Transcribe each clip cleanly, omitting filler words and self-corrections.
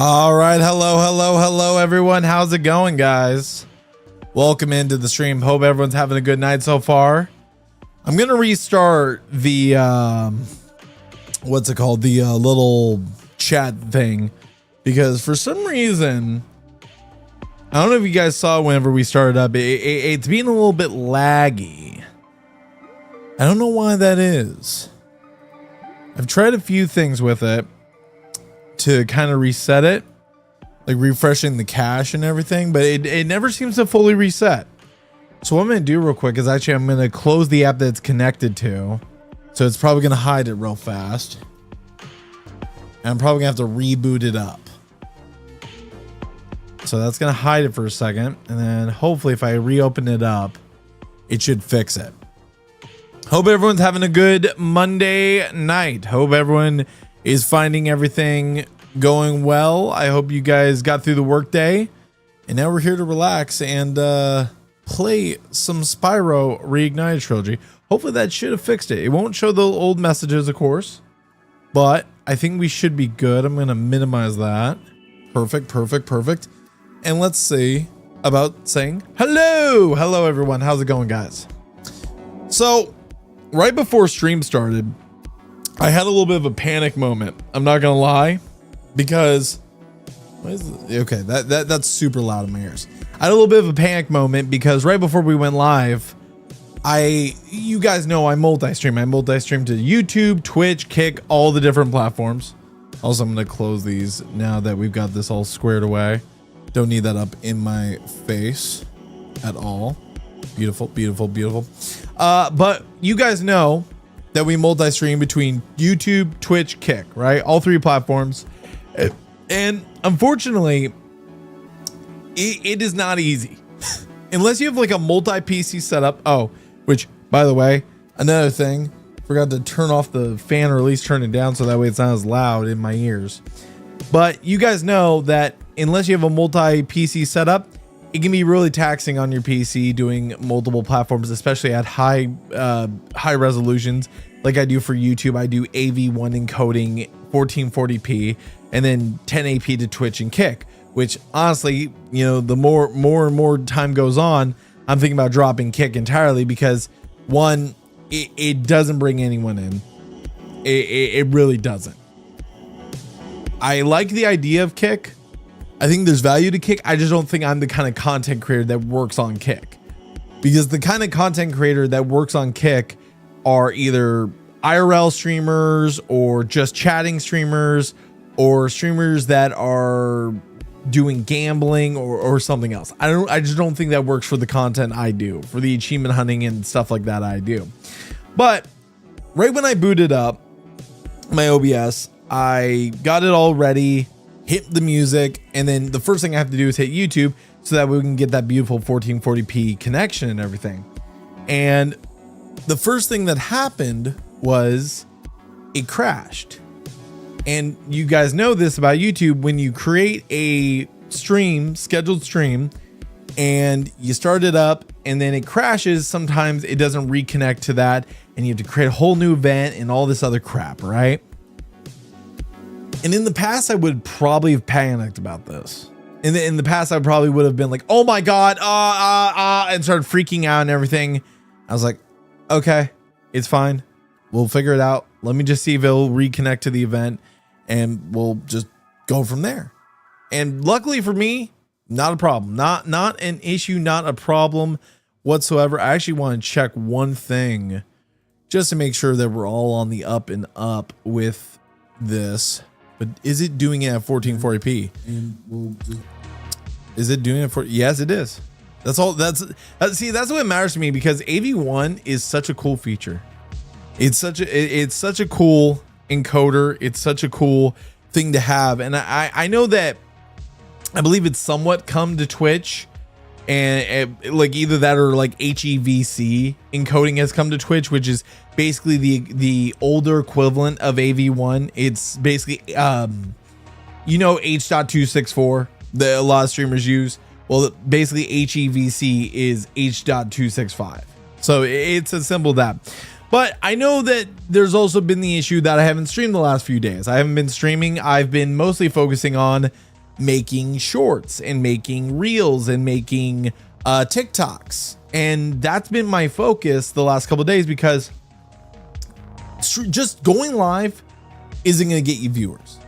All right, hello everyone. How's it going, guys? Welcome into the stream. Hope everyone's having a good night so far. I'm gonna restart the what's it called, the little chat thing, because for some reason, I don't know if you guys saw whenever we started up, it's being a little bit laggy. I don't know why that is. I've tried a few things with it to kind of reset it, like refreshing the cache and everything, but it never seems to fully reset. So what I'm gonna do real quick is actually I'm gonna close the app that it's connected to, so it's probably gonna hide it real fast, and I'm probably gonna have to reboot it up. So that's gonna hide it for a second, and then hopefully if I reopen it up, it should fix it. Hope everyone's having a good Monday night. Hope everyone is finding everything going well. I hope you guys got through the workday, and now we're here to relax and play some Spyro Reignited Trilogy. Hopefully that should have fixed it. It won't show the old messages, of course, but I think we should be good. I'm gonna minimize that. Perfect. And let's see about saying hello everyone. How's it going, guys? So right before stream started, I had a little bit of a panic moment. I'm not gonna lie, because okay, that's super loud in my ears. I had a little bit of a panic moment because right before we went live, you guys know I multi-stream. I multi-stream to YouTube, Twitch, Kick, all the different platforms. Also, I'm gonna close these now that we've got this all squared away. Don't need that up in my face at all. Beautiful. But you guys know that we multi-stream between YouTube, Twitch, Kick, right? All three platforms. And unfortunately, it is not easy. Unless you have like a multi-PC setup. Oh, which, by the way, another thing, forgot to turn off the fan, or at least turn it down so that way it's not as loud in my ears. But you guys know that unless you have a multi-PC setup, it can be really taxing on your PC doing multiple platforms, especially at high resolutions. Like I do for YouTube, I do AV1 encoding 1440p and then 1080p to Twitch and Kick, which honestly, you know, the more and more time goes on, I'm thinking about dropping Kick entirely, because one, it doesn't bring anyone in. It really doesn't. I like the idea of Kick. I think there's value to Kick. I just don't think I'm the kind of content creator that works on Kick, because the kind of content creator that works on Kick are either IRL streamers or just chatting streamers, or streamers that are doing gambling or something else. I just don't think that works for the content I do, for the achievement hunting and stuff like that I do. But right when I booted up my OBS, I got it all ready, hit the music, and then the first thing I have to do is hit YouTube so that we can get that beautiful 1440p connection and everything. And the first thing that happened was it crashed. And you guys know this about YouTube: when you create a stream, scheduled stream, and you start it up and then it crashes, sometimes it doesn't reconnect to that, and you have to create a whole new event and all this other crap, right? And in the past, I would probably have panicked about this. In the past, I probably would have been like, oh my God, and started freaking out and everything. I was like, okay, it's fine. We'll figure it out. Let me just see if it'll reconnect to the event, and we'll just go from there. And luckily for me, not a problem. Not an issue, not a problem whatsoever. I actually want to check one thing just to make sure that we're all on the up and up with this. But is it doing it at 1440p? Is it doing it for? Yes, it is. That's all. See, that's what matters to me, because AV1 is such a cool feature. It's such a cool encoder. It's such a cool thing to have. And I know that I believe it's somewhat come to Twitch, and like either that or like HEVC encoding has come to Twitch, which is basically the older equivalent of AV1. It's basically H.264 that a lot of streamers use. Well, basically HEVC is H.265. So it's as simple as that. But I know that there's also been the issue that I haven't streamed the last few days. I haven't been streaming. I've been mostly focusing on making shorts and making reels and making TikToks. And that's been my focus the last couple of days, because just going live isn't going to get you viewers.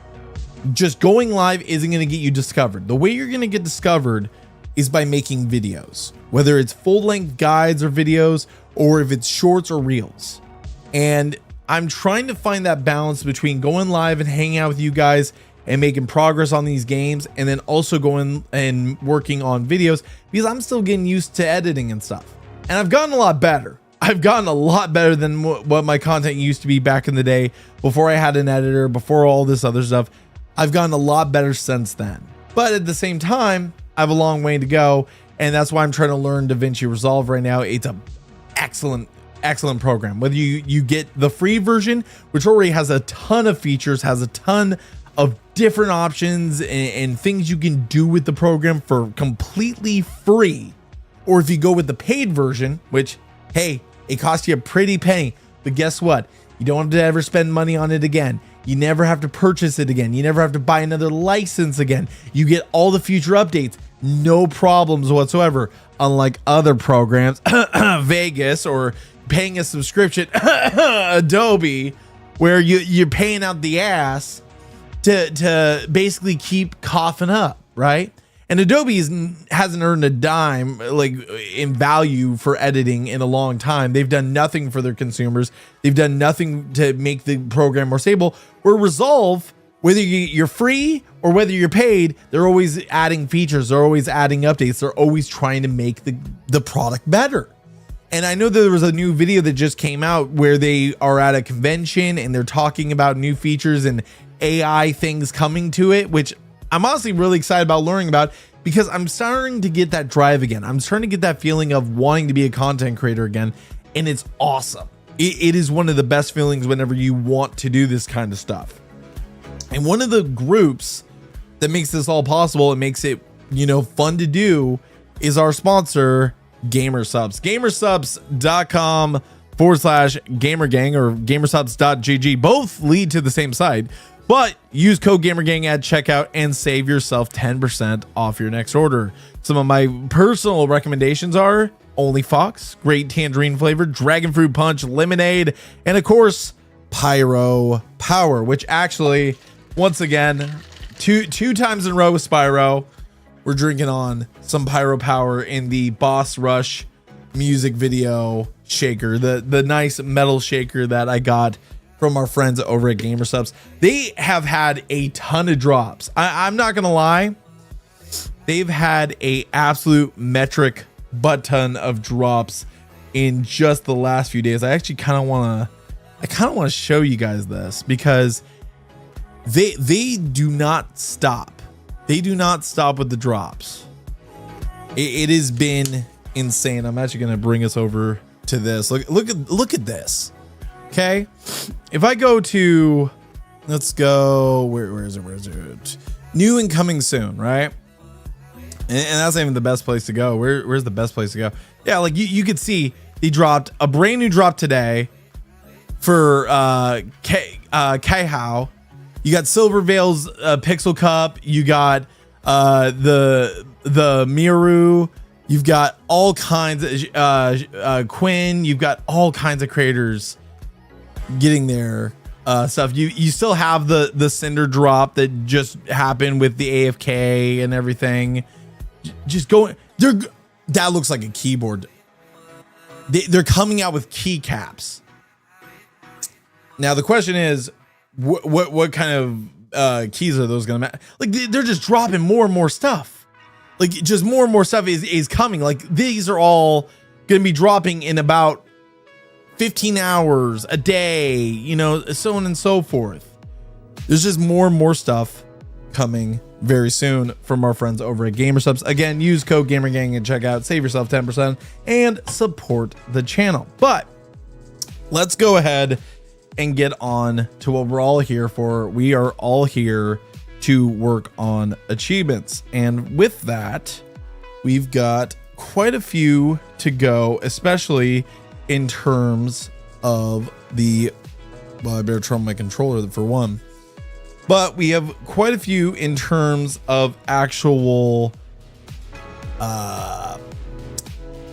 Just going live isn't going to get you discovered. The way you're going to get discovered is by making videos, whether it's full-length guides or videos, or if it's shorts or reels. And I'm trying to find that balance between going live and hanging out with you guys and making progress on these games, and then also going and working on videos, because I'm still getting used to editing and stuff. And I've gotten a lot better. I've gotten a lot better than what my content used to be back in the day, before I had an editor, before all this other stuff. I've gotten a lot better since then. But at the same time, I have a long way to go, and that's why I'm trying to learn DaVinci Resolve right now. It's a excellent program. Whether you get the free version, which already has a ton of features, has a ton of different options and things you can do with the program for completely free, or if you go with the paid version, which, hey, it costs you a pretty penny, but guess what? You don't have to ever spend money on it again. You never have to purchase it again. You never have to buy another license again. You get all the future updates, no problems whatsoever, unlike other programs, Vegas, or paying a subscription, Adobe, where you're paying out the ass to basically keep coughing up, right? And Adobe hasn't earned a dime like in value for editing in a long time. They've done nothing for their consumers. They've done nothing to make the program more stable. Where Resolve, whether you're free or whether you're paid, they're always adding features. They're always adding updates. They're always trying to make the product better. And I know that there was a new video that just came out where they are at a convention and they're talking about new features and AI things coming to it, which I'm honestly really excited about learning about, because I'm starting to get that drive again. I'm starting to get that feeling of wanting to be a content creator again, and it's awesome. It is one of the best feelings whenever you want to do this kind of stuff. And one of the groups that makes this all possible and makes it, fun to do is our sponsor, Gamersubs. Gamersubs.com/gamergang or gamersubs.gg. Both lead to the same site. But use code GamerGang at checkout and save yourself 10% off your next order. Some of my personal recommendations are Only Fox, great tangerine flavor, Dragon Fruit Punch, lemonade, and of course, Pyro Power, which actually, once again, two times in a row with Spyro, we're drinking on some Pyro Power in the Boss Rush music video shaker, the nice metal shaker that I got from our friends over at Gamersubs. They have had a ton of drops. I'm not gonna lie, they've had a absolute metric butt ton of drops in just the last few days. I actually kind of want to show you guys this, because they do not stop. They do not stop with the drops. It has been insane. I'm actually gonna bring us over to this. Look at this. Okay, if I go to, let's go, where is it? New and coming soon, right? And that's not even the best place to go. Where's the best place to go? Yeah, like you could see they dropped a brand new drop today for Kaihao. You got Silver Veil's Pixel Cup. You got the Miru. You've got all kinds of Quinn. You've got all kinds of creators getting their stuff. You still have the Cinder drop that just happened with the AFK and everything. Just going, that looks like a keyboard. They're coming out with keycaps. Now the question is, what kind of keys are those gonna match? Like they're just dropping more and more stuff. Like just more and more stuff is coming. Like these are all gonna be dropping in about 15 hours a day, so on and so forth. There's just more and more stuff coming very soon from our friends over at Gamersubs. Again, use code GamerGang at checkout, save yourself 10% and support the channel. But let's go ahead and get on to what we're all here for. We are all here to work on achievements. And with that, we've got quite a few to go, especially in terms of I better turn on my controller for one. but we have quite a few in terms of actual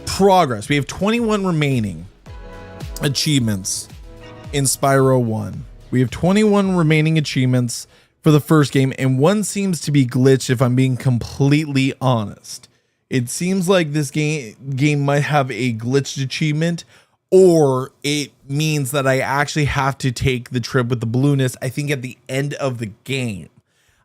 progress. We have 21 remaining achievements in Spyro 1. We have 21 remaining achievements for the first game, and one seems to be glitched, if I'm being completely honest. It seems like this game might have a glitched achievement, or it means that I actually have to take the trip with the balloonist, I think, at the end of the game.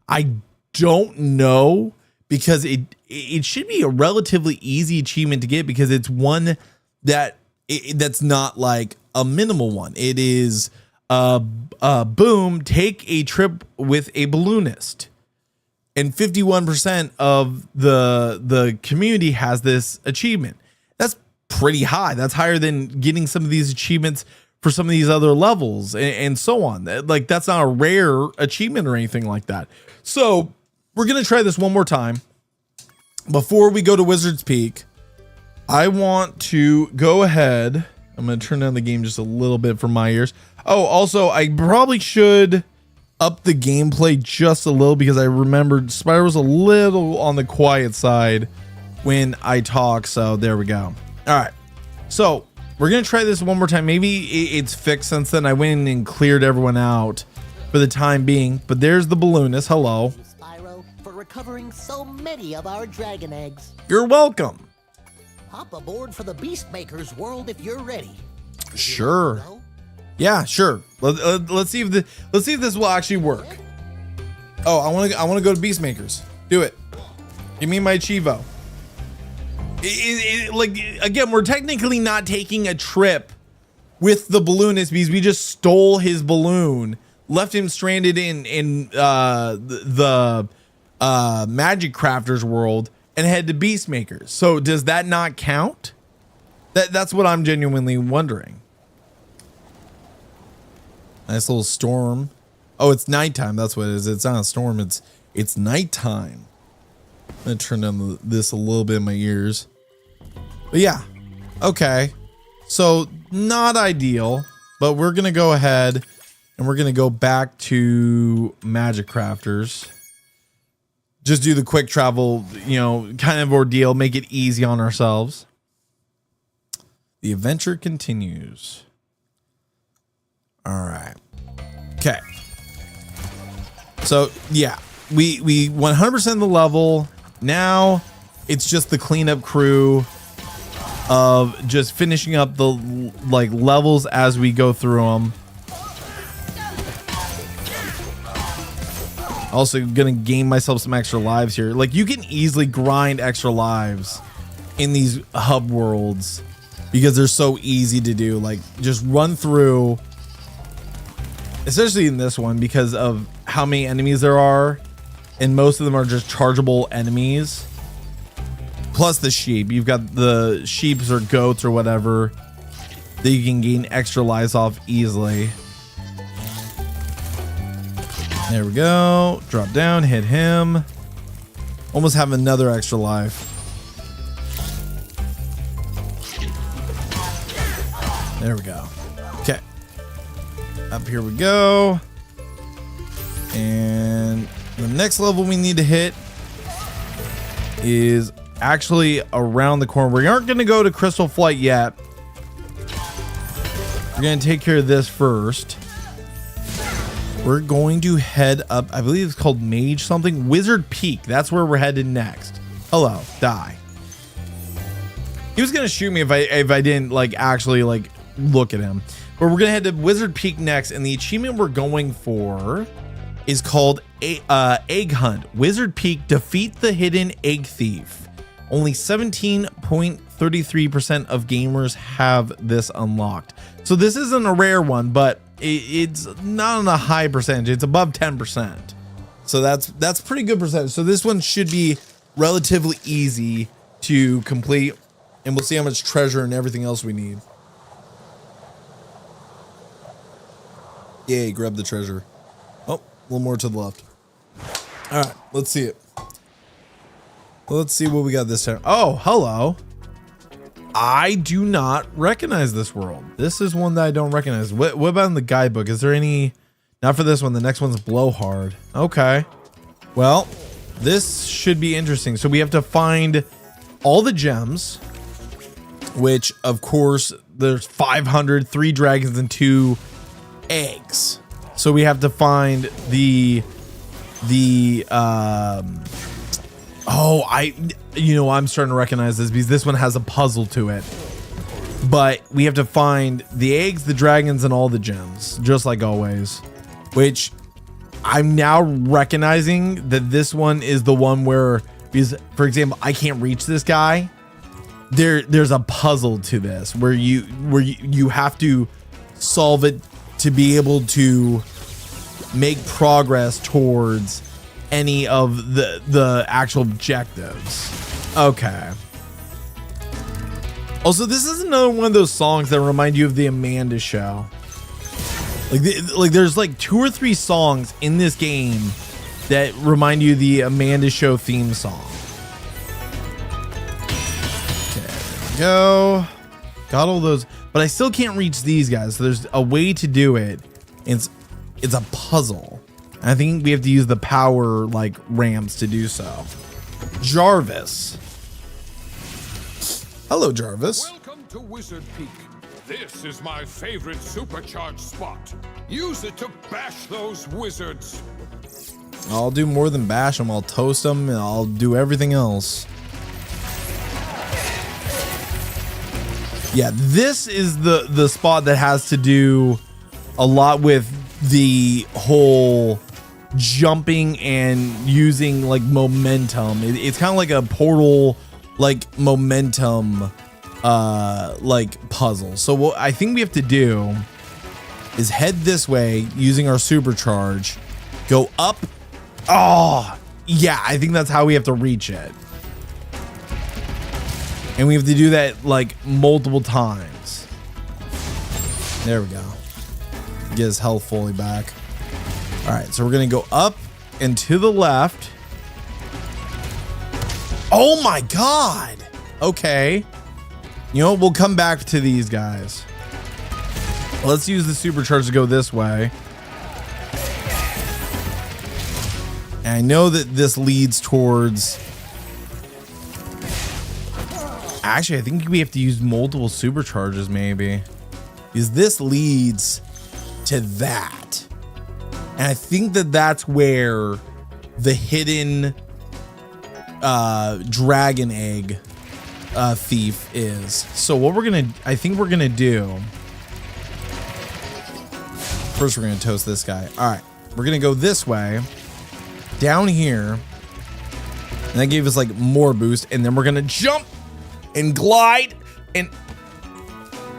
I don't know, because it should be a relatively easy achievement to get, because it's one that's not like a minimal one. It is boom, take a trip with a balloonist, and 51% of the community has this achievement. That's pretty high. That's higher than getting some of these achievements for some of these other levels, and so on. Like, that's not a rare achievement or anything like that. So we're gonna try this one more time. Before we go to Wizard's Peak, I want to go ahead. I'm going to turn down the game just a little bit for my ears. Oh, also, I probably should up the gameplay just a little, because I remembered Spyro's a little on the quiet side when I talk. So there we go. All right. So we're going to try this one more time. Maybe it's fixed since then. I went in and cleared everyone out for the time being. But there's the balloonist. Hello. Spyro, for recovering so many of our dragon eggs. You're welcome. Hop aboard for the Beastmaker's world if you're ready. Sure. Yeah, sure. Let's see if this will actually work. Oh, I want to go to Beastmakers. Do it. Give me my Chivo. Like, again, we're technically not taking a trip with the balloonist, because we just stole his balloon, left him stranded in the Magic Crafter's world, and head to Beastmakers. So does that not count? That's what I'm genuinely wondering. Nice little storm. Oh, it's nighttime. That's what it is. It's not a storm. It's nighttime. I'm gonna turn down this a little bit in my ears. But yeah, okay. So not ideal, but we're gonna go ahead and we're gonna go back to Magic Crafters. Just do the quick travel, kind of ordeal, make it easy on ourselves. The adventure continues. All right. Okay. So yeah, we 100% the level. Now it's just the cleanup crew of just finishing up the levels as we go through them. Also gonna gain myself some extra lives here. Like, you can easily grind extra lives in these hub worlds because they're so easy to do. Like, just run through, especially in this one, because of how many enemies there are, and most of them are just chargeable enemies. Plus the sheep. You've got the sheeps or goats or whatever that you can gain extra lives off easily. There we go. Drop down, hit him. Almost have another extra life. There we go. Okay. Up here we go. And the next level we need to hit is actually around the corner. We aren't going to go to Crystal Flight yet. We're going to take care of this first. We're going to head up, I believe it's called Mage something. Wizard Peak. That's where we're headed next. Hello, die. He was going to shoot me if I didn't actually look at him. But we're going to head to Wizard Peak next, and the achievement we're going for is called Egg Hunt. Wizard Peak, defeat the hidden egg thief. Only 17.33% of gamers have this unlocked. So this isn't a rare one, but it's not on a high percentage. It's above 10%. So that's pretty good percentage. So this one should be relatively easy to complete, and we'll see how much treasure and everything else we need. Yay, grab the treasure. Oh, a little more to the left. All right, let's see it. Let's see what we got this time. Oh, hello. I do not recognize this world. This is one that I don't recognize. What about in the guidebook? Is there any Not for this one. The next one's blowhard. Okay. Well, this should be interesting. So we have to find all the gems, which of course there's 500, 3 dragons and 2 eggs. So we have to find I'm starting to recognize this because this one has a puzzle to it. But we have to find the eggs, the dragons, and all the gems, just like always. Which I'm now recognizing that this one is the one where, because for example, I can't reach this guy. There's a puzzle to this where you have to solve it to be able to make progress towards any of the actual objectives. Okay. Also, this is another one of those songs that remind you of the Amanda Show. Like there's like 2 or 3 songs in this game that remind you of the Amanda Show theme song. Okay, there we go. Got all those, but I still can't reach these guys. So there's a way to do it. It's a puzzle. And I think we have to use the power like ramps to do so. Jarvis. Hello, Jarvis. Welcome to Wizard Peak. This is my favorite supercharged spot. Use it to bash those wizards. I'll do more than bash them. I'll toast them and I'll do everything else. Yeah, this is the spot that has to do a lot with the whole jumping and using like momentum. It's kind of like a portal like momentum like puzzle. So what I think we have to do is head this way using our supercharge, go up. Oh yeah, I think that's how we have to reach it, and we have to do that like multiple times. There we go. Get his health fully back. All right, so we're gonna go up and to the left. Oh my god. Okay. You know, we'll come back to these guys. Let's use the supercharge to go this way. And I know that this leads towards... Actually, I think we have to use multiple supercharges maybe. Because this leads to that. And I think that that's where the hidden dragon egg thief is. So what I think we're gonna do, first we're gonna toast this guy. All right, we're gonna go this way down here, and that gave us like more boost, and then we're gonna jump and glide and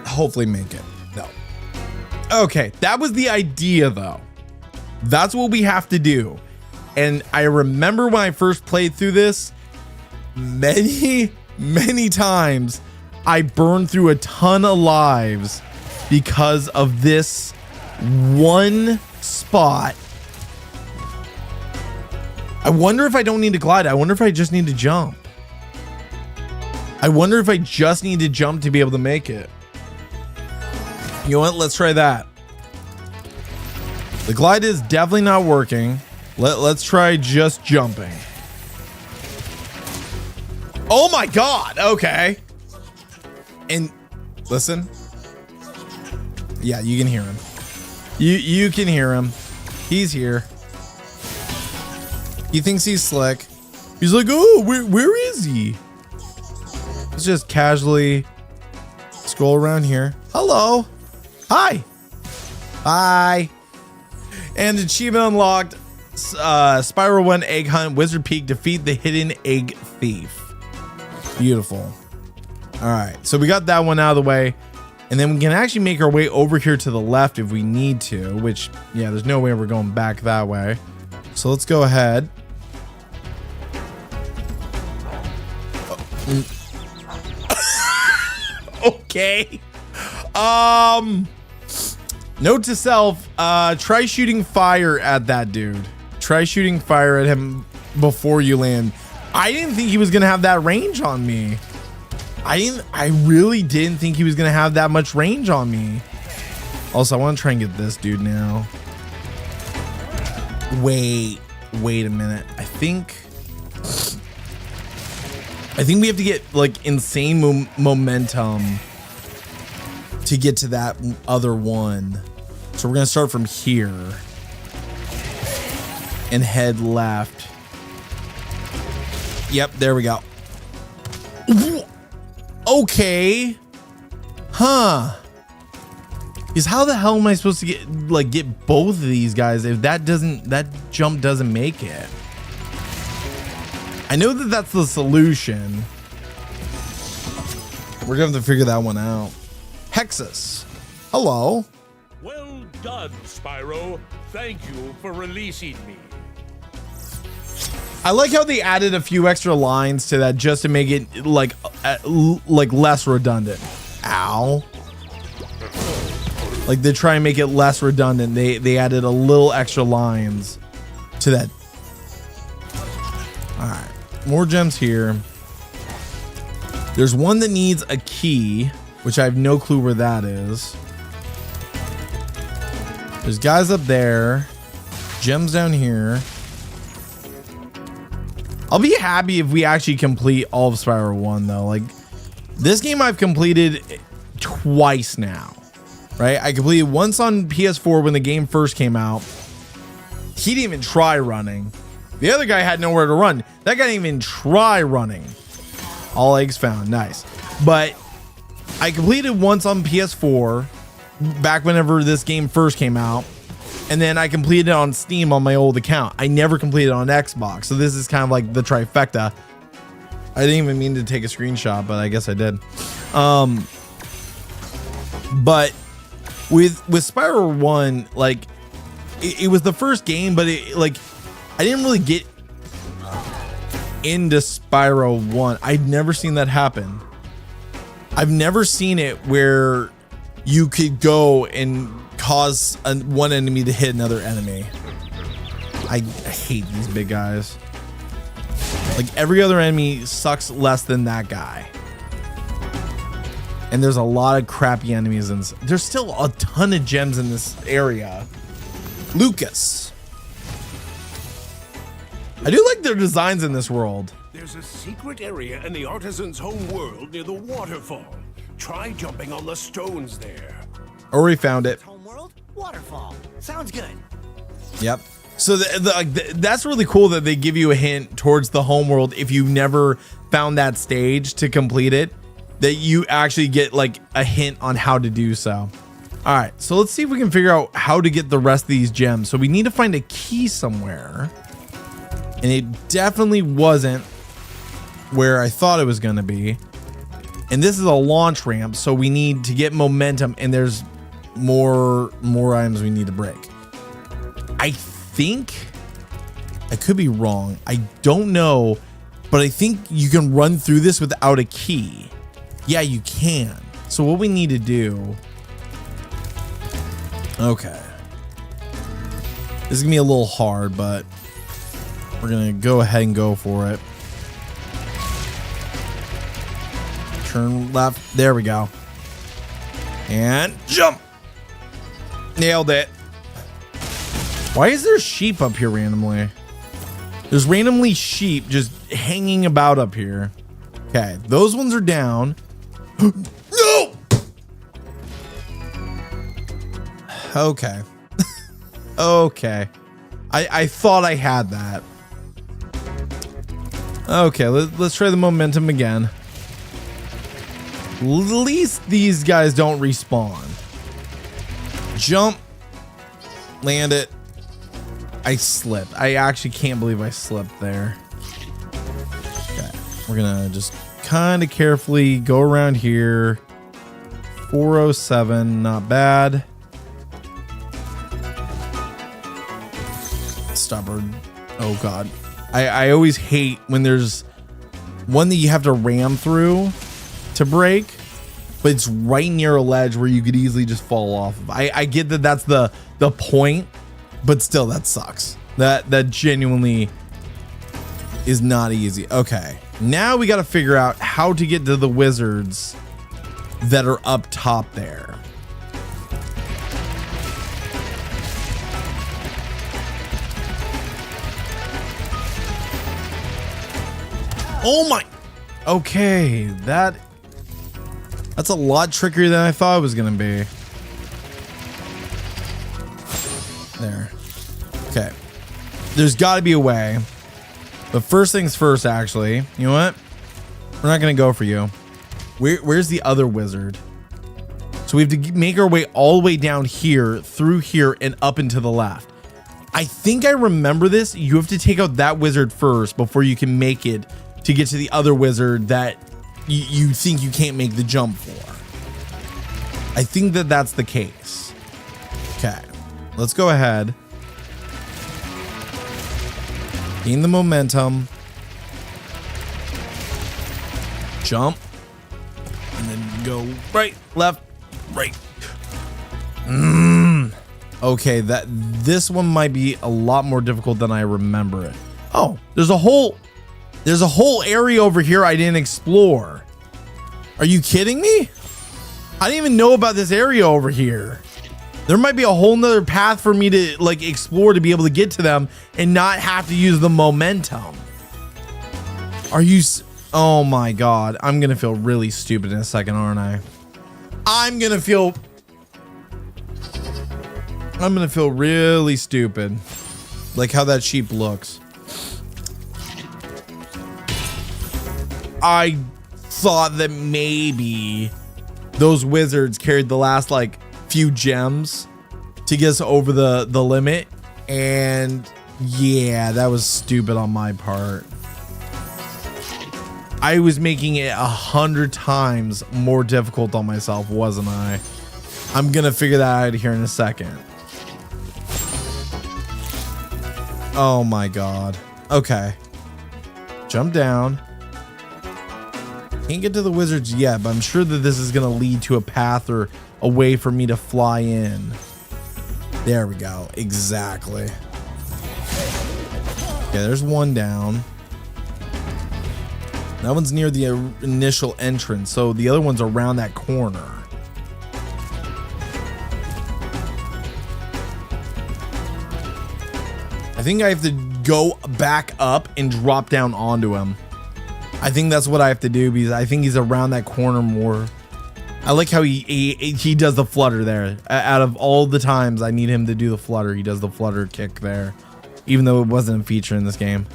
hopefully make it. No. Okay, that was the idea though. That's what we have to do. And I remember when I first played through this, many times I burned through a ton of lives because of this one spot. I wonder if I don't need to glide. I wonder if I just need to jump. I wonder if I just need to jump to be able to make it. You know what? Let's try that. The glide is definitely not working. Let's try just jumping. Oh my god. Okay. And listen. Yeah, you can hear him. You can hear him. He's here. He thinks he's slick. He's like, oh, where is he? Let's just casually scroll around here. Hello. Hi. Hi. And achievement unlocked. Spyro 1 egg hunt, Wizard Peak, defeat the hidden egg thief. Beautiful. All right, so we got that one out of the way, and then we can actually make our way over here to the left if we need to, which, yeah, there's no way we're going back that way. So let's go ahead. Okay. Note to self, try shooting fire at that dude. Try shooting fire at him before you land. I didn't think he was gonna have that range on me. I really didn't think he was gonna have that much range on me. Also, I want to try and get this dude now. Wait a minute. I think we have to get like insane momentum to get to that other one. So we're gonna start from here and head left. Yep, there we go. Okay. Huh. Is how the hell am I supposed to get both of these guys if that jump doesn't make it? I know that that's the solution. We're gonna have to figure that one out. Hexus. Hello. Well done, Spyro. Thank you for releasing me. I like how they added a few extra lines to that just to make it like less redundant. Ow. Like they try and make it less redundant. They added a little extra lines to that. All right, more gems here. There's one that needs a key, which I have no clue where that is. There's guys up there, gems down here. I'll be happy if we actually complete all of Spyro 1 though. Like this game I've completed twice now. Right, I completed once on PS4 when the game first came out. He didn't even try running. The other guy had nowhere to run. That guy didn't even try running. All eggs found, nice. But I completed once on PS4 back whenever this game first came out, and then I completed it on Steam on my old account. I never completed it on Xbox, so this is kind of like the trifecta. I didn't even mean to take a screenshot, but I guess I did. But with Spyro 1, like it was the first game, but I didn't really get into Spyro 1. I'd never seen that happen. I've never seen it where you could go and cause one enemy to hit another enemy. I hate these big guys. Like every other enemy sucks less than that guy. And there's a lot of crappy enemies, and there's still a ton of gems in this area. Lucas. I do like their designs in this world. There's a secret area in the artisan's home world near the waterfall. Try jumping on the stones there. Already found it. Homeworld waterfall. Sounds good. Yep. So that's really cool that they give you a hint towards the homeworld if you never found that stage to complete it. That you actually get like a hint on how to do so. All right, so let's see if we can figure out how to get the rest of these gems. So we need to find a key somewhere, and it definitely wasn't where I thought it was going to be. And this is a launch ramp, so we need to get momentum, and there's more items we need to break. I think I could be wrong. I don't know, but I think you can run through this without a key. Yeah, you can. So what we need to do. Okay. This is gonna be a little hard, but we're gonna go ahead and go for it. Turn left. There we go. And jump. Nailed it. Why is there sheep up here randomly? There's randomly sheep just hanging about up here. Okay, those ones are down. No! Okay. Okay. I thought I had that. Okay, let's try the momentum again. At least these guys don't respawn. Jump. Land it. I slipped. I actually can't believe I slipped there. Okay, we're gonna just kind of carefully go around here. 407, not bad. Stubborn. Oh god. I always hate when there's one that you have to ram through to break, but it's right near a ledge where you could easily just fall off of. I get that that's the point, but still that sucks. That genuinely is not easy. Okay, now we got to figure out how to get to the wizards that are up top there. Oh my. Okay, that's a lot trickier than I thought it was gonna be. There. Okay. There's got to be a way. But first things first, actually. You know what? We're not gonna go for you. Where's the other wizard? So we have to make our way all the way down here, through here, and up and to the left. I think I remember this. You have to take out that wizard first before you can make it to get to the other wizard that you think you can't make the jump for. I think that that's the case. Okay, let's go ahead. Gain the momentum. Jump. And then go right, left, right. Okay, this one might be a lot more difficult than I remember it. Oh, there's a whole area over here I didn't explore. Are you kidding me? I didn't even know about this area over here. There might be a whole nother path for me to like explore to be able to get to them and not have to use the momentum. Are you? Oh my God. I'm going to feel really stupid in a second, aren't I? I'm going to feel really stupid. Like how that sheep looks. I thought that maybe those wizards carried the last like few gems to get us over the limit. And yeah, that was stupid on my part. I was making it 100 times more difficult on myself, wasn't I? I'm gonna figure that out here in a second. Oh my God. Okay. Jump down. Can't get to the wizards yet, but I'm sure that this is gonna lead to a path or a way for me to fly in. There we go. Exactly. Okay, there's one down. That one's near the initial entrance, so the other one's around that corner. I think I have to go back up and drop down onto him. I think that's what I have to do because I think he's around that corner more. I like how he does the flutter there. Out of all the times I need him to do the flutter, he does the flutter kick there, even though it wasn't a feature in this game.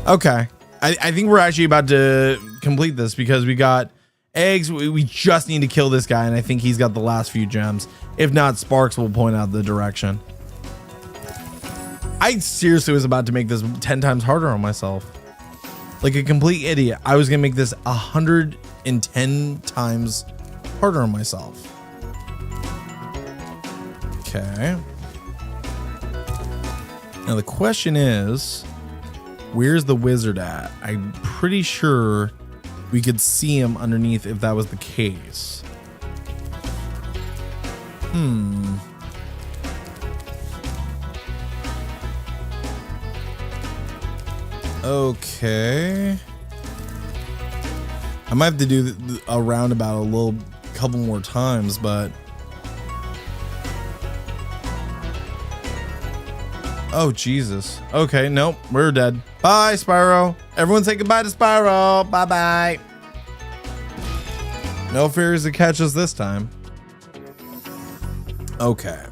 Okay. I think we're actually about to complete this because we got eggs. We just need to kill this guy, and I think he's got the last few gems. If not, Sparks will point out the direction. I seriously was about to make this 10 times harder on myself. Like a complete idiot. I was going to make this 110 times harder on myself. Okay. Now the question is, where's the wizard at? I'm pretty sure we could see him underneath if that was the case. Okay. I might have to do a roundabout a couple more times, but oh Jesus. Okay, nope, we're dead. Bye, Spyro. Everyone say goodbye to Spyro. Bye bye. No fairies to catch us this time. Okay.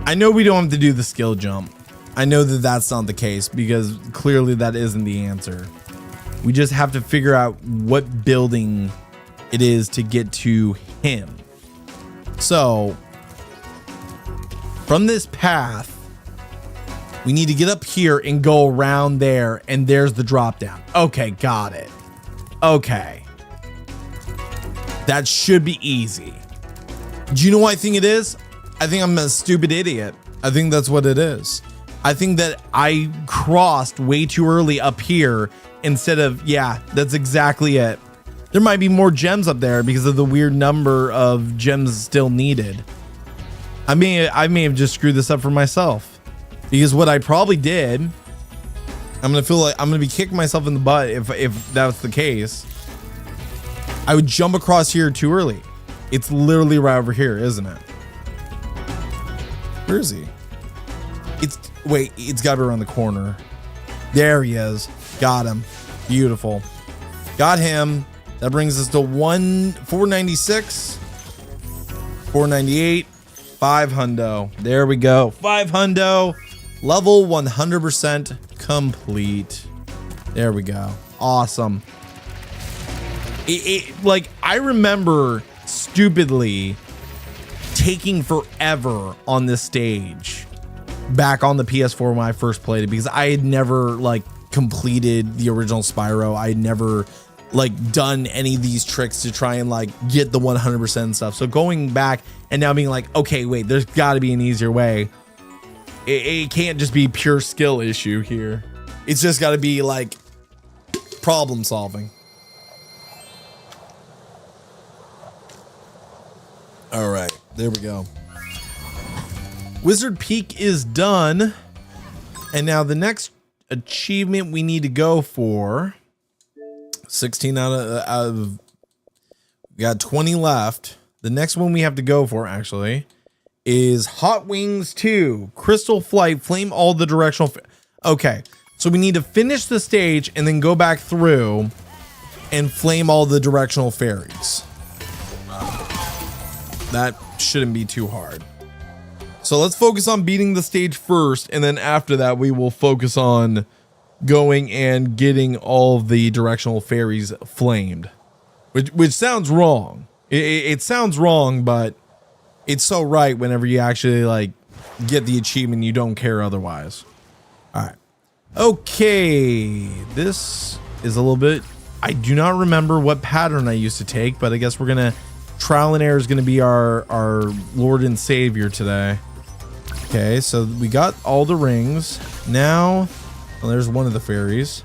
I know we don't have to do the skill jump. I know that that's not the case because clearly that isn't the answer. We just have to figure out what building it is to get to him. So from this path, we need to get up here and go around there, and there's the drop down. Okay, got it. Okay. That should be easy. Do you know what I think it is? I think I'm a stupid idiot. I think that's what it is. I think that I crossed way too early up here instead of, yeah, that's exactly it. There might be more gems up there because of the weird number of gems still needed. I may have just screwed this up for myself because what I probably did, I'm gonna feel like I'm gonna be kicking myself in the butt if that's the case. I would jump across here too early. It's literally right over here, isn't it? Where is he? Wait, it's got to be around the corner. There he is. Got him. Beautiful. Got him. That brings us to 496, 498, 5 hundo. There we go. 5 hundo. Level 100% complete. There we go. Awesome. Like, I remember stupidly taking forever on this stage back on the PS4 when I first played it, because I had never like completed the original Spyro. I had never like done any of these tricks to try and like get the 100% and stuff. So going back and now being like, okay, wait, there's got to be an easier way. It can't just be pure skill issue here. It's just got to be like problem solving. All right, there we go. Wizard Peak is done. And now the next achievement we need to go for, 16 out of we got 20 left. The next one we have to go for actually is Hot Wings 2, Crystal Flight, Flame all the directional. Okay, so we need to finish the stage and then go back through and flame all the directional fairies. That shouldn't be too hard. So let's focus on beating the stage first, and then after that we will focus on going and getting all the directional fairies flamed, which sounds wrong. It sounds wrong, but it's so right whenever you actually like get the achievement. You don't care otherwise. All right. Okay. This is a little bit, I do not remember what pattern I used to take, but I guess we're going to trial and error is going to be our Lord and Savior today. Okay. So we got all the rings now. Well, there's one of the fairies.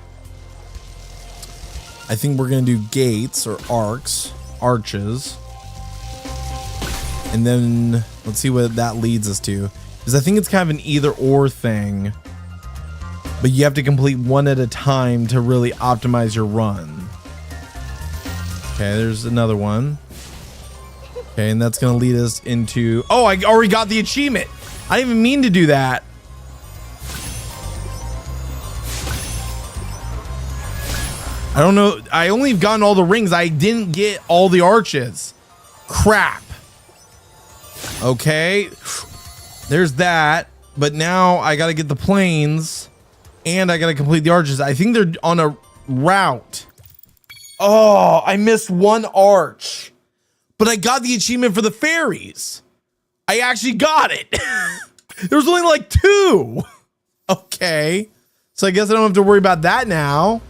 I think we're going to do gates or arches. And then let's see what that leads us to. Because I think it's kind of an either or thing. But you have to complete one at a time to really optimize your run. Okay, there's another one. Okay, and that's going to lead us into... Oh, I already got the achievement. I didn't even mean to do that. I don't know. I only have gotten all the rings. I didn't get all the arches. Crap. Okay. There's that. But now I got to get the planes and I got to complete the arches. I think they're on a route. Oh, I missed one arch, but I got the achievement for the fairies. I actually got it. There was only like 2. Okay. So I guess I don't have to worry about that now.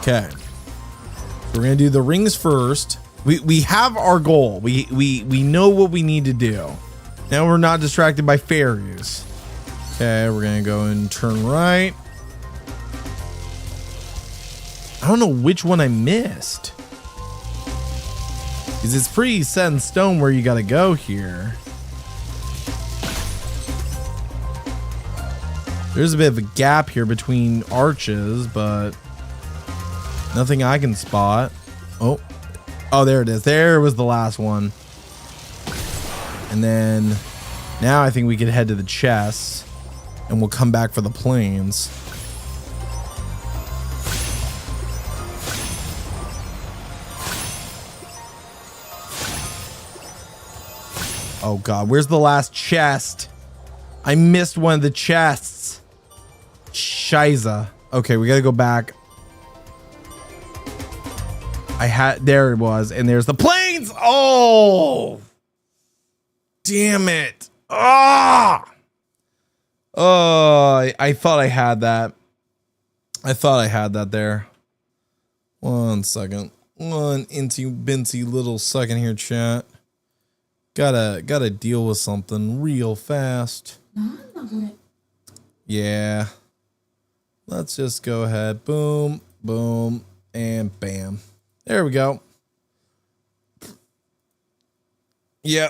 Okay, so we're gonna do the rings first. We have our goal. We know what we need to do. Now we're not distracted by fairies. Okay, we're gonna go and turn right. I don't know which one I missed, because it's pretty set in stone where you gotta go here. There's a bit of a gap here between arches, but nothing I can spot. Oh, there it is. There was the last one. And then now I think we could head to the chests and we'll come back for the planes. Oh God, where's the last chest? I missed one of the chests. Shiza. Okay, we gotta go back. There it was, and there's the planes. Oh, damn it. I thought I had that. I thought I had that there. 1 second. 1 incy bincy little second here, chat. Gotta deal with something real fast. Yeah. Let's just go ahead. Boom, boom, and bam. There we go. Yeah,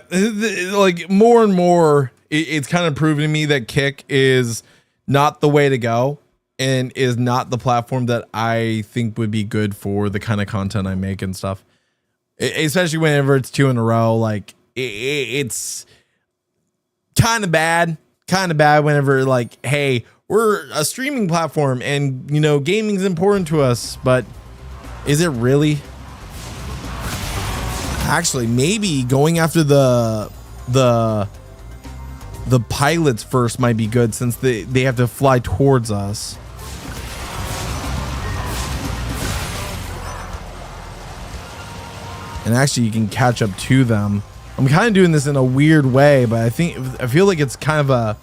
like more and more, it's kind of proving to me that Kick is not the way to go and is not the platform that I think would be good for the kind of content I make and stuff. Especially whenever it's 2 in a row, like it's kind of bad, kind of bad whenever like, hey, we're a streaming platform and you know, gaming's important to us, but is it really? Actually, maybe going after the pilots first might be good since they have to fly towards us. And actually you can catch up to them. I'm kind of doing this in a weird way, but I feel like it's kind of a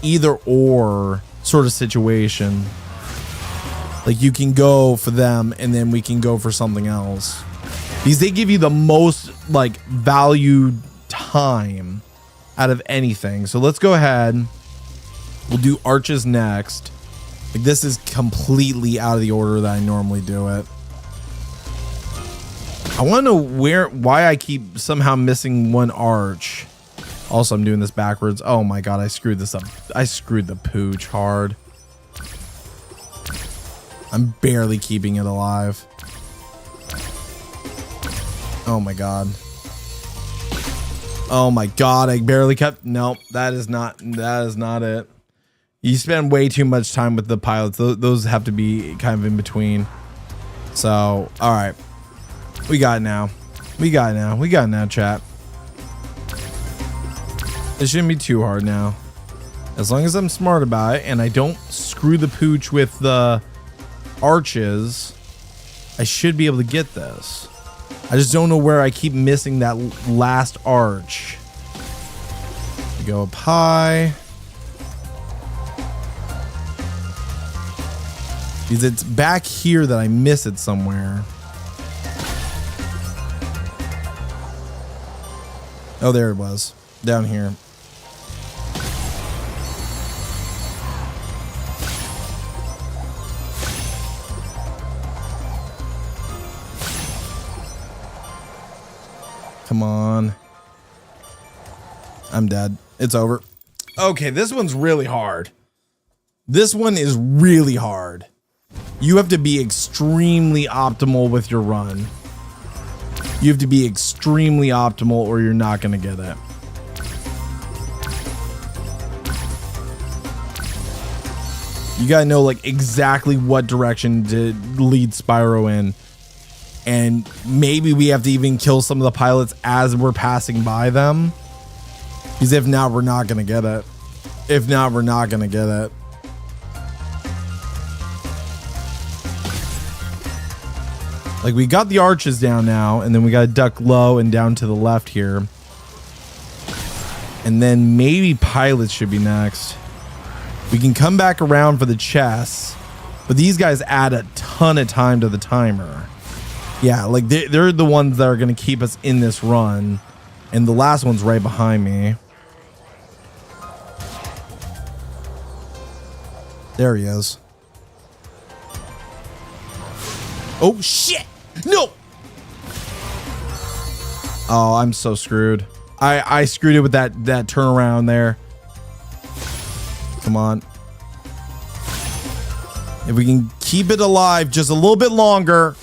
either or sort of situation. Like you can go for them and then we can go for something else. Because they give you the most like valued time out of anything. So let's go ahead. We'll do arches next. Like this is completely out of the order that I normally do it. I want to know why I keep somehow missing one arch. Also, I'm doing this backwards. Oh my god, I screwed this up. I screwed the pooch hard. I'm barely keeping it alive. Oh my god. Oh my god, I barely kept. Nope, that is not it. You spend way too much time with the pilots. Those have to be kind of in between. So, all right. We got it now. We got it now, chat. It shouldn't be too hard now. As long as I'm smart about it and I don't screw the pooch with the arches, I should be able to get this. I just don't know where I keep missing that last arch. We go up high. Because it's back here that I miss it somewhere. Oh, there it was. Down here. Come on. I'm dead. It's over. Okay, this one's really hard. This one is really hard. You have to be extremely optimal with your run. You have to be extremely optimal or you're not going to get it. You got to know like exactly what direction to lead Spyro in. And maybe we have to even kill some of the pilots as we're passing by them. Because if not, we're not going to get it. If not, we're not going to get it. Like we got the arches down now, and then we got to duck low and down to the left here. And then maybe pilots should be next. We can come back around for the chests, but these guys add a ton of time to the timer. Yeah, like they're the ones that are going to keep us in this run. And the last one's right behind me. There he is. Oh, shit. No. Oh, I'm so screwed. I screwed it with that turnaround there. Come on. If we can keep it alive just a little bit longer.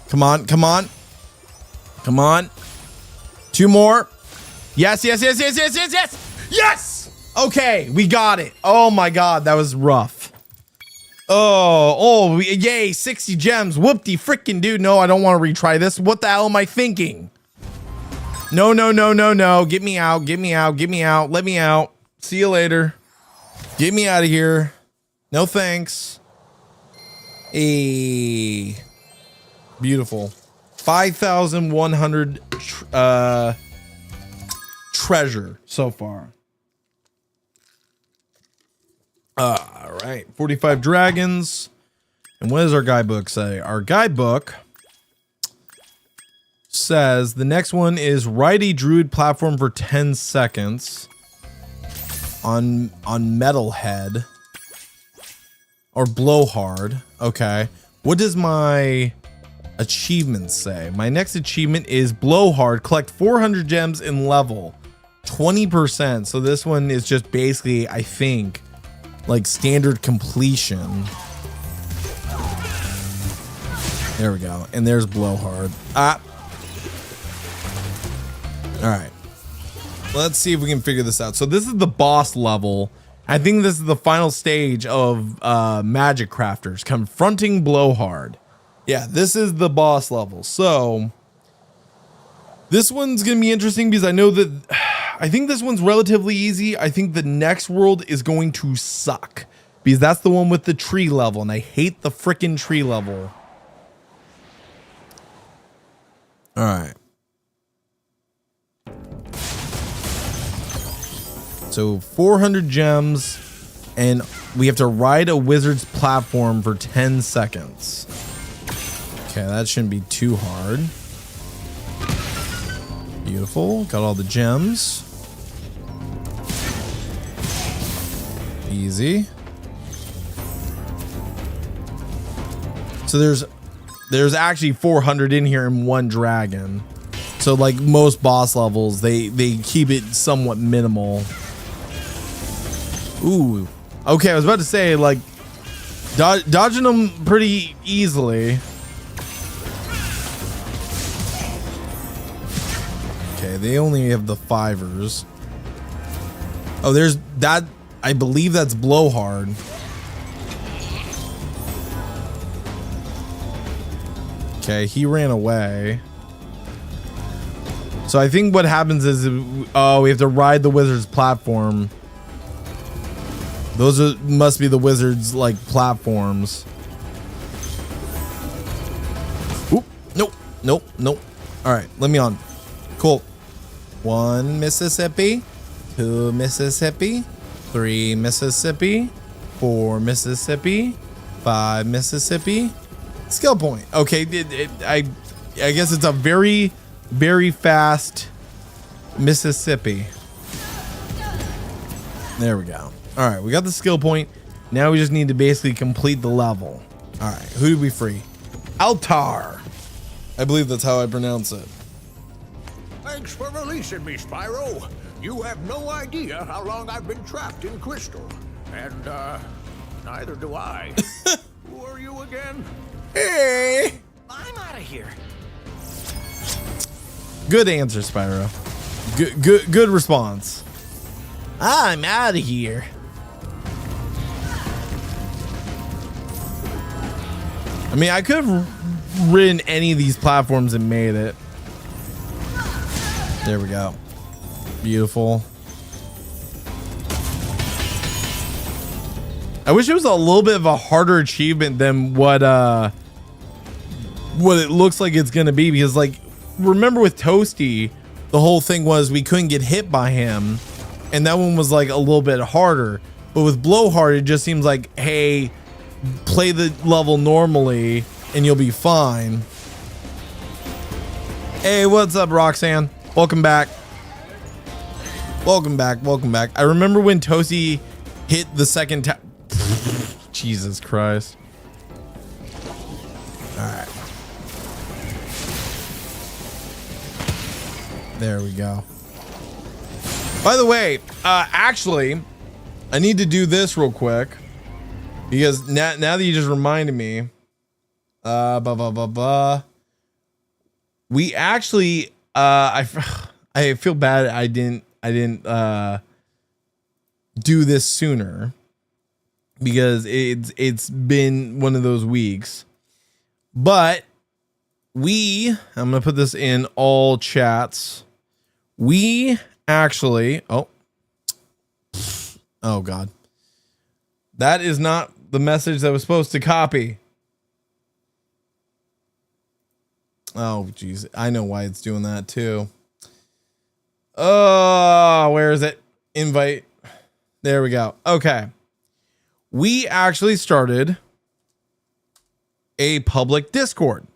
Come on, come on. Come on. Two more. Yes, yes, yes, yes, yes, yes, yes. Yes. Okay, we got it. Oh my god, that was rough. Yay, 60 gems. Whoop-de frickin' dude. No, I don't want to retry this. What the hell am I thinking? No, no, no, no, no. Get me out, get me out, get me out. Let me out. See you later. Get me out of here. No thanks. Hey. Beautiful. 5,100 treasure so far. All right, 45 dragons. And what does our guidebook say? Our guidebook says the next one is ride a druid platform for 10 seconds on Metalhead or Blowhard. Okay. What does my achievements say? My next achievement is Blowhard. Collect 400 gems in level 20%. So this one is just basically, I think, like standard completion. There we go. And there's Blowhard. All right. Let's see if we can figure this out. So this is the boss level. I think this is the final stage of Magic Crafters, confronting Blowhard. Yeah, this is the boss level. So this one's going to be interesting because I know that I think this one's relatively easy. I think the next world is going to suck because that's the one with the tree level, and I hate the freaking tree level. All right. So 400 gems, and we have to ride a wizard's platform for 10 seconds. Okay, that shouldn't be too hard. Beautiful. Got all the gems. Easy. So there's actually 400 in here in one dragon. So like most boss levels, they keep it somewhat minimal. Ooh. Okay, I was about to say, like, dodging them pretty easily. Okay, they only have the fivers. Oh, there's that. I believe that's Blowhard. Okay, he ran away. So I think what happens is, oh, we have to ride the wizard's platform. Those must be the wizard's like platforms. Oop, nope, nope, nope. All right, let me on. Cool. 1 Mississippi, 2 Mississippi, 3 Mississippi, 4 Mississippi, 5 Mississippi. Skill point. Okay, I guess it's a very, very fast Mississippi. There we go. All right, we got the skill point. Now we just need to basically complete the level. All right, who did we free? Altar. I believe that's how I pronounce it. Thanks for releasing me, Spyro. You have no idea how long I've been trapped in Crystal. And, neither do I. Who are you again? Hey. I'm out of here. Good answer, Spyro. Good response. I'm out of here. I mean, I could have ridden any of these platforms and made it. There we go. Beautiful. I wish it was a little bit of a harder achievement than what it looks like it's gonna be, because like, remember with Toasty, the whole thing was we couldn't get hit by him, and that one was like a little bit harder. But with Blowhard, it just seems like, hey, play the level normally and you'll be fine. Hey, what's up, Roxanne? Welcome back. Welcome back. Welcome back. I remember when Toasty hit the second time. Jesus Christ. All right. There we go. By the way, actually, I need to do this real quick because now that you just reminded me, we actually, I feel bad I didn't do this sooner because it's been one of those weeks. But I'm gonna put this in all chats. We actually, oh God, that is not the message that was supposed to copy. Oh geez, I know why it's doing that too. Oh, where is it? Invite. There we go. Okay. We actually started a public Discord.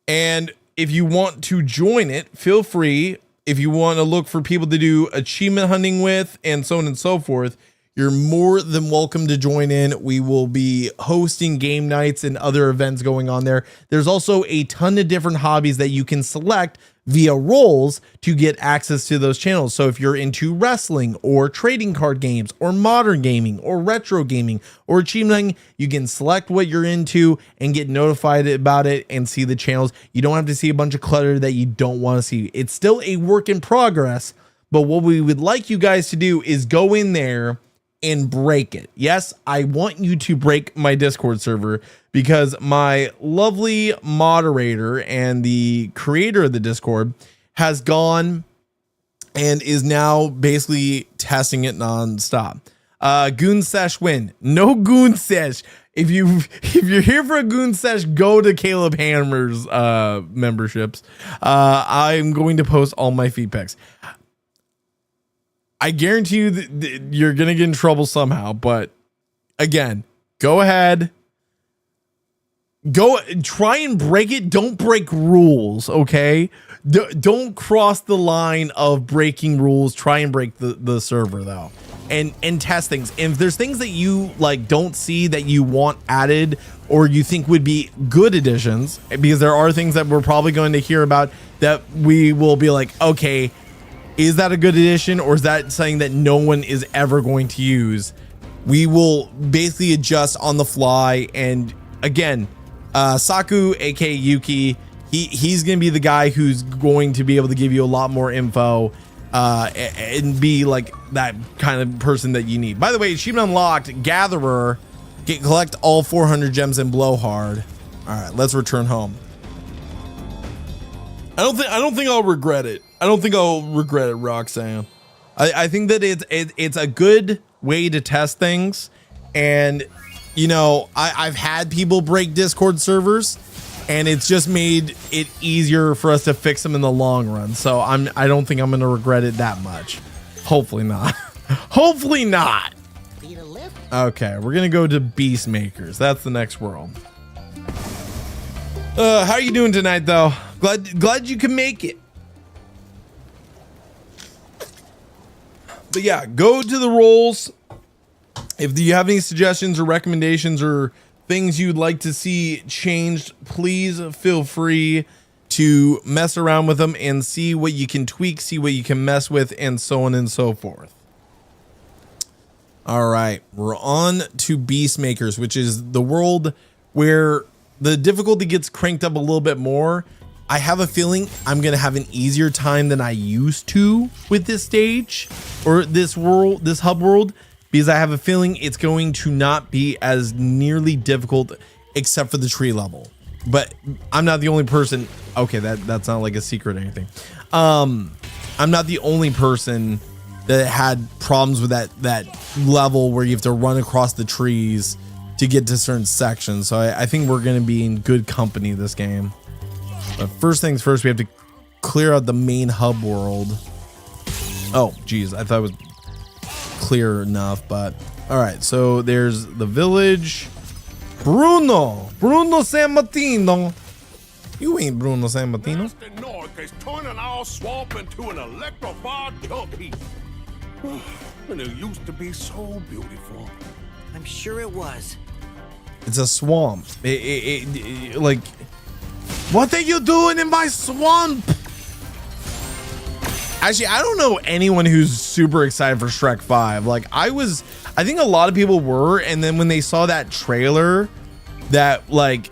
And if you want to join it, feel free. If you want to look for people to do achievement hunting with and so on and so forth, you're more than welcome to join in. We will be hosting game nights and other events going on there. There's also a ton of different hobbies that you can select via roles to get access to those channels. So if you're into wrestling or trading card games or modern gaming or retro gaming or achievement, you can select what you're into and get notified about it and see the channels. You don't have to see a bunch of clutter that you don't want to see. It's still a work in progress, but what we would like you guys to do is go in there and break it. Yes, I want you to break my Discord server because my lovely moderator and the creator of the Discord has gone and is now basically testing it nonstop. Goon Sesh win. No Goon Sesh. If you're here for a Goon Sesh, go to Caleb Hammer's memberships. I'm going to post all my feed pics. I guarantee you that you're going to get in trouble somehow, but again, go ahead. Go try and break it. Don't break rules, okay? Don't cross the line of breaking rules. Try and break the server though. And test things. And if there's things that you like don't see that you want added or you think would be good additions, because there are things that we're probably going to hear about that we will be like, okay, is that a good addition or is that something that no one is ever going to use? We will basically adjust on the fly. And again, Saku, aka Yuki, he's going to be the guy who's going to be able to give you a lot more info and be like that kind of person that you need. By the way, achievement unlocked, Gatherer, collect all 400 gems and blow hard. All right, let's return home. I don't think I'll regret it. I don't think I'll regret it, Roxanne. I think that it's a good way to test things. And, you know, I've had people break Discord servers and it's just made it easier for us to fix them in the long run. So I don't think I'm going to regret it that much. Hopefully not. Hopefully not. Need a lift? Okay, we're going to go to Beast Makers. That's the next world. How are you doing tonight, though? Glad you can make it. But yeah, go to the roles. If you have any suggestions or recommendations or things you'd like to see changed, please feel free to mess around with them and see what you can tweak, see what you can mess with, and so on and so forth. All right, we're on to Beast Makers, which is the world where the difficulty gets cranked up a little bit more. I have a feeling I'm going to have an easier time than I used to with this stage or this world, this hub world, because I have a feeling it's going to not be as nearly difficult except for the tree level. But I'm not the only person. Okay, that's not like a secret or anything. I'm not the only person that had problems with that level where you have to run across the trees to get to certain sections. So I think we're going to be in good company this game. But first things first, we have to clear out the main hub world. Oh, geez, I thought it was clear enough, but all right. So there's the village. Bruno San Martino. You ain't Bruno San Martino. The north is turning our swamp into an electrified dump heap. And it used to be so beautiful. I'm sure it was. It's a swamp. Like, what are you doing in my swamp? Actually, I don't know anyone who's super excited for Shrek 5. Like, I think a lot of people were, and then when they saw that trailer, that like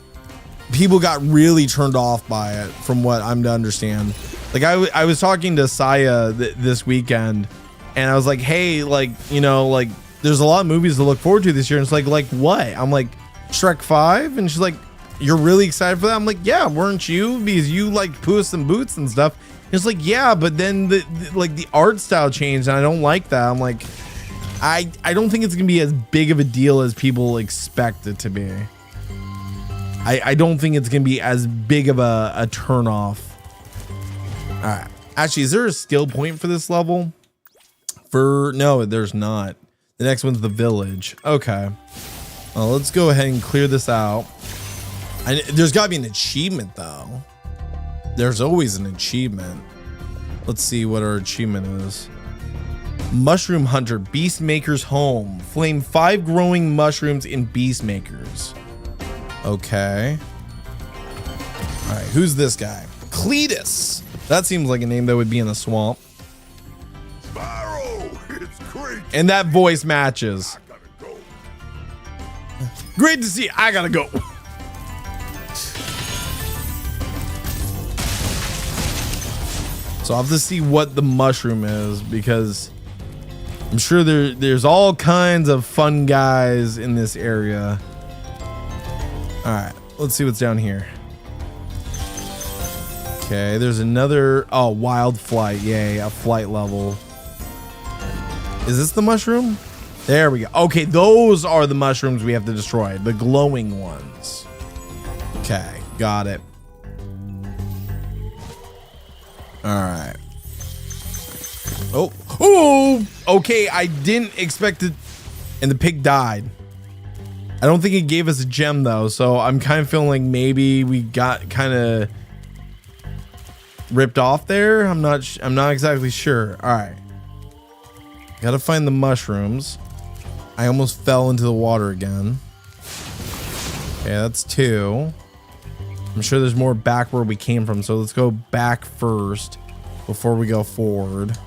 people got really turned off by it, from what I'm to understand. Like, I was talking to Saya this weekend, and I was like, hey, like, you know, like, there's a lot of movies to look forward to this year. And it's like what? I'm like, Shrek 5? And she's like, you're really excited for that? I'm like, yeah, weren't you? Because you like Puss in Boots and stuff. And it's like, yeah, but then the art style changed and I don't like that. I'm like, I don't think it's gonna be as big of a deal as people expect it to be. I don't think it's gonna be as big of a turn off. All right, actually, is there a skill point for this level? No, there's not. The next one's the village. Okay, well, let's go ahead and clear this out. There's gotta be an achievement though. There's always an achievement. Let's see what our achievement is. Mushroom Hunter, Beastmaker's home. Flame 5 growing mushrooms in Beastmakers. Okay. All right, who's this guy? Cletus. That seems like a name that would be in the swamp. Spyro, it's great. And that voice matches. I gotta go. Great to see you. I gotta go. So I'll have to see what the mushroom is, because I'm sure there's all kinds of fun guys in this area. All right, let's see what's down here. Okay, there's another, oh, wild flight. Yay, a flight level. Is this the mushroom? There we go. Okay, those are the mushrooms we have to destroy, the glowing ones. Okay, got it. All right. Oh, okay. I didn't expect it. And the pig died. I don't think it gave us a gem though. So I'm kind of feeling like maybe we got kind of ripped off there. I'm not exactly sure. All right. Gotta find the mushrooms. I almost fell into the water again. Okay, that's 2. I'm sure there's more back where we came from, so let's go back first before we go forward.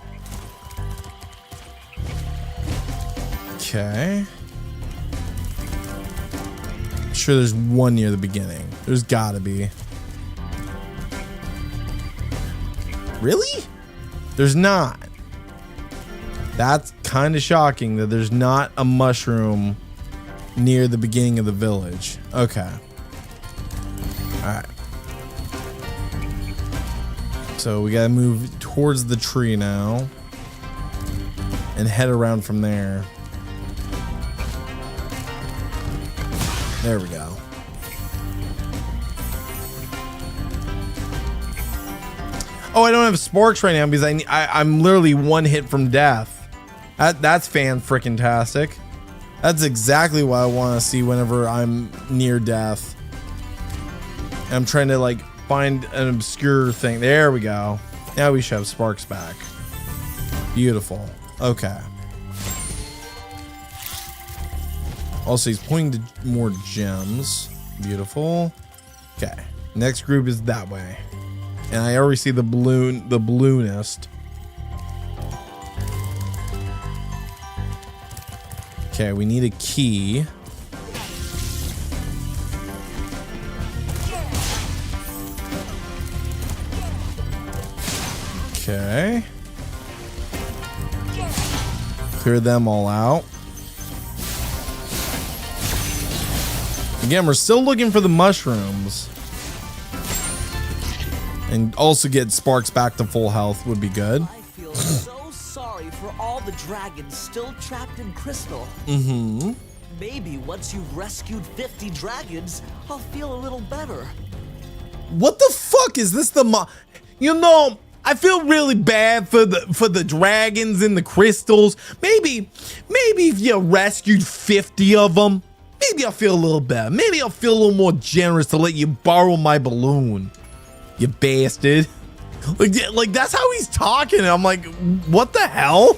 Okay. I'm sure there's one near the beginning. There's gotta be. Really? There's not. That's kind of shocking that there's not a mushroom near the beginning of the village. Okay. All right. So we gotta move towards the tree now and head around from there. There we go. Oh, I don't have sparks right now because I'm literally 1 hit from death. That's fan-frickin-tastic. That's exactly what I want to see whenever I'm near death. I'm trying to like find an obscure thing. There we go. Now we should have sparks back. Beautiful. Okay. Also, he's pointing to more gems. Beautiful. Okay. Next group is that way. And I already see the balloonist. Okay, we need a key. Okay. Clear them all out. Again, we're still looking for the mushrooms. And also get sparks back to full health would be good. I feel so sorry for all the dragons still trapped in Crystal. Mm-hmm. Maybe once you've rescued 50 dragons, I'll feel a little better. What the fuck is this? You know, I feel really bad for the dragons and the crystals. Maybe if you rescued 50 of them, maybe I'll feel a little better. Maybe I'll feel a little more generous to let you borrow my balloon. You bastard. Like that's how he's talking. I'm like, what the hell?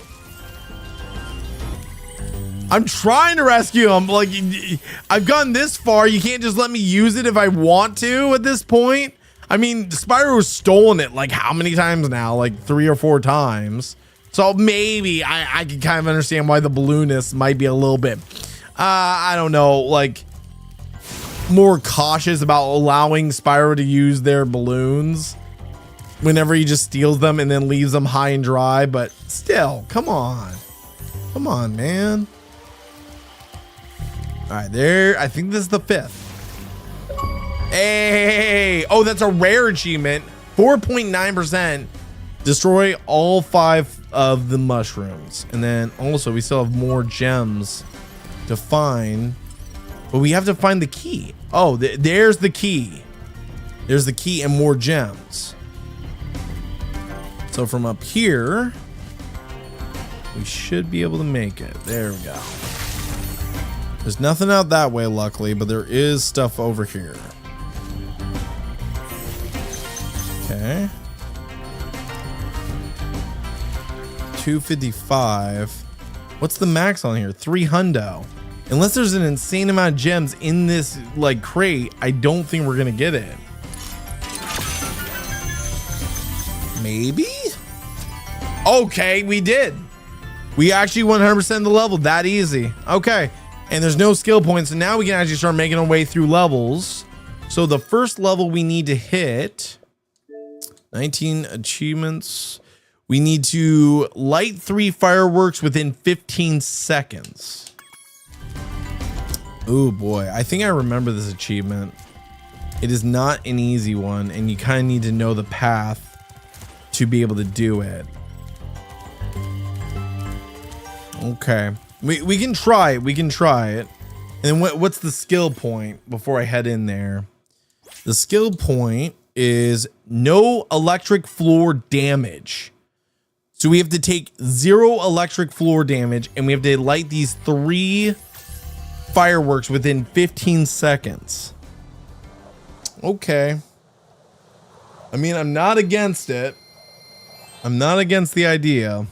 I'm trying to rescue him. Like, I've gone this far. You can't just let me use it if I want to at this point. I mean, Spyro's stolen it like how many times now? Like 3 or 4 times. So maybe I can kind of understand why the balloonist might be a little bit, I don't know, like more cautious about allowing Spyro to use their balloons whenever he just steals them and then leaves them high and dry. But still, come on, man. All right, there. I think this is the 5th. Hey, oh, that's a rare achievement. 4.9%. Destroy all 5 of the mushrooms, and then also we still have more gems to find. But we have to find the key. Oh, there's the key. There's the key and more gems. So from up here, we should be able to make it. There we go. There's nothing out that way, luckily, but there is stuff over here. Okay. 255. What's the max on here? 300. Unless there's an insane amount of gems in this like crate, I don't think we're gonna get it. Maybe? Okay, we did. We actually 100% the level, that easy. Okay, and there's no skill points, so now we can actually start making our way through levels. So the first level we need to hit, 19 achievements. We need to light 3 fireworks within 15 seconds. Oh boy, I think I remember this achievement. It is not an easy one, and you kind of need to know the path to be able to do it. Okay, we can try it. We can try it. And what's the skill point before I head in there? The skill point is no electric floor damage. So we have to take 0 electric floor damage, and we have to light these 3 fireworks within 15 seconds. Okay. I mean, I'm not against it. I'm not against the idea.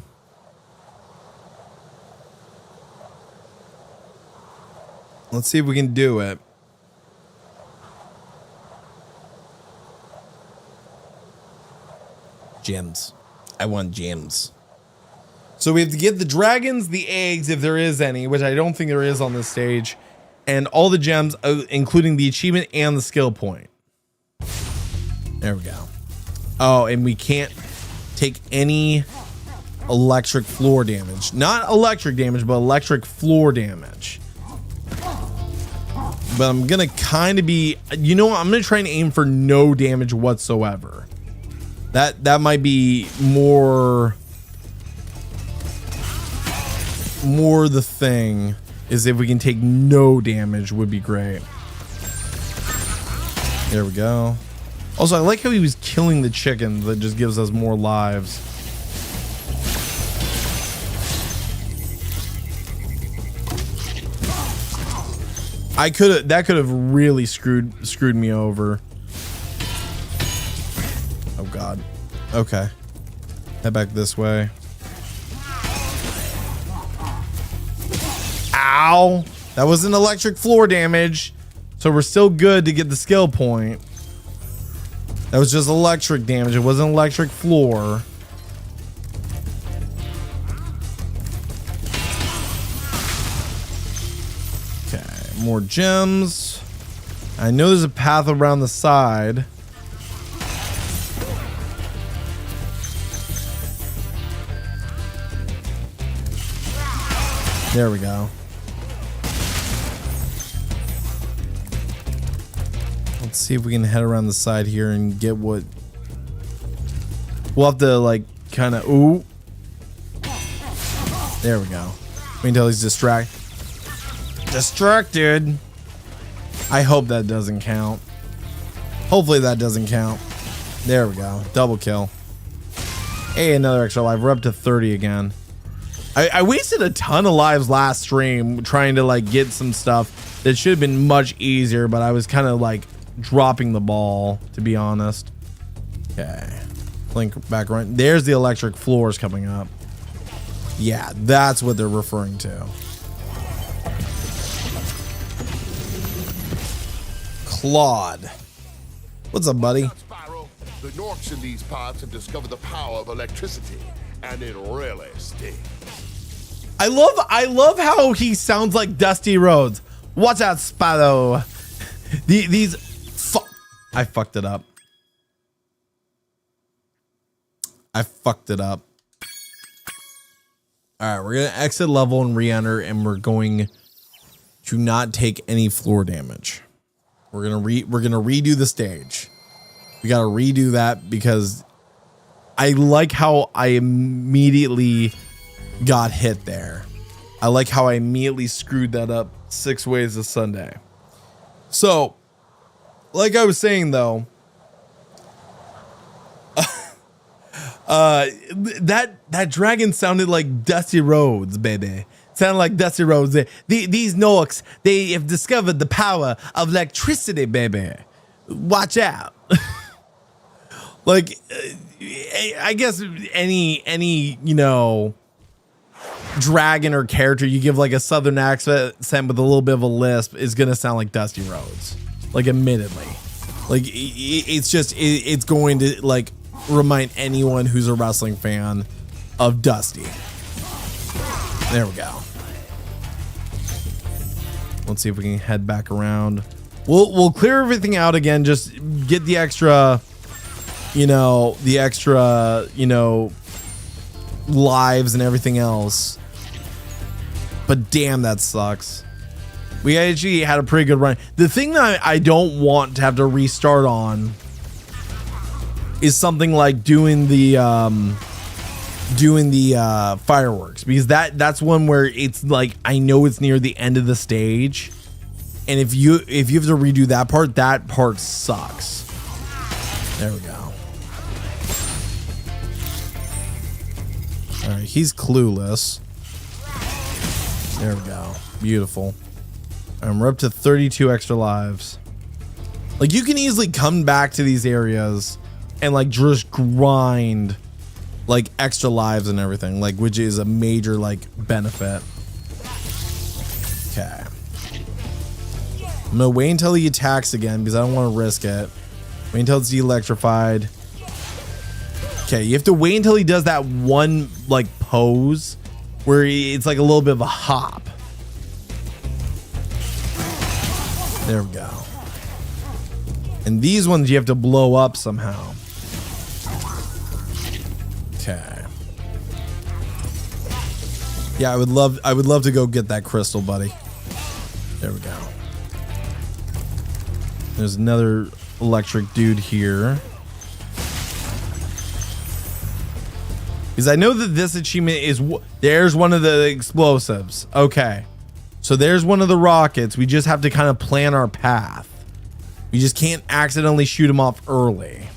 Let's see if we can do it. Gems. I want gems. So we have to get the dragons, the eggs, if there is any, which I don't think there is on this stage, and all the gems, including the achievement and the skill point. There we go. Oh, and we can't take any electric floor damage. Not electric damage, but electric floor damage. But I'm gonna kind of be, you know what? I'm gonna try and aim for no damage whatsoever. That might be more the thing, is if we can take no damage would be great. There we go. Also, I like how he was killing the chicken. That just gives us more lives. That could have really screwed me over. Oh God. Okay. Head back this way. Ow! That wasn't electric floor damage, so we're still good to get the skill point. That was just electric damage. It wasn't electric floor. Okay, more gems. I know there's a path around the side. There we go. Let's see if we can head around the side here and get what we'll have to like kind of. Ooh, there we go. Wait until he's distracted. I hope that doesn't count. Hopefully that doesn't count. There we go. Double kill. Hey, another extra life. We're up to 30 again. I wasted a ton of lives last stream trying to like get some stuff that should have been much easier, but I was kind of like dropping the ball, to be honest. Okay, blink back right. There's the electric floors coming up. Yeah, that's what they're referring to. Claude, what's up, buddy? Spyro, the Norks in these parts have discovered the power of electricity, and it really stinks. I love how he sounds like Dusty Rhodes. Watch out, Spyro. I fucked it up. All right, we're gonna exit level and re-enter, and we're going to not take any floor damage. We're gonna redo the stage. We gotta redo that because I like how I immediately got hit there. I like how I immediately screwed that up 6 ways to Sunday. So, like I was saying though, that dragon sounded like Dusty Rhodes, baby. Sounded like Dusty Rhodes. These Norks, they have discovered the power of electricity, baby. Watch out. Like, I guess any dragon or character you give like a southern accent with a little bit of a lisp is gonna sound like Dusty Rhodes. Like, admittedly, like it's just it's going to like remind anyone who's a wrestling fan of Dusty. There we go. Let's see if we can head back around. We'll clear everything out again. Just get the extra, lives and everything else. But damn, that sucks. We actually had a pretty good run. The thing that I don't want to have to restart on is something like doing the fireworks, because that's one where it's like I know it's near the end of the stage, and if you have to redo that part sucks. There we go. All right, he's clueless. There we go. Beautiful. And we're up to 32 extra lives. Like, you can easily come back to these areas and like just grind like extra lives and everything, like, which is a major like benefit. Okay. I'm gonna wait until he attacks again because I don't want to risk it. Wait until it's de-electrified. Okay, you have to wait until he does that one like pose where it's like a little bit of a hop. There we go. And these ones you have to blow up somehow. Okay. Yeah, I would love to go get that crystal, buddy. There we go. There's another electric dude here. Because I know that this achievement is there's one of the explosives. Okay. So there's one of the rockets. We just have to kind of plan our path. We just can't accidentally shoot him off early.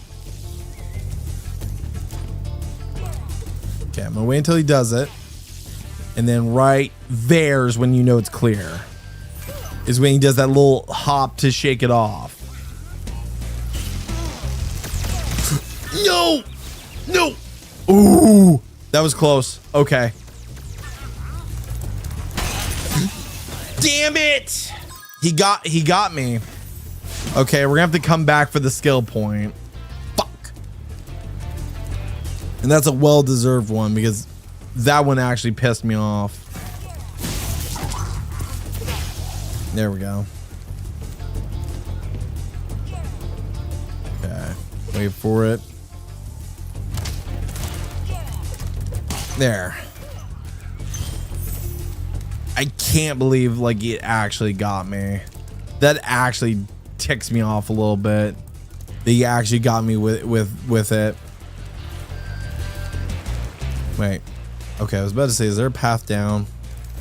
Okay, I'm gonna wait until he does it. And then right there's when you know it's clear. Is when he does that little hop to shake it off. No! No! Ooh! That was close. Okay. Damn it! He got me. Okay, we're gonna have to come back for the skill point. Fuck. And that's a well-deserved one because that one actually pissed me off. There we go. Okay. Wait for it. There. I can't believe like it actually got me. That actually ticks me off a little bit. That he actually got me with it. Wait. Okay, I was about to say, is there a path down?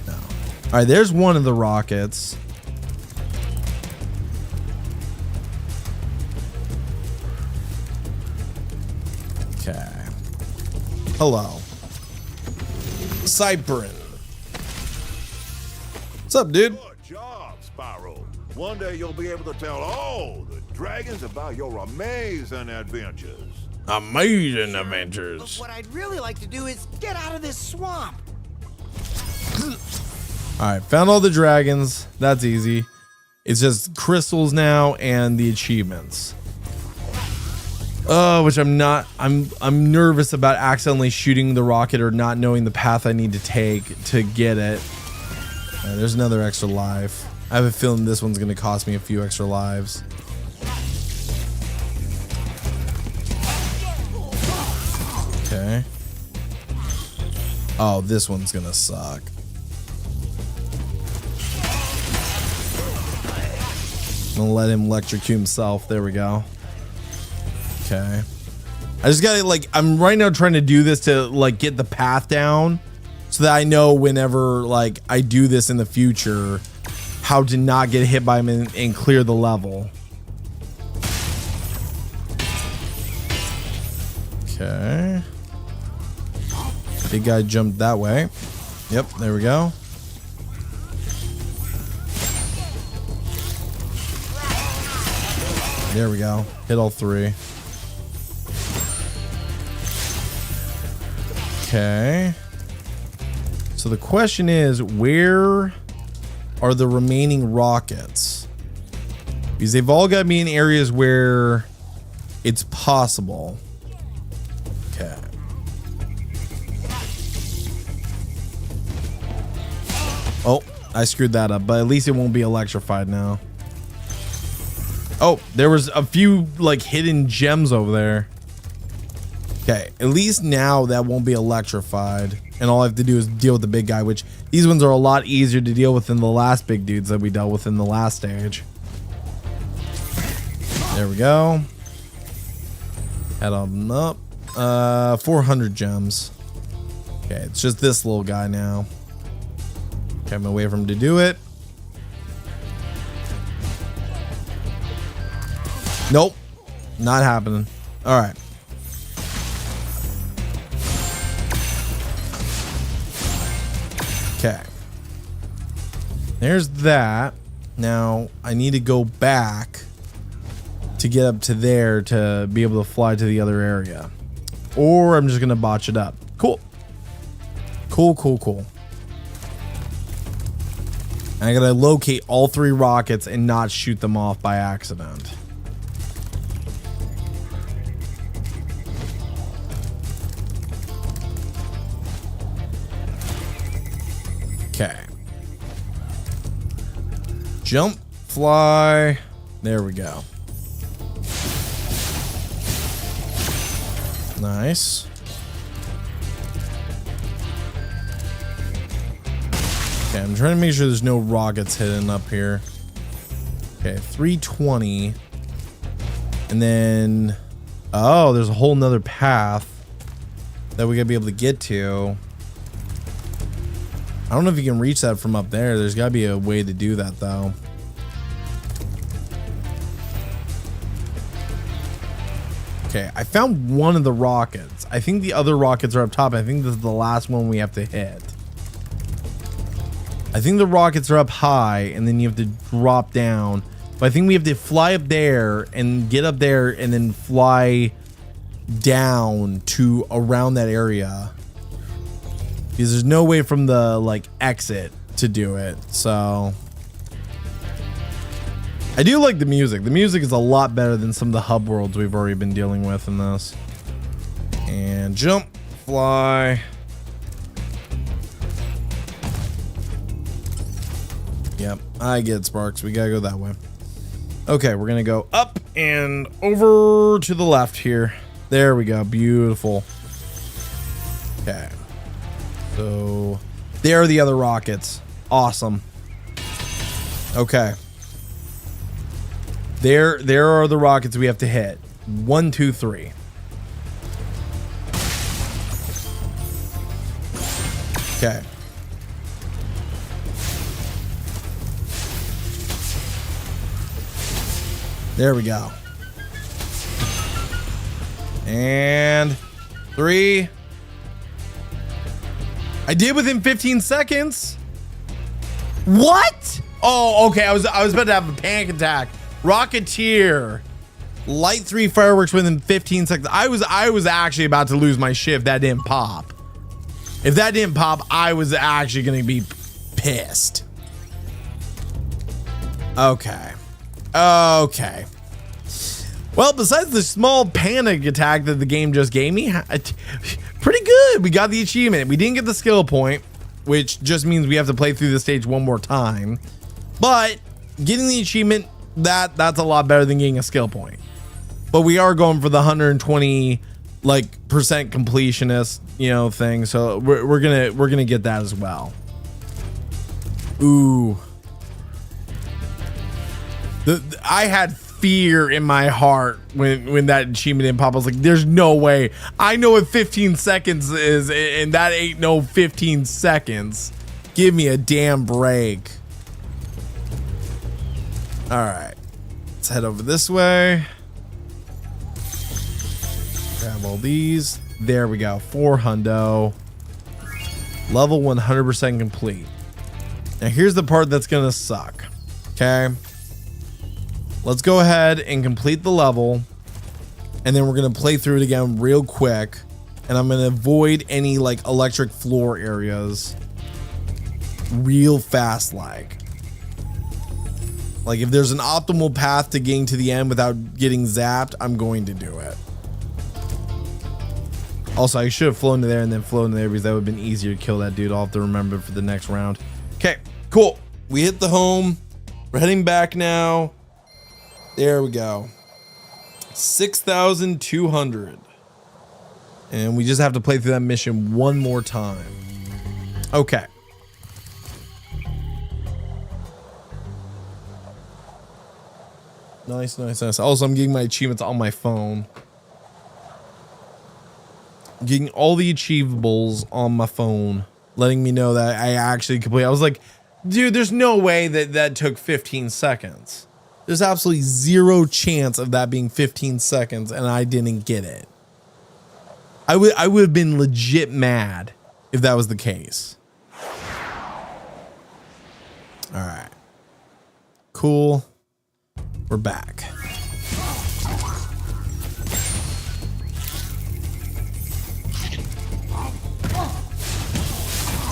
No. All right, there's one of the rockets. Okay. Hello. Cyprin. What's up, dude? Good job, Spyro. One day you'll be able to tell all the dragons about your amazing adventures. Amazing adventures. But what I'd really like to do is get out of this swamp. All right, found all the dragons. That's easy. It's just crystals now and the achievements. Oh, which I'm not. I'm nervous about accidentally shooting the rocket or not knowing the path I need to take to get it. All right, there's another extra life. I have a feeling this one's gonna cost me a few extra lives. Okay. Oh, this one's gonna suck. I'm gonna let him electrocute himself. There we go. Okay. I just gotta like, I'm right now trying to do this to like get the path down so that I know whenever like I do this in the future how to not get hit by him and clear the level. Okay. Big guy jumped that way. Yep, there we go. There we go. Hit all three. Okay. So the question is, where are the remaining rockets? Because they've all got to be in areas where it's possible. Okay. Oh, I screwed that up, but at least it won't be electrified now. Oh, there was a few like hidden gems over there. Okay, at least now that won't be electrified. And all I have to do is deal with the big guy, which these ones are a lot easier to deal with than the last big dudes that we dealt with in the last stage. There we go. Head on up. 400 gems. Okay, it's just this little guy now. Okay, I'm gonna wait for him to do it. Nope, not happening. All right. Okay. There's that. Now I need to go back to get up to there to be able to fly to the other area. Or I'm just gonna botch it up. Cool. Cool, cool, cool. I gotta locate all 3 rockets and not shoot them off by accident. Okay. Jump, fly. There we go. Nice. Okay, I'm trying to make sure there's no rockets hidden up here. Okay, 320. And then, oh, there's a whole nother path that we gotta be able to get to. I don't know if you can reach that from up there. There's gotta be a way to do that though. Okay, I found one of the rockets. I think the other rockets are up top. I think this is the last one we have to hit. I think the rockets are up high and then you have to drop down. But I think we have to fly up there and get up there and then fly down to around that area. Because there's no way from the like exit to do it. So I do like the music. The music is a lot better than some of the hub worlds we've already been dealing with in this. And jump, fly. Yep, I get Sparks. We gotta go that way. Okay, we're gonna go up and over to the left here. There we go. Beautiful. Okay. So there are the other rockets. Awesome. Okay. There are the rockets we have to hit. 1, 2, 3. Okay. There we go. And 3. I did within 15 seconds. What? Oh, okay. I was about to have a panic attack. Rocketeer. Light 3 fireworks within 15 seconds. I was actually about to lose my shit if that didn't pop. If that didn't pop, I was actually going to be pissed. Okay. Okay. Well, besides the small panic attack that the game just gave me, pretty good. We got the achievement. We didn't get the skill point, which just means we have to play through the stage one more time. But getting the achievement, that's a lot better than getting a skill point. But we are going for the 120 like percent completionist, thing. So we're gonna get that as well. Ooh. I had fear in my heart when that achievement didn't pop. I was like, there's no way. I know what 15 seconds is, and that ain't no 15 seconds. Give me a damn break. All right, let's head over this way. Grab all these. There we go. 4 hundo. Level 100% complete. Now here's the part that's gonna suck. Okay. Let's go ahead and complete the level, and then we're gonna play through it again real quick, and I'm gonna avoid any like electric floor areas real fast like if there's an optimal path to getting to the end without getting zapped, I'm going to do it. Also, I should have flown to there and then flown to there because that would have been easier to kill that dude. I'll have to remember for the next round. Okay, cool. We hit the home. We're heading back now. There we go. 6,200. And we just have to play through that mission one more time. Okay. Nice, nice, nice. Also, I'm getting my achievements on my phone. Getting all the achievables on my phone, letting me know that I actually completed. I was like, dude, there's no way that that took 15 seconds. There's absolutely zero chance of that being 15 seconds, and I didn't get it. I would have been legit mad if that was the case. All right. Cool. We're back.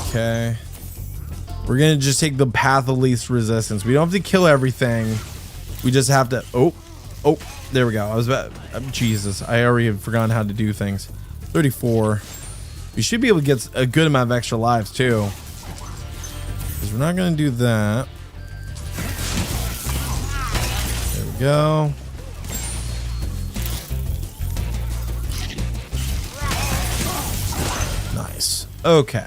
Okay. We're going to just take the path of least resistance. We don't have to kill everything. We just have to... Oh, there we go. I was about... Jesus, I already had forgotten how to do things. 34. We should be able to get a good amount of extra lives, too. Because we're not going to do that. There we go. Nice. Okay.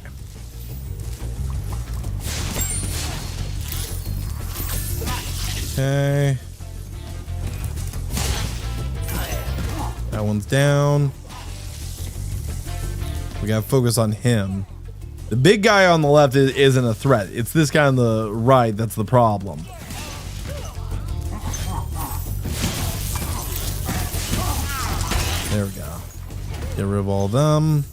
Okay. That one's down. We gotta focus on him. The big guy on the left isn't a threat. It's this guy on the right that's the problem. There we go. Get rid of all of them.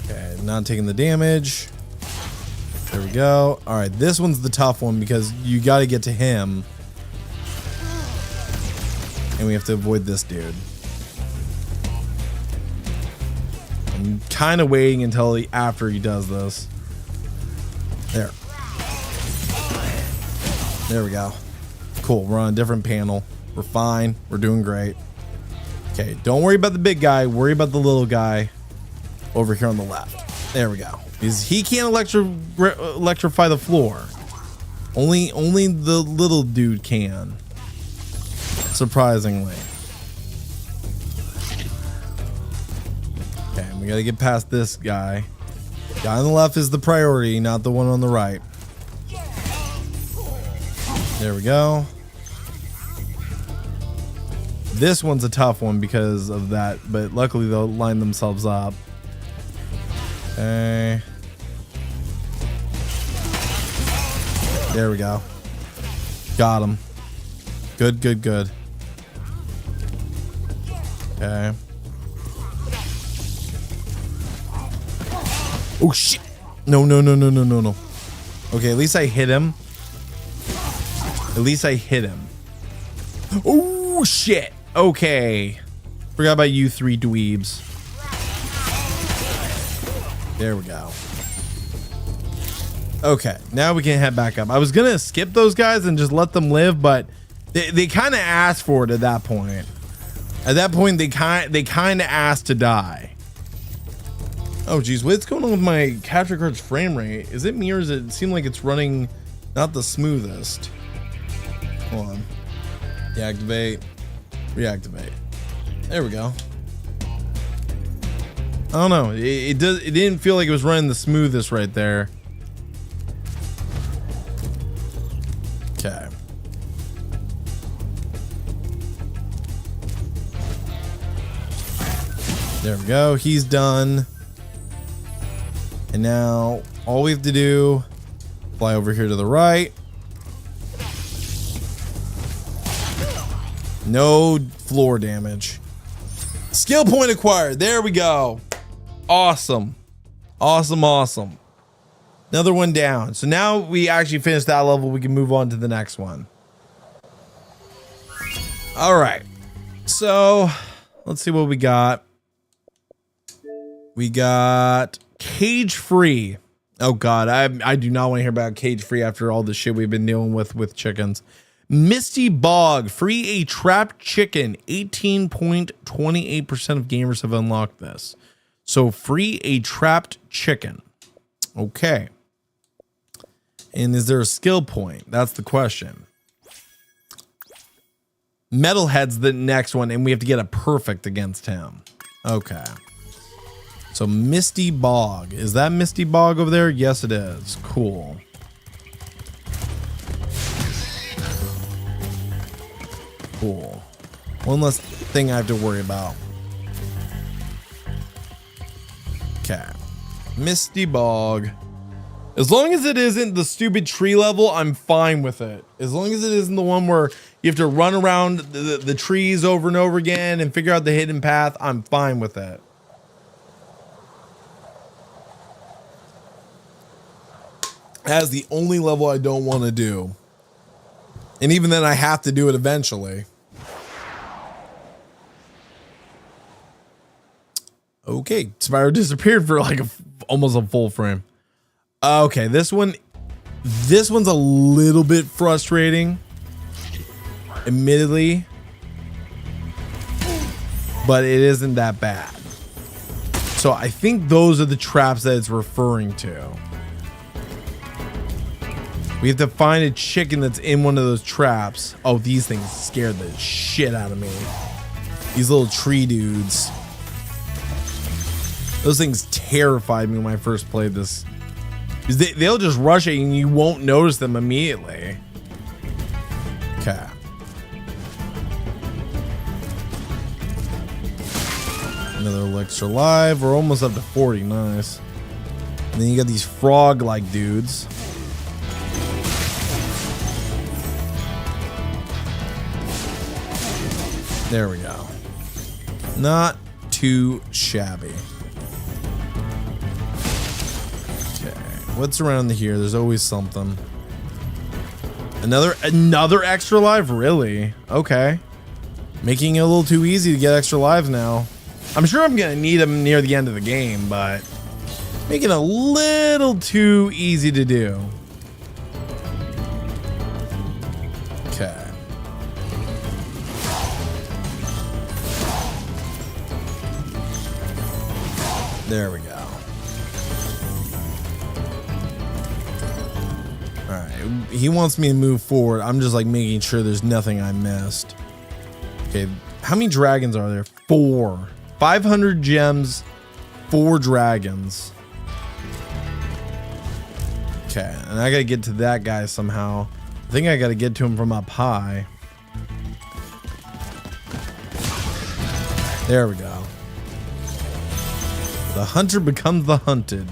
Okay, not taking the damage. There we go. All right, this one's the tough one because you got to get to him. And we have to avoid this dude. I'm kind of waiting until after he does this. There. There we go. Cool, we're on a different panel. We're fine. We're doing great. Okay, don't worry about the big guy. Worry about the little guy over here on the left. There we go. Because he can't electrify the floor. Only the little dude can. Surprisingly. Okay, we gotta get past this guy. Guy on the left is the priority, not the one on the right. There we go. This one's a tough one because of that, but luckily they'll line themselves up. Okay. There we go. Got him. Good, good, good. Okay. Oh shit. No, no, no, no, no, no, no. Okay, at least I hit him. At least I hit him. Oh shit. Okay. Forgot about you three dweebs. There we go. Okay, now we can head back up. I was gonna skip those guys and just let them live, but they kind of asked for it at that point. At that point, they kind of asked to die. Oh geez, what's going on with my capture card's frame rate? Is it me or does it seem like it's running not the smoothest? Hold on. Deactivate. Reactivate. There we go. I don't know. It didn't feel like it was running the smoothest right there. Okay. There we go. He's done. And now all we have to do, fly over here to the right. No floor damage. Skill point acquired. There we go. Awesome. Awesome, awesome. Another one down. So now we actually finished that level. We can move on to the next one. All right. So let's see what we got. We got cage free. Oh God, I do not want to hear about cage free after all the shit we've been dealing with chickens. Misty Bog, free a trapped chicken. 18.28% of gamers have unlocked this. So free a trapped chicken. Okay. And is there a skill point? That's the question. Metalhead's the next one, and we have to get a perfect against him. Okay. So Misty Bog. Is that Misty Bog over there? Yes, it is. Cool. Cool. One less thing I have to worry about. Okay. Misty Bog. As long as it isn't the stupid tree level, I'm fine with it. As long as it isn't the one where you have to run around the trees over and over again and figure out the hidden path, I'm fine with it. That's the only level I don't want to do. And even then I have to do it eventually. Okay, Spyro disappeared for like almost a full frame. Okay, this one's a little bit frustrating, admittedly, but it isn't that bad. So I think those are the traps that it's referring to. We have to find a chicken that's in one of those traps. Oh, these things scared the shit out of me. These little tree dudes. Those things terrified me when I first played this. They'll just rush at you and you won't notice them immediately. Okay. Another elixir live. We're almost up to 40. Nice. And then you got these frog-like dudes. There we go. Not too shabby. Okay. What's around here? There's always something. Another extra life? Really? Okay. Making it a little too easy to get extra lives now. I'm sure I'm gonna need them near the end of the game, but making it a little too easy to do. Okay. There we go. All right, he wants me to move forward. I'm just like making sure there's nothing I missed. Okay, how many dragons are there? 4. 500 gems, 4 dragons. Okay, and I gotta get to that guy somehow. I think I gotta get to him from up high. There we go. The hunter becomes the hunted.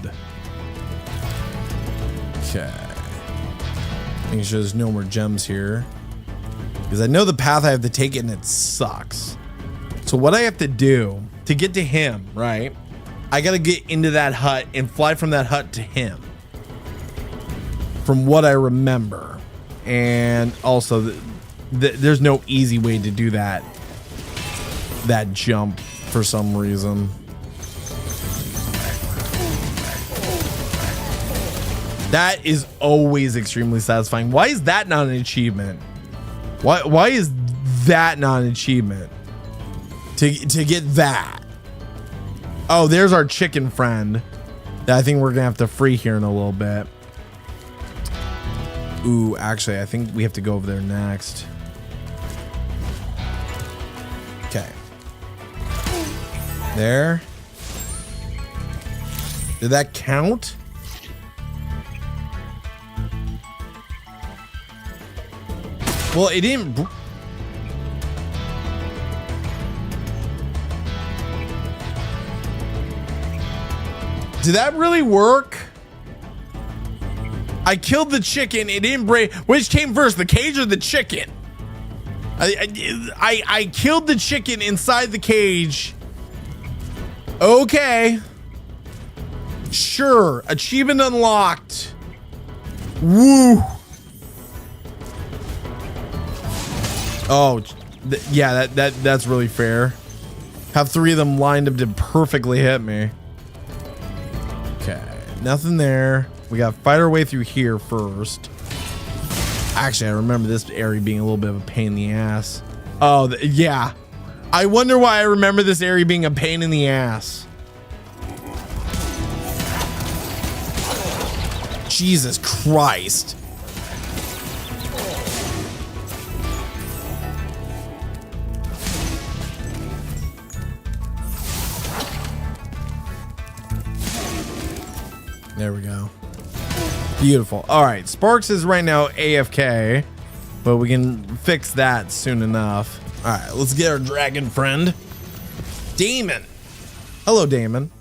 Okay. Making sure there's no more gems here. Because I know the path I have to take and it sucks. So what I have to do to get to him, right? I gotta get into that hut and fly from that hut to him. From what I remember. And also, there's no easy way to do that jump for some reason. That is always extremely satisfying. Why is that not an achievement? Why is that not an achievement? To get that. Oh, there's our chicken friend that I think we're gonna have to free here in a little bit. Ooh, actually, I think we have to go over there next. Okay. There. Did that count? Well, it didn't. Did that really work? I killed the chicken. It didn't break. Which came first, the cage or the chicken? I killed the chicken inside the cage. Okay. Sure. Achievement unlocked. Woo. Oh, yeah, that's really fair. Have 3 of them lined up to perfectly hit me. Okay, nothing there. We got to fight our way through here first. Actually, I remember this area being a little bit of a pain in the ass. Oh, yeah. I wonder why I remember this area being a pain in the ass. Jesus Christ. There we go. Beautiful. All right, Sparks is right now AFK, but we can fix that soon enough. All right, let's get our dragon friend, Damon. Hello, Damon.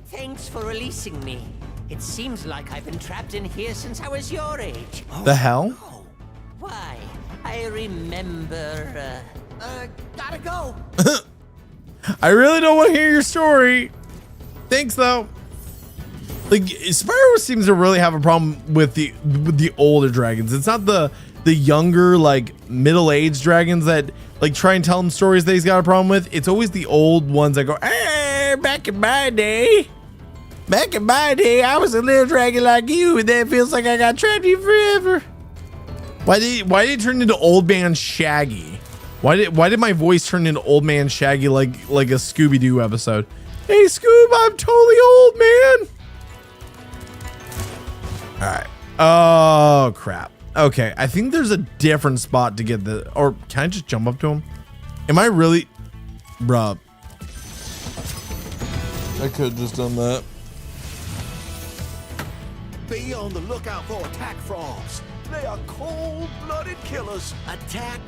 Thanks for releasing me. It seems like I've been trapped in here since I was your age. The hell? Oh, why? I remember. Gotta go. I really don't want to hear your story. Thanks, though. Like, Spyro seems to really have a problem with the older dragons. It's not the younger, like, middle-aged dragons that like try and tell him stories that he's got a problem with. It's always the old ones that go, hey, back in my day, I was a little dragon like you, and then it feels like I got trapped here forever. Why did it turn into old man Shaggy? Why did my voice turn into old man Shaggy like a Scooby-Doo episode? Hey, Scoob, I'm totally old, man. All right. Oh, crap. Okay, I think there's a different spot to get the... Or can I just jump up to him? Am I really... Bruh. I could have just done that. Be on the lookout for attack frogs. They are cold-blooded killers. Attack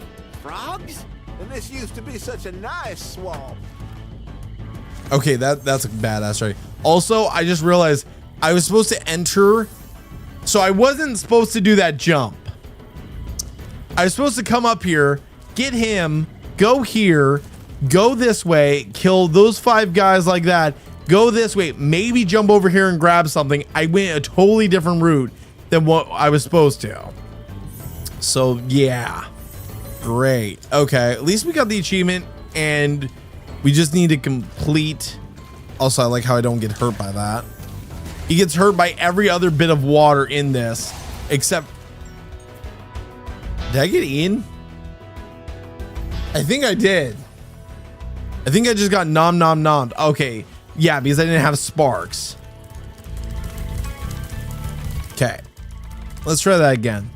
frogs? And this used to be such a nice swamp. Okay, that's a badass, right? Also, I just realized I was supposed to enter... So I wasn't supposed to do that jump. I was supposed to come up here, get him, go here, go this way, kill those 5 guys like that, go this way, maybe jump over here and grab something. I went a totally different route than what I was supposed to. So yeah, great. Okay, at least we got the achievement and we just need to complete. Also, I like how I don't get hurt by that. He gets hurt by every other bit of water in this, except... Did I get eaten? I think I did. I think I just got nommed. Okay, yeah, because I didn't have sparks. Okay, let's try that again.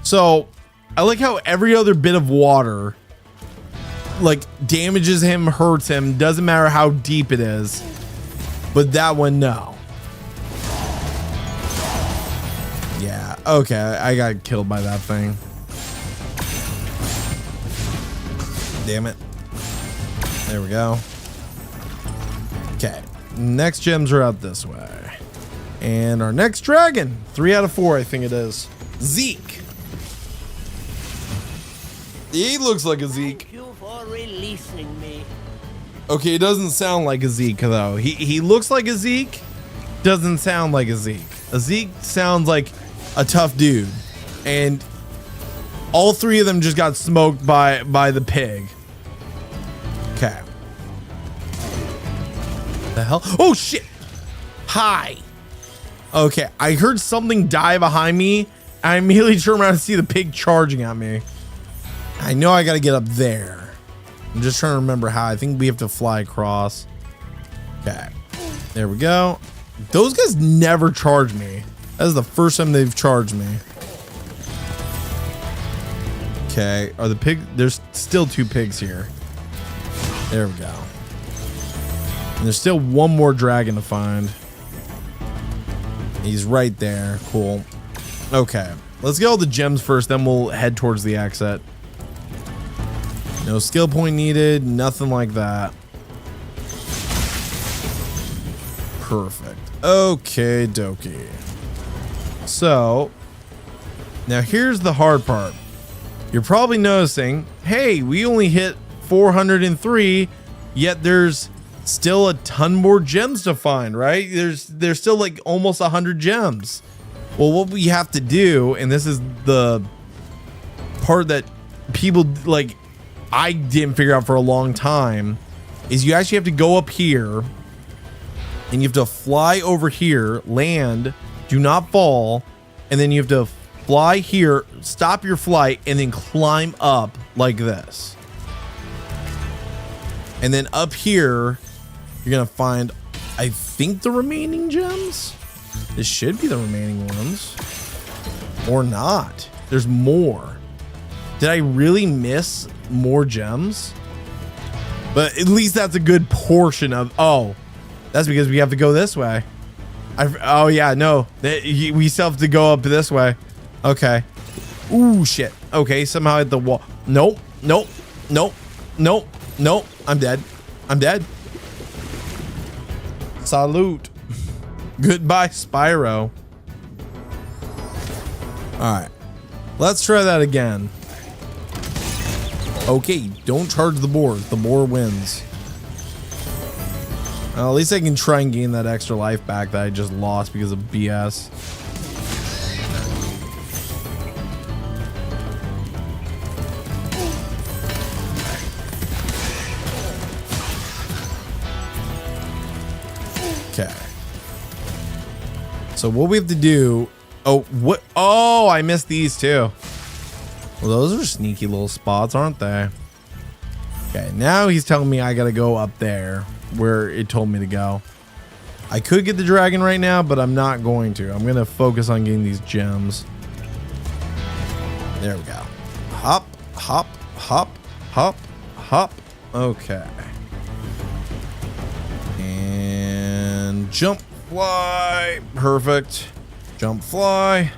So, I like how every other bit of water, like, damages him, hurts him, doesn't matter how deep it is. But that one, no. Yeah, okay, I got killed by that thing. Damn it. There we go. Okay, next gems are out this way. And our next dragon, 3 out of 4, I think it is. Zeke. He looks like a Zeke. Thank you for releasing me. Okay, it doesn't sound like a Zeke, though. He looks like a Zeke, doesn't sound like a Zeke. A Zeke sounds like a tough dude, and all 3 of them just got smoked by the pig. Okay. The hell? Oh shit! Hi. Okay, I heard something die behind me. I immediately turned around to see the pig charging at me. I know I got to get up there. I'm just trying to remember how. I think we have to fly across. Okay, there we go. Those guys never charge me. That is the first time they've charged me. Okay, are the pig? There's still 2 pigs here. There we go. And there's still one more dragon to find. He's right there. Cool. Okay, let's get all the gems first, then we'll head towards the exit. No skill point needed, nothing like that. Perfect. Okay, dokie. So, now here's the hard part. You're probably noticing, hey, we only hit 403, yet there's still a ton more gems to find, right? There's still like almost 100 gems. Well, what we have to do, and this is the part that people like I didn't figure out for a long time, is you actually have to go up here and you have to fly over here, land, do not fall, and then you have to fly here, stop your flight, and then climb up like this. And then up here, you're gonna find, I think, the remaining gems. This should be the remaining ones, or not. There's more. Did I really miss more gems? But at least that's a good portion of. Oh, that's because we have to go this way. Oh yeah, no, we still have to go up this way. Okay. Ooh, shit. Okay, somehow hit the wall. Nope, nope, nope, nope, nope. I'm dead. I'm dead. Salute. Goodbye, Spyro. All right, let's try that again. Okay, don't charge the boar. The boar wins. Well, at least I can try and gain that extra life back that I just lost because of BS. Okay. So what we have to do... Oh, what? Oh, I missed these too. Well, those are sneaky little spots, aren't they? Okay, now he's telling me I gotta go up there where it told me to go. I could get the dragon right now, but I'm not going to. I'm gonna focus on getting these gems. There we go. Hop, hop, hop, hop, hop. Okay. And jump, fly. Perfect. Jump, fly.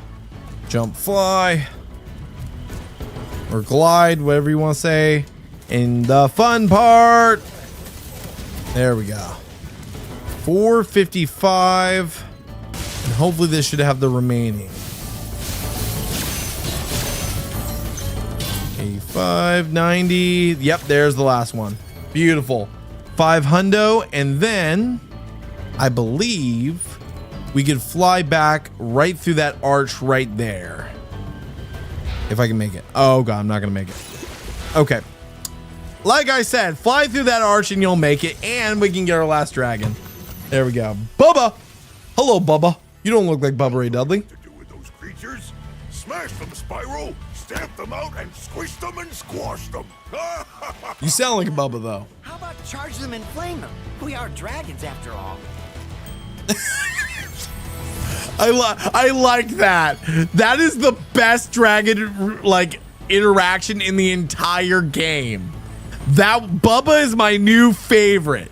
Jump, fly. Or glide, whatever you want to say. In the fun part. There we go. 455. And hopefully this should have the remaining. Okay, 590. Yep, there's the last one. Beautiful. 500. And then I believe we could fly back right through that arch right there. If I can make it. Oh god, I'm not gonna make it. Okay. Like I said, fly through that arch and you'll make it, and we can get our last dragon. There we go. Bubba! Hello, Bubba. You don't look like Bubba Ray Dudley. To do with those creatures? Smash them, Spyro! Stamp them out and squish them and squash them! You sound like a Bubba, though. How about charge them and flame them? We are dragons after all. I like that. That is the best dragon like interaction in the entire game. That Bubba is my new favorite.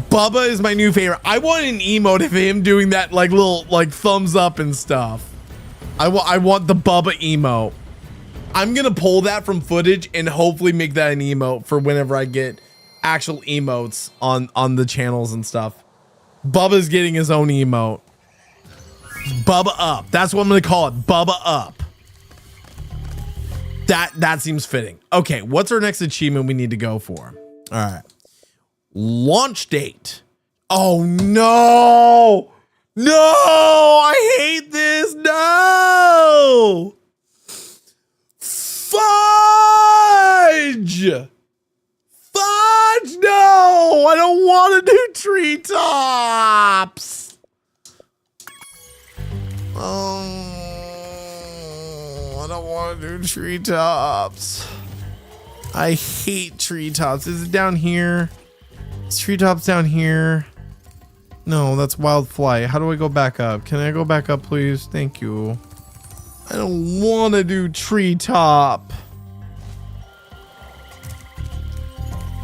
Bubba is my new favorite. I want an emote of him doing that like little like thumbs up and stuff. I want the Bubba emote. I'm gonna pull that from footage and hopefully make that an emote for whenever I get actual emotes on the channels and stuff. Bubba's getting his own emote. Bubba up. That's what I'm gonna call it. Bubba up. That seems fitting. Okay, what's our next achievement we need to go for? All right. Launch date. Oh no! No! I hate this. No! Fudge! Fudge! No! I don't want to do treetops. Oh, I don't want to do treetops. I hate treetops. Is it down here? Is treetops down here? No, that's wild flight. How do I go back up? Can I go back up, please? Thank you. I don't want to do treetop.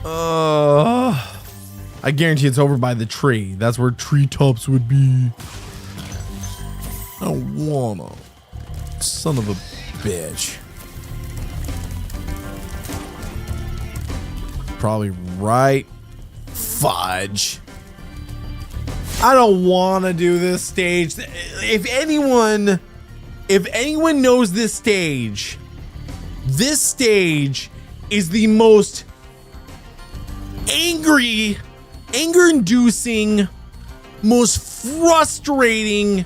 I guarantee it's over by the tree. That's where treetops would be. I don't wanna. Son of a bitch. Probably right. Fudge. I don't want to do this stage. If anyone knows this stage is the most anger-inducing, most frustrating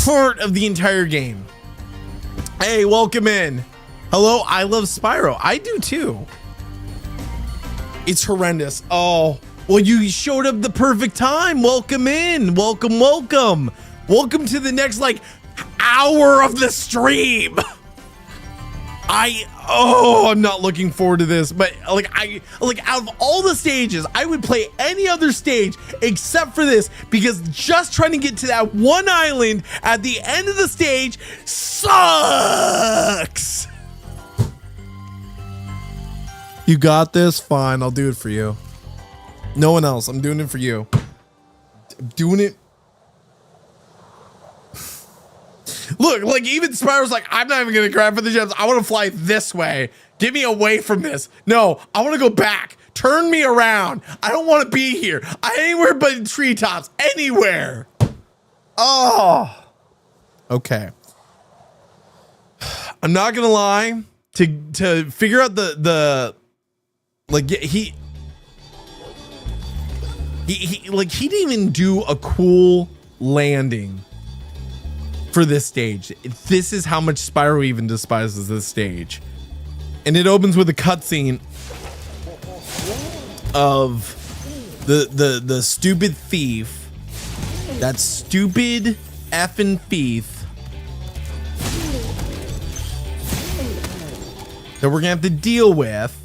part of the entire game. Hey, welcome in. Hello, I love Spyro. I do too. It's horrendous. Oh, Well, you showed up the perfect time. Welcome in. Welcome, welcome. Welcome to the next like hour of the stream. I'm not looking forward to this, but out of all the stages, I would play any other stage except for this, because just trying to get to that one island at the end of the stage sucks. You got this? Fine, I'll do it for you. No one else. I'm doing it for you. I'm doing it. Look, like even Spyro's like, I'm not even gonna grab for the gems. I want to fly this way. Get me away from this. No, I want to go back. Turn me around. I don't want to be here. Anywhere but in treetops. Anywhere. Oh. Okay. I'm not gonna lie. To figure out the like he didn't even do a cool landing for this stage. This is how much Spyro even despises this stage. And it opens with a cutscene of the stupid thief. That stupid effing thief that we're gonna have to deal with.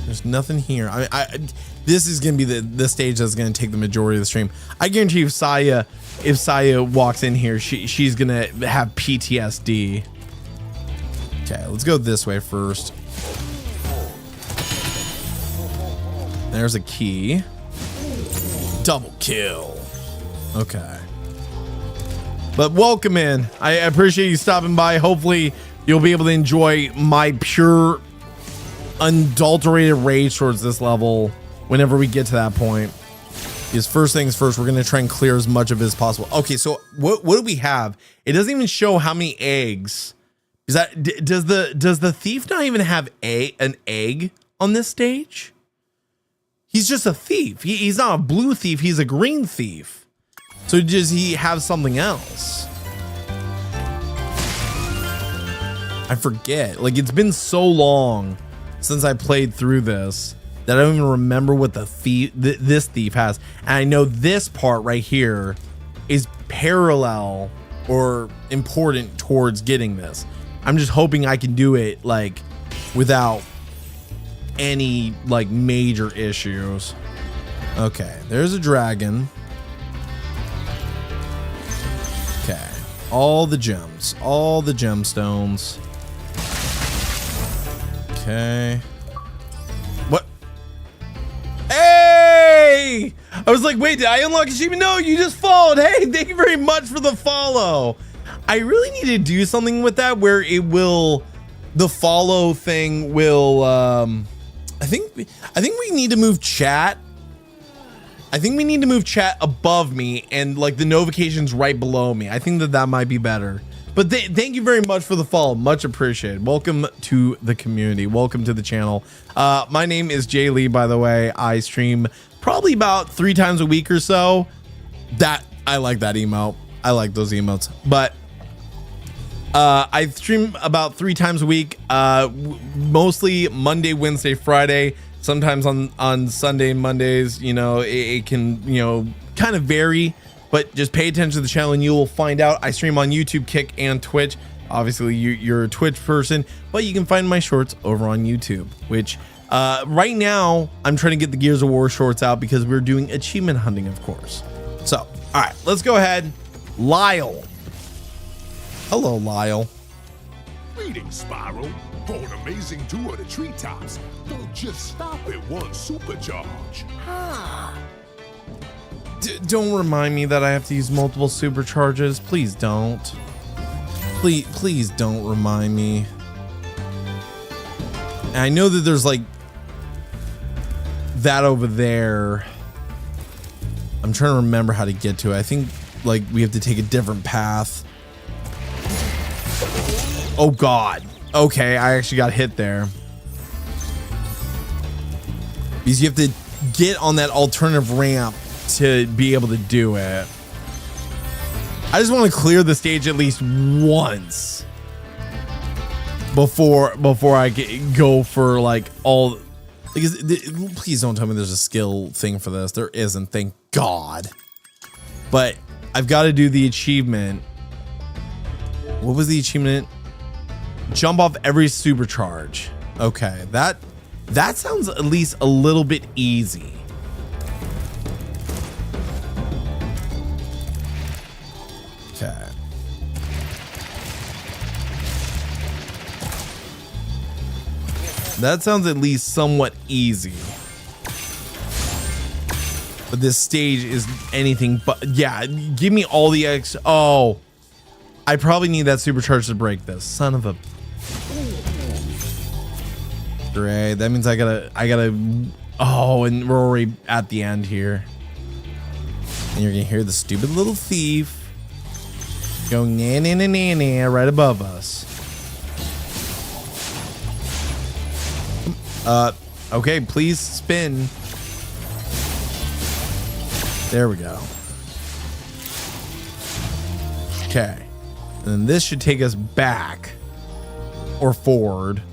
There's nothing here. This is gonna be the stage that's gonna take the majority of the stream. I guarantee if Saya walks in here, she's gonna have PTSD. Okay, let's go this way first. There's a key. Double kill. Okay. But welcome in. I appreciate you stopping by. Hopefully you'll be able to enjoy my pure, unadulterated rage towards this level whenever we get to that point. Is first things first, we're gonna try and clear as much of it as possible. Okay, so what do we have? It doesn't even show how many eggs. Is that does the thief not even have an egg on this stage? He's just a thief. He's not a blue thief. He's a green thief. So does he have something else? I forget. Like, it's been so long since I played through this that I don't even remember what the thief this thief has. And I know this part right here is parallel or important towards getting this. I'm just hoping I can do it like without any like major issues. Okay, there's a dragon. Okay, all the gems, all the gemstones. Okay. What? Hey! I was like, wait, did I unlock achievement? No, you just followed. Hey, thank you very much for the follow. I really need to do something with that where it will, the follow thing will, I think we need to move chat. I think we need to move chat above me and like the notifications right below me. I think that might be better. But thank you very much for the follow. Much appreciated. Welcome to the community. Welcome to the channel. My name is Jay Lee, by the way. I stream probably about 3 times a week or so. I like that emote. I like those emotes. But I stream about 3 times a week, mostly Monday, Wednesday, Friday, sometimes on Sunday and Mondays. You know, it can, you know, kind of vary, but just pay attention to the channel and you will find out. I stream on YouTube, Kick, and Twitch. Obviously you're a Twitch person, but you can find my shorts over on YouTube, which right now I'm trying to get the Gears of War shorts out because we're doing achievement hunting, of course. So, all right, let's go ahead. Lyle. Hello, Lyle. Greetings, Spyro. For an amazing tour of the treetops, don't just stop at one supercharge. Don't remind me that I have to use multiple supercharges. Please don't. Please don't remind me. And I know that there's like that over there. I'm trying to remember how to get to it. I think like we have to take a different path. Oh God. Okay, I actually got hit there. Because you have to get on that alternative ramp to be able to do it. I just want to clear the stage at least once before I go for like all Please don't tell me there's a skill thing for this. There isn't, thank God. But I've got to do the achievement. What was the achievement? Jump off every supercharge. Okay, that sounds at least a little bit easy. Okay. That sounds at least somewhat easy. But this stage is anything but. Yeah, give me all the X. Oh, I probably need that supercharge to break this. Son of a. Great. That means I gotta. Oh, and we're already at the end here. And you're gonna hear the stupid little thief going na na na na na right above us. Okay, please spin. There we go. Okay. And then this should take us back or forward.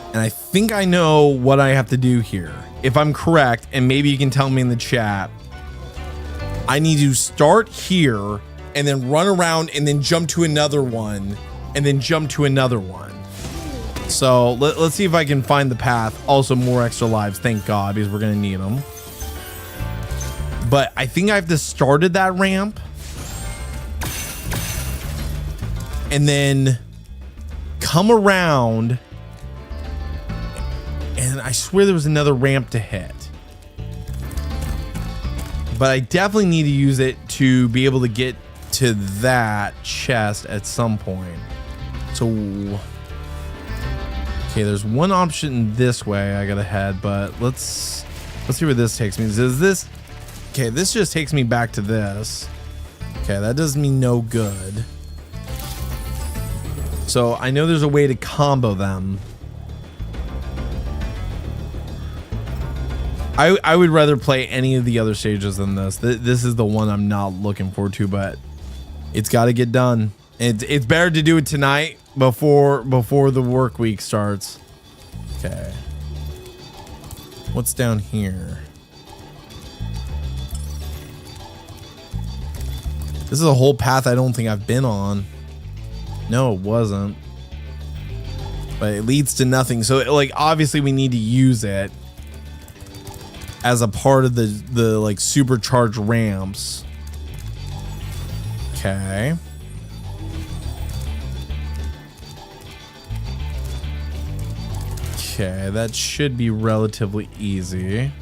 And I think I know what I have to do here. If I'm correct, and maybe you can tell me in the chat, I need to start here and then run around and then jump to another one and then jump to another one. So let's see if I can find the path. Also, more extra lives, thank God, because we're gonna need them. But I think I have to start at that ramp and then come around. And I swear there was another ramp to hit. But I definitely need to use it to be able to get to that chest at some point. So, okay, there's one option this way I gotta head, but let's see where this takes me. Is this, okay, this just takes me back to this. Okay, that does me no good. So I know there's a way to combo them. I would rather play any of the other stages than this. This is the one I'm not looking forward to, but it's got to get done. It's better to do it tonight before the work week starts. Okay. What's down here? This is a whole path I don't think I've been on. No, it wasn't. But it leads to nothing. So like obviously we need to use it as a part of the like supercharged ramps. Okay. Okay, that should be relatively easy.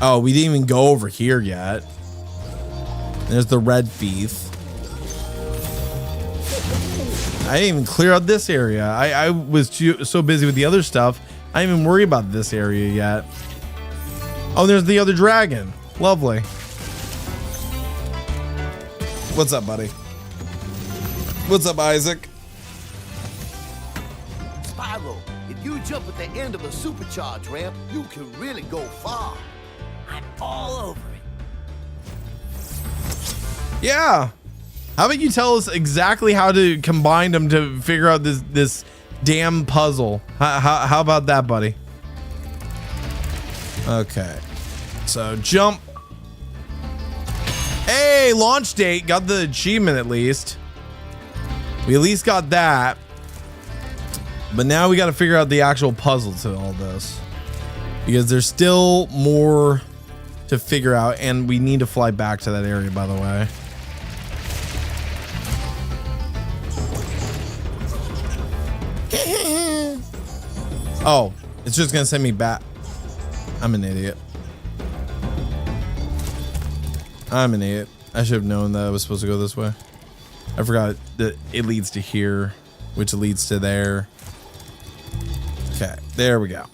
Oh, we didn't even go over here yet. There's the red thief. I didn't even clear out this area. I was so busy with the other stuff. I didn't even worry about this area yet. Oh, there's the other dragon. Lovely. What's up, buddy? What's up, Isaac? Spyro, if you jump at the end of a supercharge ramp, you can really go far. I'm all over it. Yeah. How about you tell us exactly how to combine them to figure out this damn puzzle? How about that, buddy? Okay. So jump. Hey, launch date. Got the achievement at least. We at least got that. But now we got to figure out the actual puzzle to all this. Because there's still more to figure out. And we need to fly back to that area, by the way. Oh, it's just gonna send me back. I'm an idiot. I'm an idiot. I should have known that I was supposed to go this way. I forgot that it leads to here, which leads to there. Okay, there we go.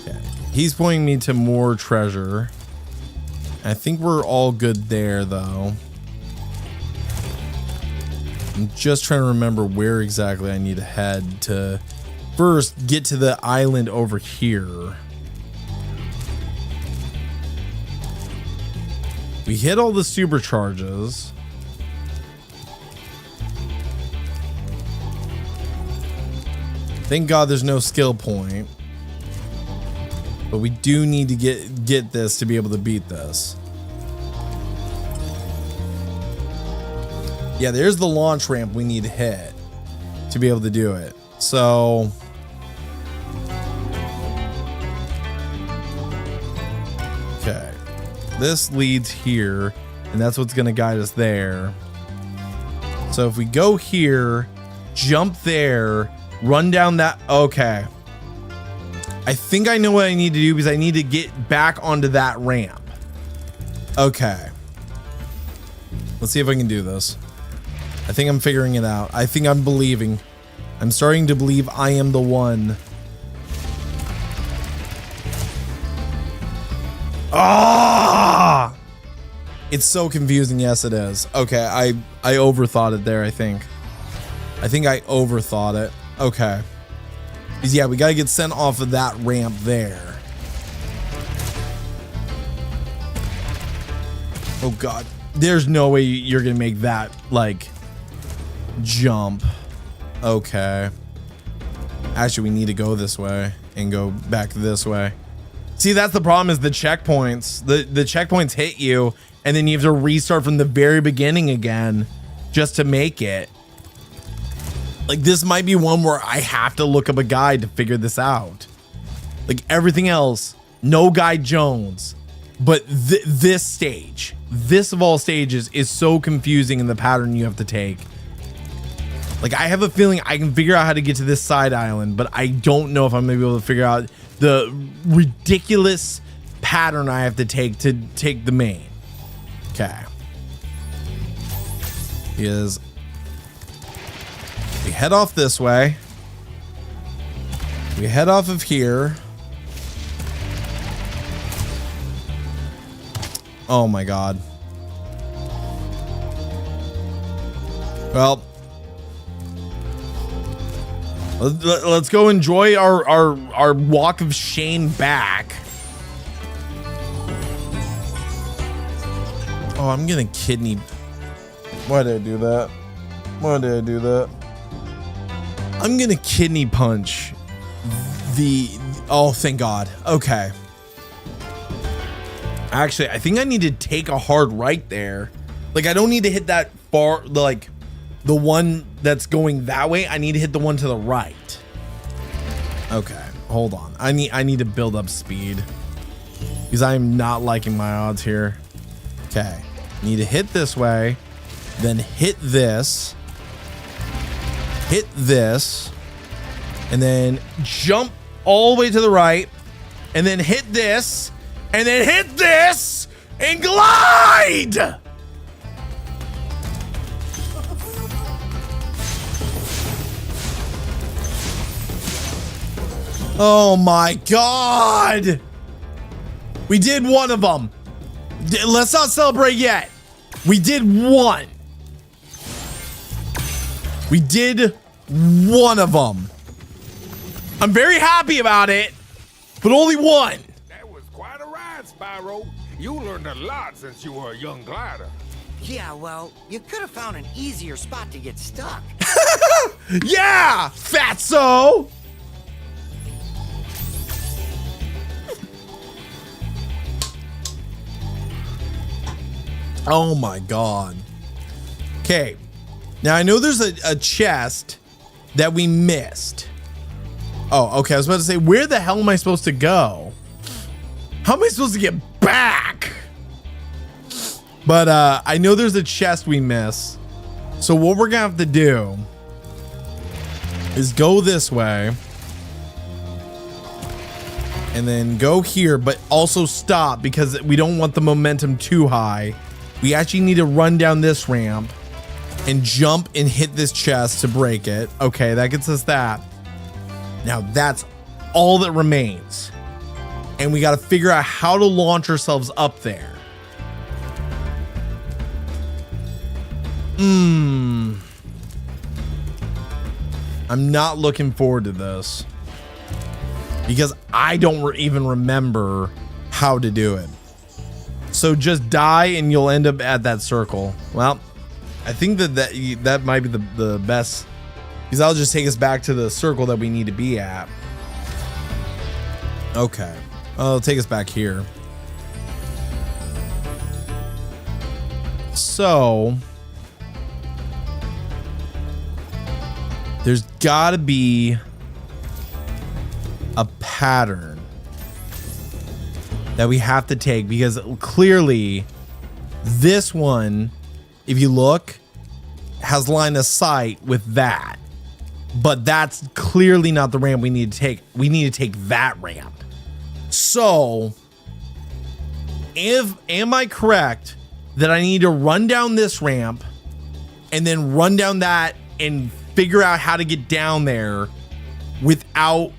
Okay, he's pointing me to more treasure. I think we're all good there, though. I'm just trying to remember where exactly I need to head to first get to the island over here. We hit all the supercharges. Thank God there's no skill point. But we do need to get this to be able to beat this. Yeah, there's the launch ramp we need to hit to be able to do it. So okay. This leads here, and that's what's going to guide us there. So if we go here, jump there, run down that. Okay. I think I know what I need to do because I need to get back onto that ramp. Okay. Let's see if I can do this. I think I'm figuring it out. I think I'm believing. I'm starting to believe I am the one. Ah! It's so confusing. Yes, it is. Okay, I overthought it there, I think. I overthought it. Okay. Because, yeah, we got to get sent off of that ramp there. Oh, God. There's no way you're going to make that, like, jump. Okay. Actually, we need to go this way and go back this way. See, that's the problem is the checkpoints. The checkpoints hit you, and then you have to restart from the very beginning again just to make it. Like, this might be one where I have to look up a guide to figure this out. Like, everything else, no Guide Jones. But this stage, this of all stages, is so confusing in the pattern you have to take. Like, I have a feeling I can figure out how to get to this side island, but I don't know if I'm going to be able to figure out the ridiculous pattern I have to take the main. Okay. Is we head off this way. We head off of here. Oh my God. Well, let's go enjoy our walk of shame back. Oh, I'm gonna kidney. Why did I do that? Why did I do that? I'm gonna kidney punch the. Oh, thank God. Okay. Actually, I think I need to take a hard right there. Like, I don't need to hit that far, like the one that's going that way. I need to hit the one to the right. Okay, hold on. I need to build up speed because I'm not liking my odds here. Okay, need to hit this way, then hit this, and then jump all the way to the right, and then hit this, and then hit this, and glide! Oh my God! We did one of them. Let's not celebrate yet. We did one. We did one of them. I'm very happy about it, but only one. That was quite a ride, Spyro. You learned a lot since you were a young glider. Yeah, well, you could have found an easier spot to get stuck. Yeah, fatso. Oh my God. Okay. Now I know there's a chest that we missed. Oh, okay. I was about to say, where the hell am I supposed to go? How am I supposed to get back? But I know there's a chest we miss. So what we're gonna have to do is go this way. And then go here, but also stop because we don't want the momentum too high. We actually need to run down this ramp and jump and hit this chest to break it. Okay, that gets us that. Now that's all that remains. And we got to figure out how to launch ourselves up there. I'm not looking forward to this because I don't even remember how to do it. So just die and you'll end up at that circle. Well, I think that might be the best Because that'll just take us back to the circle that we need to be at. Okay. Oh, it'll take us back here. So there's gotta be a pattern that we have to take, because clearly this one, if you look, has line of sight with that, but that's clearly not the ramp we need to take. We need to take that ramp. So am I correct that I need to run down this ramp and then run down that and figure out how to get down there without...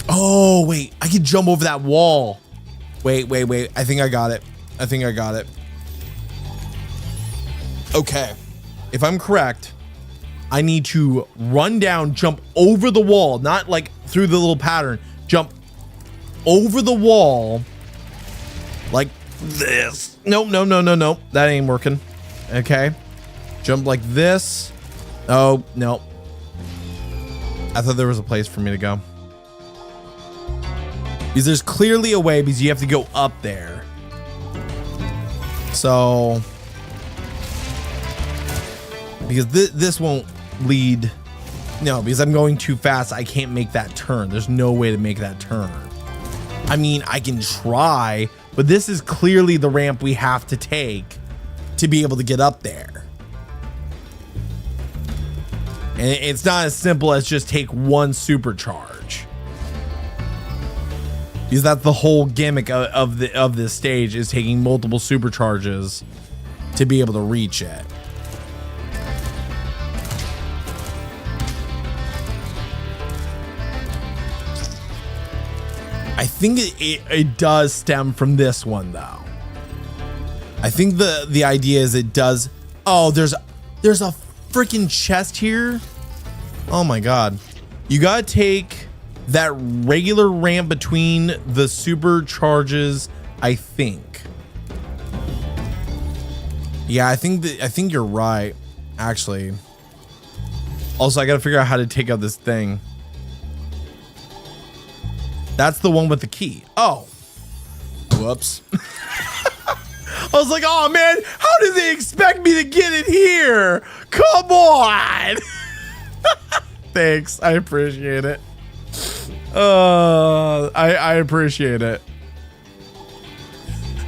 Oh, wait, I can jump over that wall. Wait. I think I got it. Okay. If I'm correct, I need to run down, jump over the wall, not like through the little pattern, jump over the wall like this. Nope. That ain't working. Okay. Jump like this. Oh, no. I thought there was a place for me to go. Because there's clearly a way, because you have to go up there. So, because this won't lead. No, because I'm going too fast. I can't make that turn. There's no way to make that turn. I mean, I can try, but this is clearly the ramp we have to take to be able to get up there. And it's not as simple as just take one supercharge. Because that's the whole gimmick of this stage, is taking multiple supercharges to be able to reach it. I think it does stem from this one though. I think the idea is it does. Oh, there's a freaking chest here. Oh my god. You gotta take that regular ramp between the supercharges, I think. Yeah, I think you're right, actually. Also, I gotta figure out how to take out this thing. That's the one with the key. Oh. Whoops. I was like, oh man, how did they expect me to get it here? Come on. Thanks, I appreciate it. I appreciate it.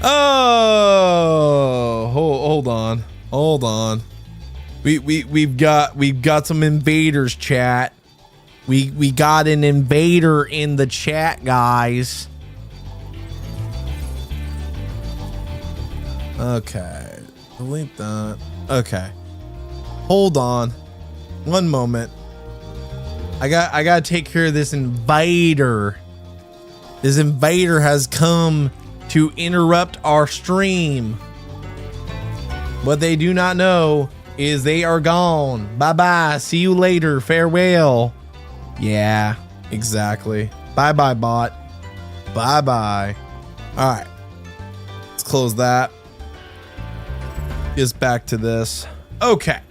Oh, hold on. We've got some invaders, chat. We got an invader in the chat, guys. Okay, delete that. Okay, hold on, one moment. I gotta take care of this invader. This invader has come to interrupt our stream. What they do not know is they are gone. Bye-bye. See you later. Farewell. Yeah, exactly. Bye-bye, bot. Bye-bye. All right. Let's close that. Just back to this. Okay.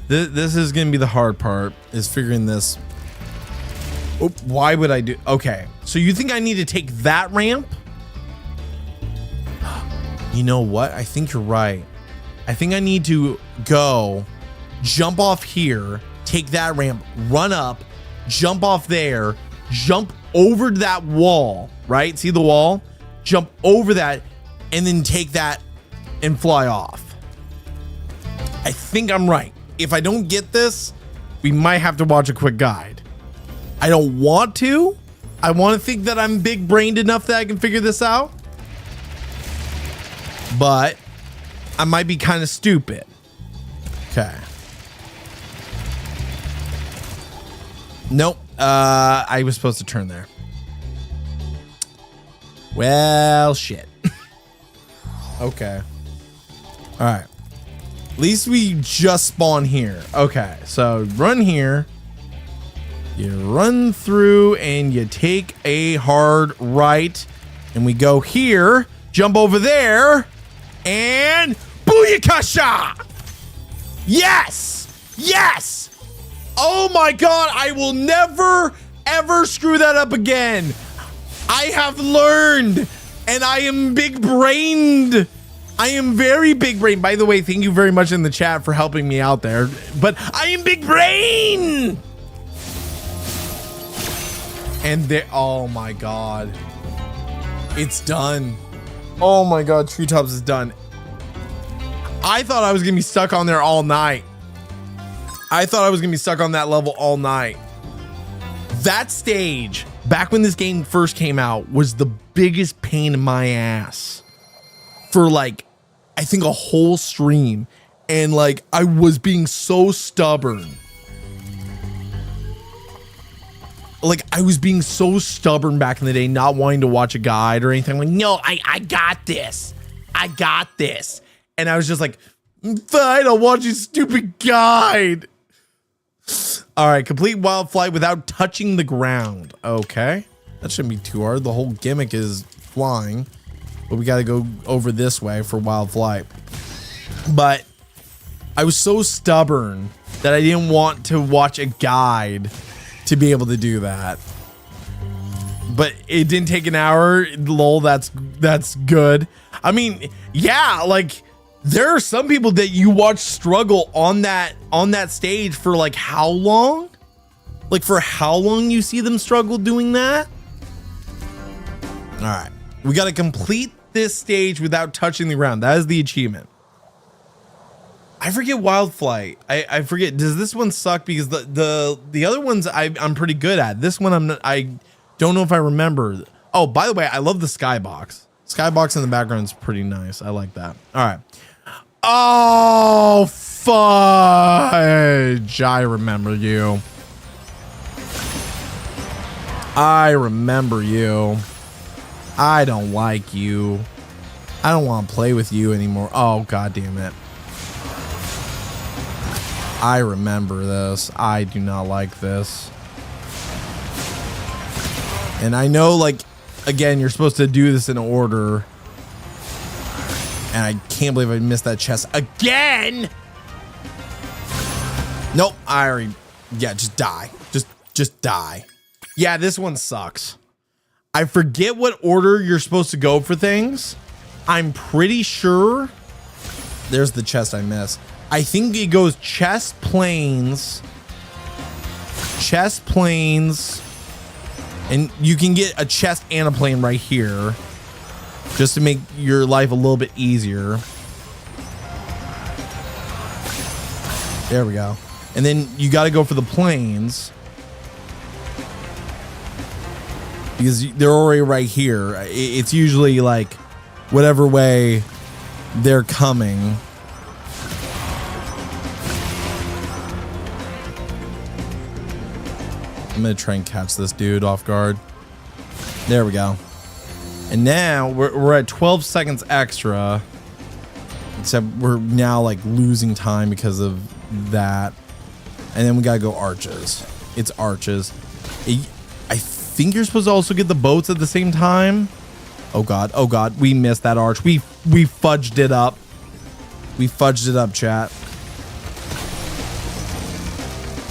This is gonna be the hard part, is figuring this. Oh, why would I do? Okay, so you think I need to take that ramp? You know what? I think you're right. I think I need to go, jump off here, take that ramp, run up, jump off there, jump over that wall, right? See the wall? Jump over that, and then take that and fly off. I think I'm right. If I don't get this, we might have to watch a quick guide. I don't want to. I want to think that I'm big-brained enough that I can figure this out. But I might be kind of stupid. Okay. Nope. I was supposed to turn there. Well, shit. Okay. All right. At least we just spawn here. Okay, so run here. You run through and you take a hard right. And we go here. Jump over there. And booyakasha! Yes! Yes! Oh my god, I will never, ever screw that up again. I have learned, and I am big-brained. I am very big-brained. By the way, thank you very much in the chat for helping me out there. But I am big-brain! And there, oh my god. It's done. Oh my god, Treetops is done. I thought I was gonna be stuck on there all night. I thought I was gonna be stuck on that level all night. That stage, back when this game first came out, was the biggest pain in my ass for like, I think a whole stream. And like, I was being so stubborn. Like, I was being so stubborn back in the day, not wanting to watch a guide or anything. I'm like, no, I got this. I got this. And I was just like, fine, I'll watch your stupid guide. All right, complete wild flight without touching the ground. Okay, that shouldn't be too hard. The whole gimmick is flying, but we got to go over this way for wild flight. But I was so stubborn that I didn't want to watch a guide to be able to do that. But it didn't take an hour. Lol, that's good. I mean, yeah, like there are some people that you watch struggle on that stage for like how long? Like for how long you see them struggle doing that? All right, we got to complete this stage without touching the ground. That is the achievement. I forget Wild Flight. I forget. Does this one suck? Because the other ones I'm pretty good at. This one I don't know if I remember. Oh, by the way, I love the skybox. Skybox in the background is pretty nice. I like that. All right. Oh, fudge. I remember you. I remember you. I don't like you. I don't want to play with you anymore. Oh, god damn it. I remember this. I do not like this. And I know, like, again, you're supposed to do this in order. And I can't believe I missed that chest again. Nope, I already, yeah, just die. Just die. Yeah, this one sucks. I forget what order you're supposed to go for things. I'm pretty sure. There's the chest I missed. I think it goes chest, planes, and you can get a chest and a plane right here just to make your life a little bit easier. There we go. And then you got to go for the planes because they're already right here. It's usually like whatever way they're coming. I'm gonna try and catch this dude off guard. There we go. And now we're at 12 seconds extra. Except we're now like losing time because of that. And then we gotta go arches. It's arches. I think you're supposed to also get the boats at the same time. Oh god, we missed that arch. We fudged it up. We fudged it up, chat.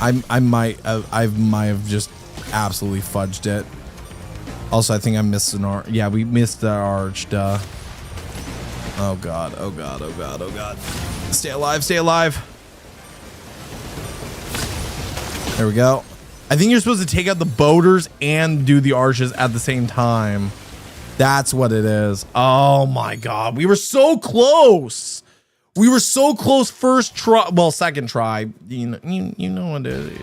I might have just absolutely fudged it. Also, I think I missed an arch. Yeah, we missed the arch, duh. Oh god. Stay alive, stay alive. There we go. I think you're supposed to take out the boaters and do the arches at the same time. That's what it is. Oh my god, we were so close. We were so close first try. Well, second try. You know what it is.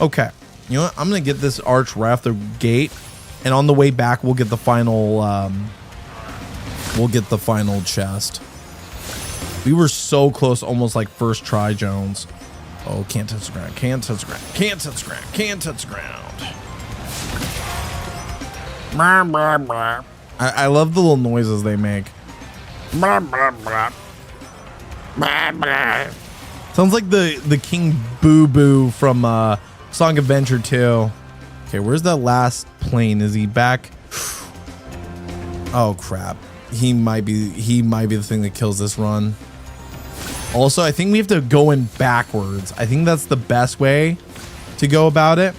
Okay. You know what? I'm going to get this arch right off the gate. And on the way back, we'll get the final chest. We were so close, almost like first try, Jones. Oh, can't touch the ground. Can't touch the ground. Can't touch the ground. Can't touch the ground. I love the little noises they make. Sounds like the King Boo Boo from Sonic Adventure 2. Okay, where's that last plane? Is he back? Oh crap. he might be the thing that kills this run. Also, I think we have to go in backwards. I think that's the best way to go about it.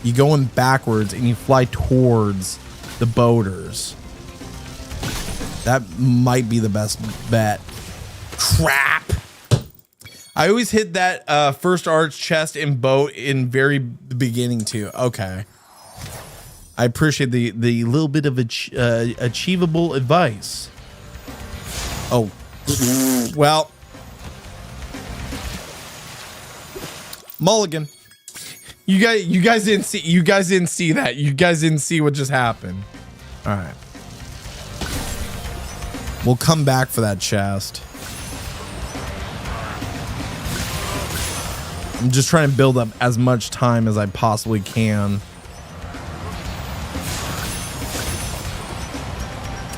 You go in backwards and you fly towards the boaters. That might be the best bet. Crap. I always hit that first arch, chest, and boat in very beginning too. Okay. I appreciate the little bit of achievable advice. Oh. Well. Mulligan. You guys didn't see that. You guys didn't see what just happened. All right. We'll come back for that chest. I'm just trying to build up as much time as I possibly can.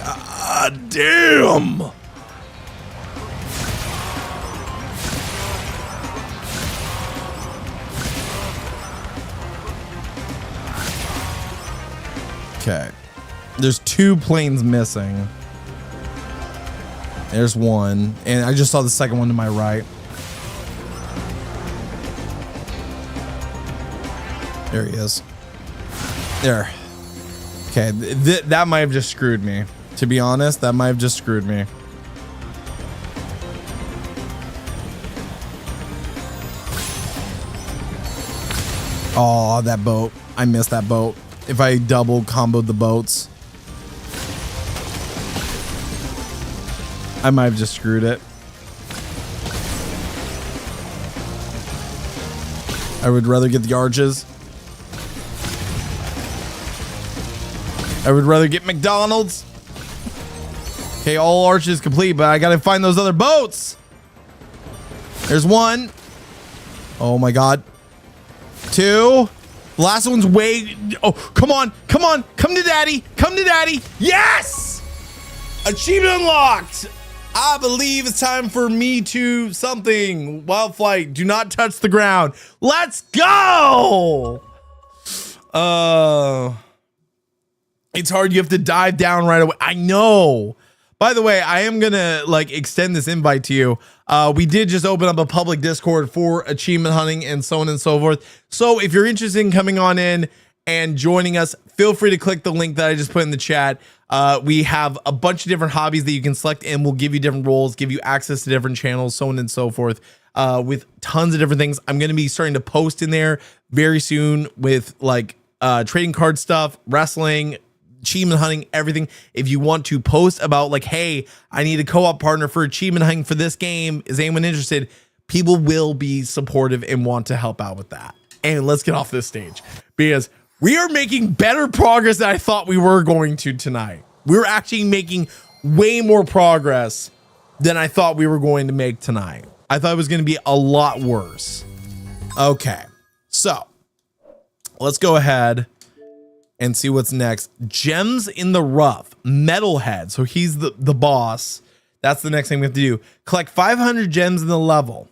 God damn. Okay. There's 2 planes missing. There's one. And I just saw the second one to my right. There he is. There. Okay. That might have just screwed me. To be honest, that might have just screwed me. Oh, that boat. I missed that boat. If I double comboed the boats, I might have just screwed it. I would rather get the arches. I would rather get McDonald's. Okay, all arches complete, but I gotta find those other boats. There's one. Oh my god. 2. The last one's way. Oh, come on. Come on. Come to daddy. Come to daddy. Yes! Achievement unlocked. I believe it's time for me to something. Wild flight. Do not touch the ground. Let's go. It's hard. You have to dive down right away. I know. By the way, I am gonna extend this invite to you. We did just open up a public Discord for achievement hunting and so on and so forth. So if you're interested in coming on in and joining us, feel free to click the link that I just put in the chat. We have a bunch of different hobbies that you can select and we'll give you different roles, give you access to different channels, so on and so forth, with tons of different things. I'm going to be starting to post in there very soon with trading card stuff, wrestling, achievement hunting, everything. If you want to post about hey, I need a co-op partner for achievement hunting for this game, is anyone interested? People will be supportive and want to help out with that. And let's get off this stage because we are making better progress than I thought we were going to tonight. We're actually making way more progress than I thought we were going to make tonight. I thought it was going to be a lot worse. Okay, so let's go ahead and see what's next. Gems in the Rough, Metalhead. So he's the boss. That's the next thing we have to do. Collect 500 gems in the level.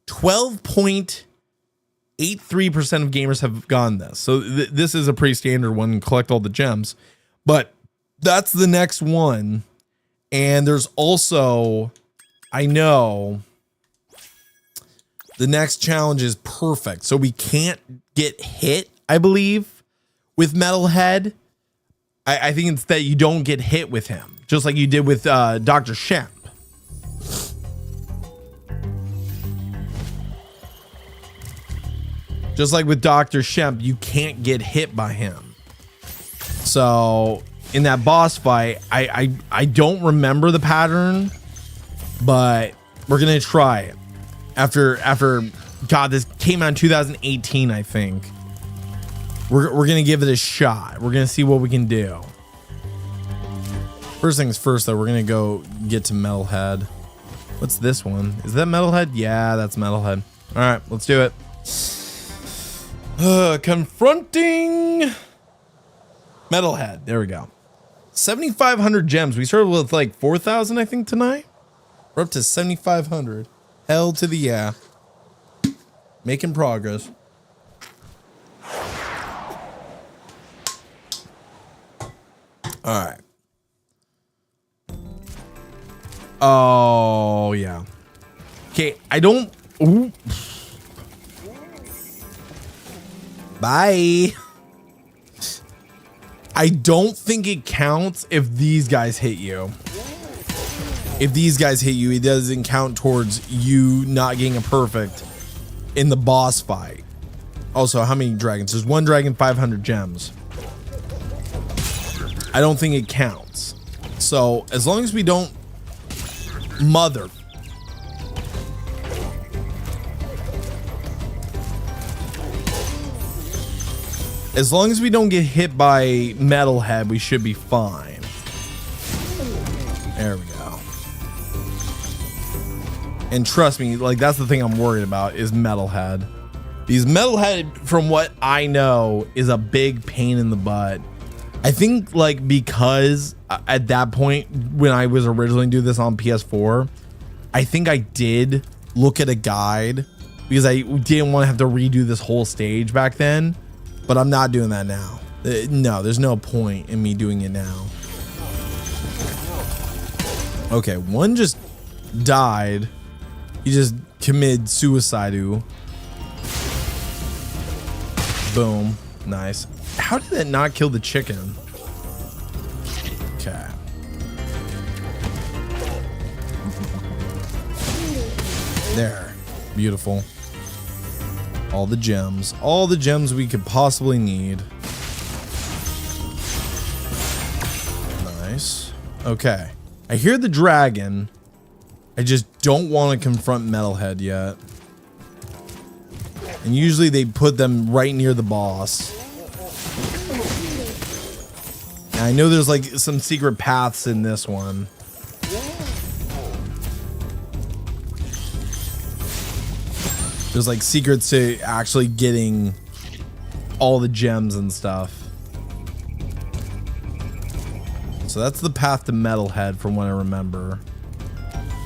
12.83% of gamers have gone this. So this is a pretty standard one. Collect all the gems. But that's the next one. And there's also, I know, the next challenge is perfect. So we can't get hit, I believe, with Metalhead. I think it's that you don't get hit with him, just like you did with Dr. Shemp. Just like with Dr. Shemp, you can't get hit by him. So in that boss fight, I don't remember the pattern, but we're gonna try it. After God, this came out in 2018, I think. We're gonna give it a shot. We're gonna see what we can do. First things first, though, we're gonna go get to Metalhead. What's this one? Is that Metalhead? Yeah, that's Metalhead. All right, let's do it. Confronting Metalhead. There we go. 7,500 gems. We started with 4,000, I think, tonight. We're up to 7,500. Hell to the yeah. Making progress. All right. Oh, yeah. Okay, I don't... Ooh. Bye. I don't think it counts if these guys hit you. If these guys hit you, it doesn't count towards you not getting a perfect in the boss fight. Also, how many dragons? There's 1 dragon, 500 gems. I don't think it counts. So as long as we don't mother. As long as we don't get hit by Metalhead, we should be fine. There we go. And trust me, like that's the thing I'm worried about is Metalhead. Because Metalhead, from what I know, is a big pain in the butt. I think like because at that point when I was originally doing this on PS4, I think I did look at a guide because I didn't want to have to redo this whole stage back then. But I'm not doing that now. No, there's no point in me doing it now. Okay, one just died. He just committed suicide. Boom. Nice. How did that not kill the chicken? Okay. There. Beautiful. All the gems we could possibly need. Nice. Okay. I hear the dragon. I just don't want to confront Metalhead yet. And usually they put them right near the boss. And I know there's like some secret paths in this one. There's like secrets to actually getting all the gems and stuff. So that's the path to Metalhead from what I remember.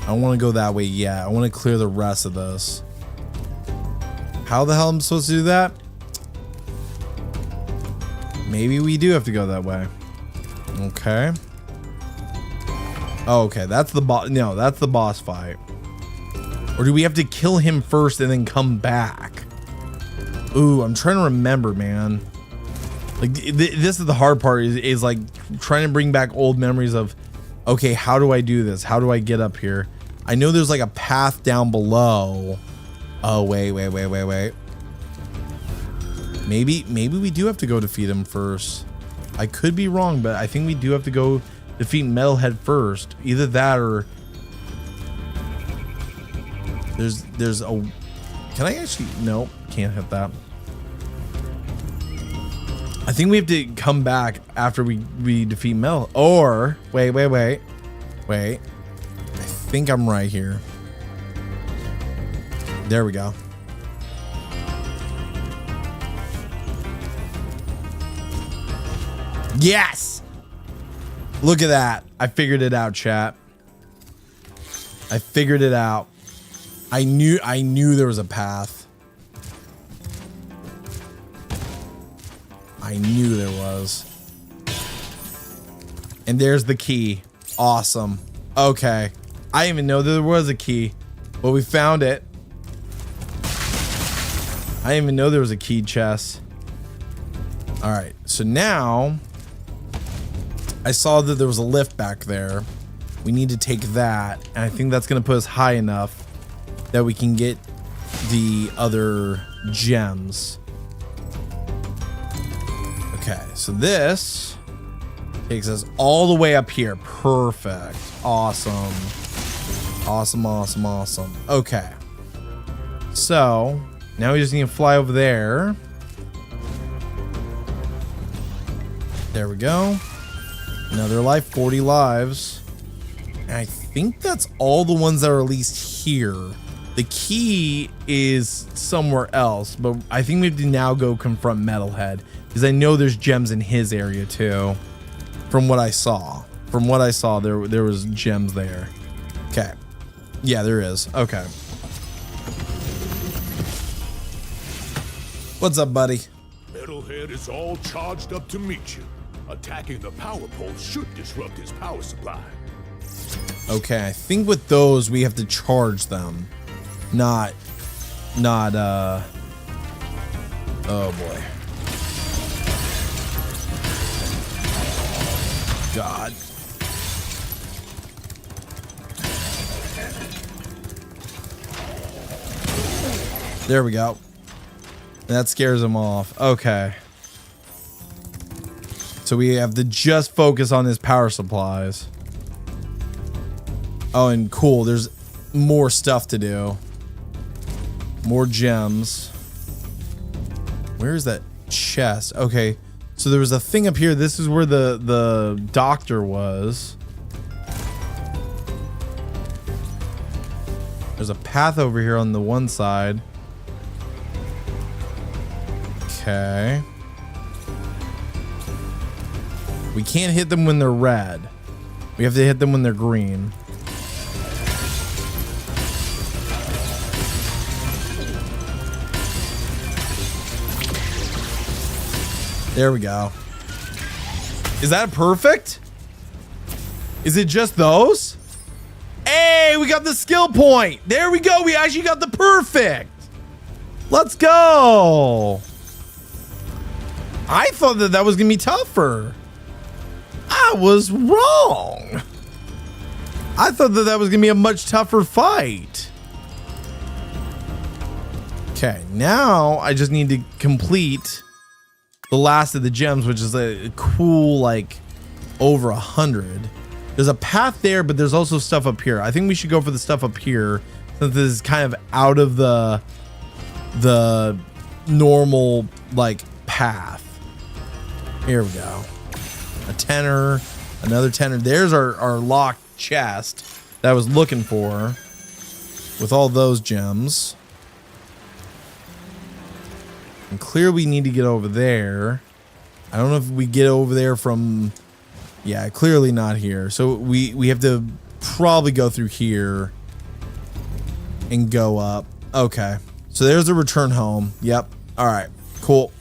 I don't want to go that way yet. I want to clear the rest of this. How the hell am I supposed to do that? Maybe we do have to go that way. Okay. Oh, okay, that's the boss. No, that's the boss fight. Or do we have to kill him first and then come back? Ooh, I'm trying to remember, man. Like this is the hard part is like trying to bring back old memories of, okay, how do I do this? How do I get up here? I know there's like a path down below. Oh, wait. Maybe we do have to go defeat him first. I could be wrong, but I think we do have to go defeat Metalhead first. Either that or there's a, can I actually, nope, can't hit that. I think we have to come back after we defeat Mel, or wait. I think I'm right here. There we go. Yes! Look at that. I figured it out, chat. I figured it out. I knew there was a path. I knew there was. And there's the key. Awesome. Okay. I didn't even know there was a key, but we found it. I didn't even know there was a key chest. All right. So now I saw that there was a lift back there. We need to take that. And I think that's going to put us high enough that we can get the other gems. Okay, so this takes us all the way up here. Perfect. Awesome. Awesome. Okay. So now we just need to fly over there. There we go. Another life, 40 lives. And I think that's all the ones that are released here. The key is somewhere else, but I think we have to now go confront Metalhead because I know there's gems in his area too. From what I saw, there was gems there. Okay, yeah, there is. Okay, what's up, buddy? Metalhead is all charged up to meet you. Attacking the power pole should disrupt his power supply. Okay, I think with those we have to charge them. Not oh boy. God. There we go. That scares him off. Okay. So we have to just focus on his power supplies. Oh, and cool. There's more stuff to do. More gems. Where is that chest? Okay. So there was a thing up here. This is where the doctor was. There's a path over here on the one side. Okay. We can't hit them when they're red. We have to hit them when they're green. There we go. Is that perfect? Is it just those? Hey, we got the skill point. There we go. We actually got the perfect. Let's go. I thought that was going to be tougher. I was wrong. I thought that was going to be a much tougher fight. Okay, now I just need to complete the last of the gems, which is a cool, like, over 100. There's a path there, but there's also stuff up here. I think we should go for the stuff up here, since this is kind of out of the normal, like, path. Here we go. A tenor, another tenor. There's our locked chest that I was looking for with all those gems. And clearly we need to get over there. I don't know if we get over there from... Yeah, clearly not here. So we have to probably go through here and go up. Okay. So there's the return home. Yep. All right. Cool.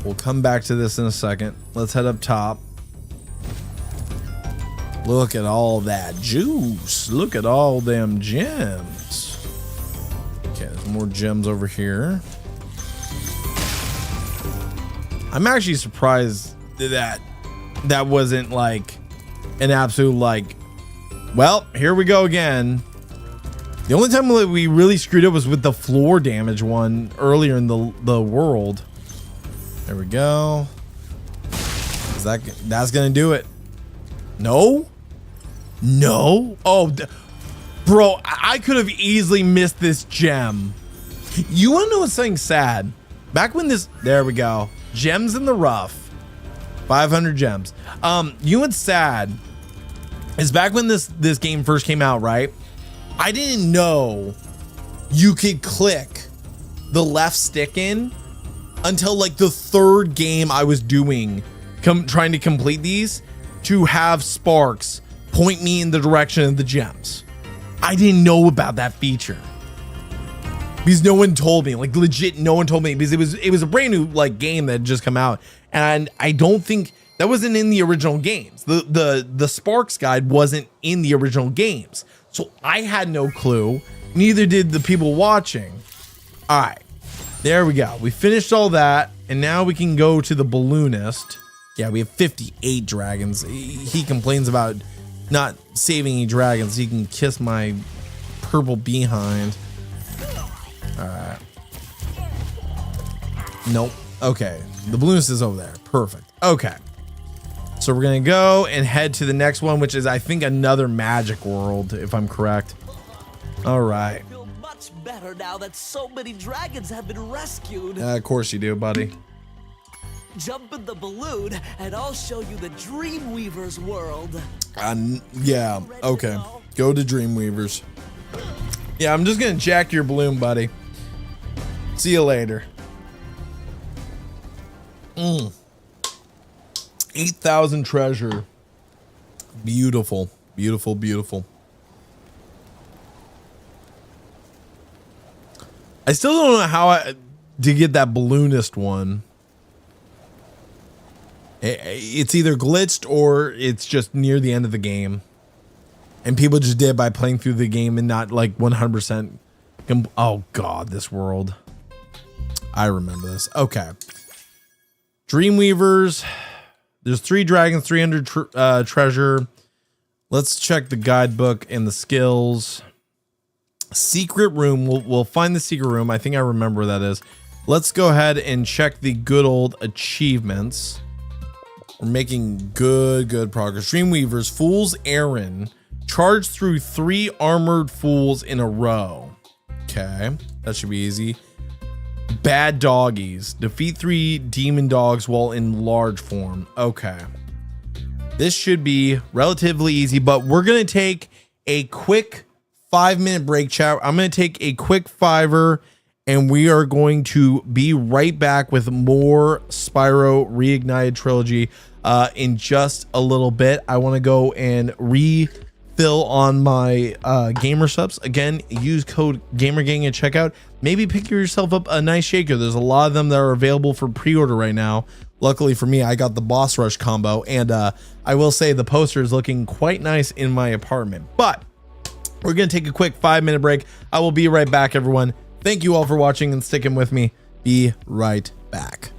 We'll come back to this in a second. Let's head up top. Look at all that juice. Look at all them gems. Okay, there's more gems over here. I'm actually surprised that wasn't like an absolute, like, well, here we go again. The only time that we really screwed up was with the floor damage one earlier in the world. There we go. That's gonna do it. No? Oh, bro, I could have easily missed this gem. You wanna know what's something sad? Back when there we go. Gems in the rough. 500 gems. You know what's sad is back when this game first came out, right? I didn't know you could click the left stick in until like the third game I was doing, trying to complete these, to have sparks point me in the direction of the gems. I didn't know about that feature because no one told me, like legit no one told me, because it was a brand new like game that had just come out, and I don't think that wasn't in the original games. The sparks guide wasn't in the original games, so I had no clue. Neither did the people watching. All right. There we go. We finished all that, and now we can go to the balloonist. Yeah, we have 58 dragons. He complains about not saving any dragons. He can kiss my purple behind. All right. Nope. Okay. The balloonist is over there. Perfect. Okay. So we're going to go and head to the next one, which is, I think, another magic world, if I'm correct. All right. Much better now that so many dragons have been rescued. Of course you do, buddy. Jump in the balloon and I'll show you the Dreamweaver's world. Yeah, okay. Go to Dreamweavers. Yeah, I'm just gonna jack your balloon, buddy. See you later. 8,000 treasure. Beautiful, beautiful, beautiful. I still don't know how to get that balloonist one. It's either glitched or it's just near the end of the game. And people just did it by playing through the game and not like 100%. Oh God, this world. I remember this. Okay. Dreamweavers. There's 3 dragons, 300 treasure. Let's check the guidebook and the skills. Secret room. We'll find the secret room. I think I remember where that is. Let's go ahead and check the good old achievements. We're making good progress. Dreamweavers, Fool's Errand. Charge through 3 armored fools in a row. Okay, that should be easy. Bad doggies. Defeat 3 demon dogs while in large form. Okay. This should be relatively easy, but we're going to take a quick 5-minute break, chat. I'm going to take a quick 5er, and we are going to be right back with more Spyro Reignited Trilogy in just a little bit. I want to go and refill on my gamer subs. Again, use code GamerGang at checkout. Maybe pick yourself up a nice shaker. There's a lot of them that are available for pre-order right now. Luckily for me, I got the Boss Rush combo, and I will say the poster is looking quite nice in my apartment. But we're going to take a quick 5-minute break. I will be right back, everyone. Thank you all for watching and sticking with me. Be right back.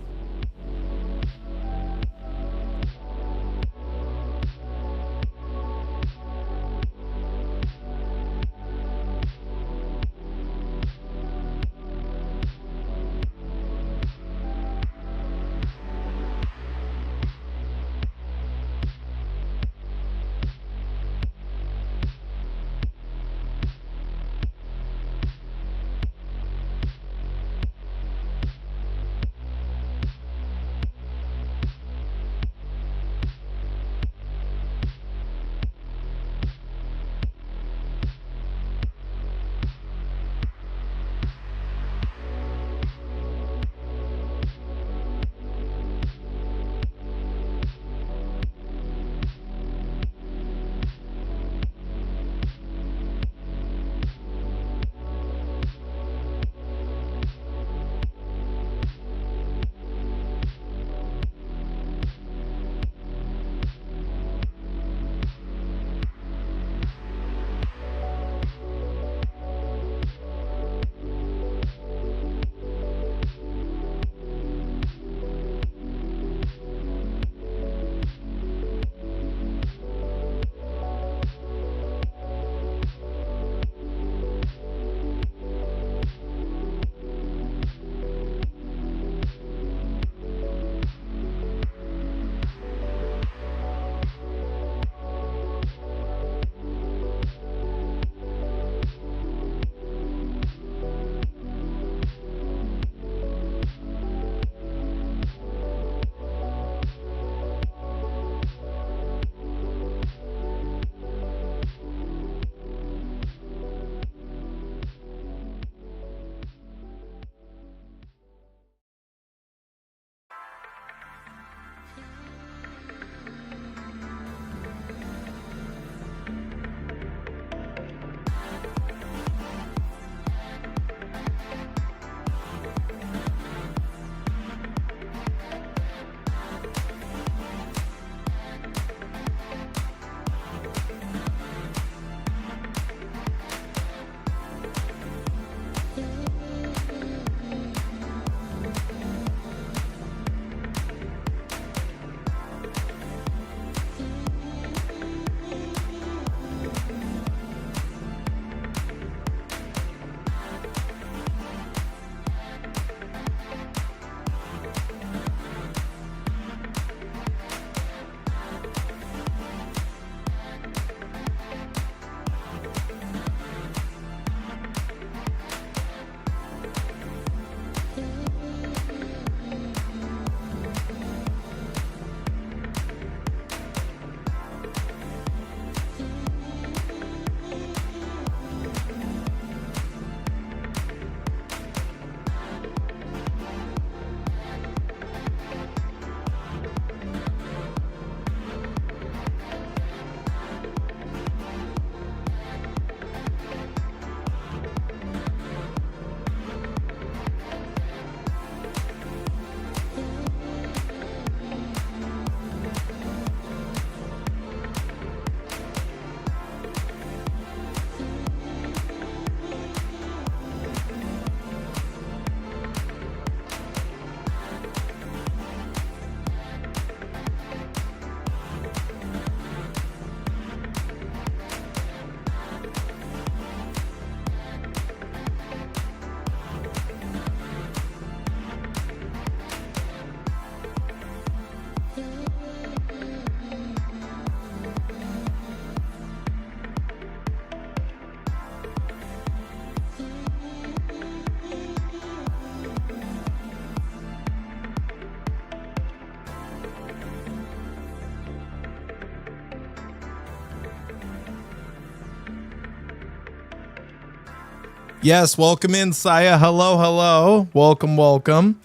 Yes, welcome in, Saya. Hello, hello. Welcome, welcome.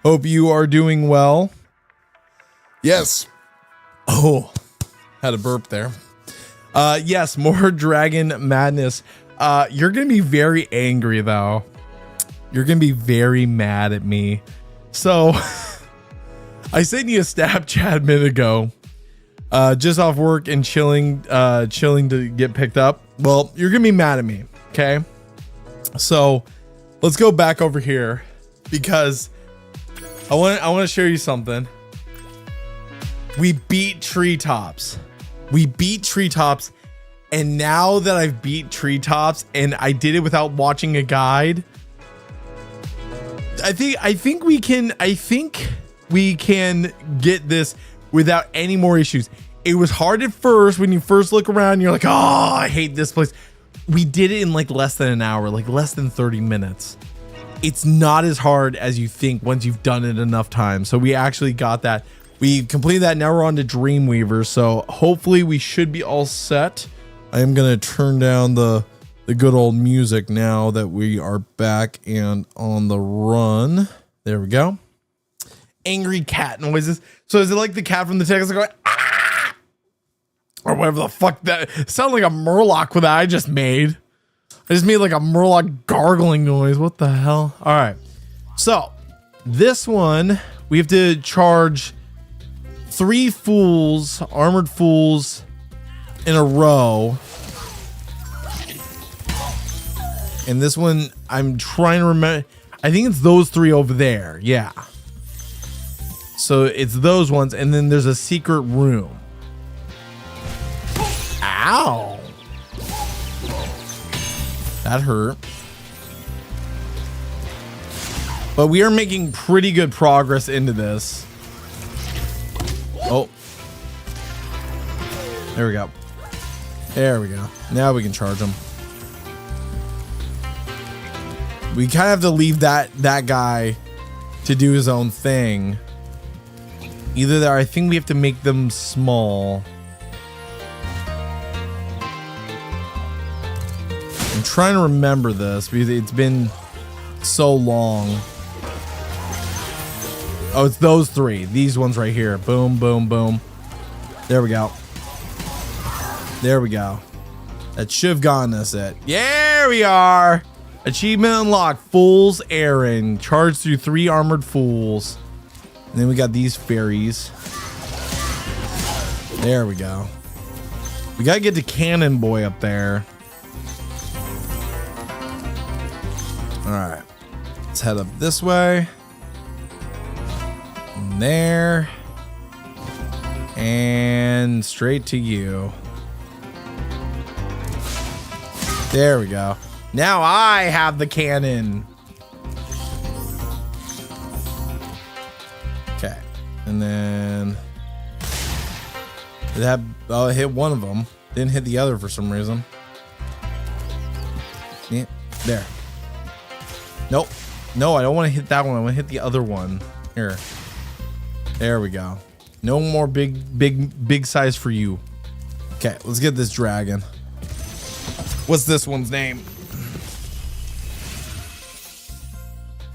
Hope you are doing well. Yes. Oh, had a burp there. Yes, more Dragon Madness. You're going to be very angry, though. You're going to be very mad at me. So, I sent you a Snapchat a minute ago. Just off work and chilling to get picked up. Well, you're going to be mad at me, okay? So let's go back over here because I want to show you something. We beat Treetops. And now that I've beat Treetops and I did it without watching a guide, I think we can get this without any more issues. It was hard at first when you first look around, you're like, oh, I hate this place. We did it in like less than an hour, like less than 30 minutes. It's not as hard as you think once you've done it enough times. So we actually got that. We completed that. Now we're on to Dreamweaver. So hopefully we should be all set. I am going to turn down the good old music now that we are back and on the run. There we go. Angry cat noises. So is it like the cat from the text going, ah! Or whatever the fuck that sounded like a Murloc that I just made. I just made like a Murloc gargling noise. What the hell? All right. So this one, we have to charge 3 fools, armored fools in a row. And this one, I'm trying to remember. I think it's those 3 over there. Yeah. So it's those ones. And then there's a secret room. Ow. That hurt. But we are making pretty good progress into this. Oh. There we go. There we go. Now we can charge them. We kind of have to leave that guy to do his own thing. Either that, or I think we have to make them small. I'm trying to remember this because it's been so long. Oh, it's those 3. These ones right here. Boom, boom, boom. There we go. There we go. That should have gotten us it. There we are. Achievement unlocked. Fool's Errand. Charge through 3 armored fools. And then we got these fairies. There we go. We got to get to Cannon Boy up there. All right, let's head up this way. And there. And straight to you. There we go. Now I have the cannon. Okay. And then it hit one of them. Didn't hit the other for some reason. Yeah, there. Nope. No, I don't want to hit that one. I want to hit the other one. Here. There we go. No more big size for you. Okay, let's get this dragon. What's this one's name?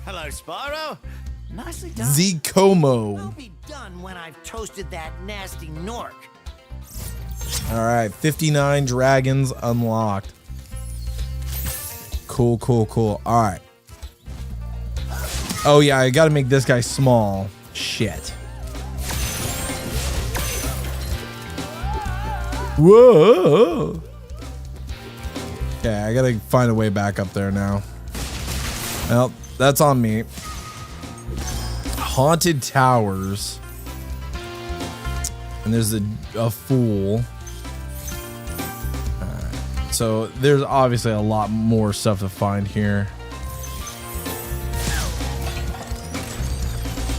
Hello, Spyro. Nicely done. Zikomo. We'll be done when I've toasted that nasty Nork. All right, 59 dragons unlocked. Cool, cool, cool. All right. Oh yeah, I gotta make this guy small. Shit. Whoa. Okay, I gotta find a way back up there now. Well, that's on me. Haunted towers. And there's a fool. Alright. So there's obviously a lot more stuff to find here.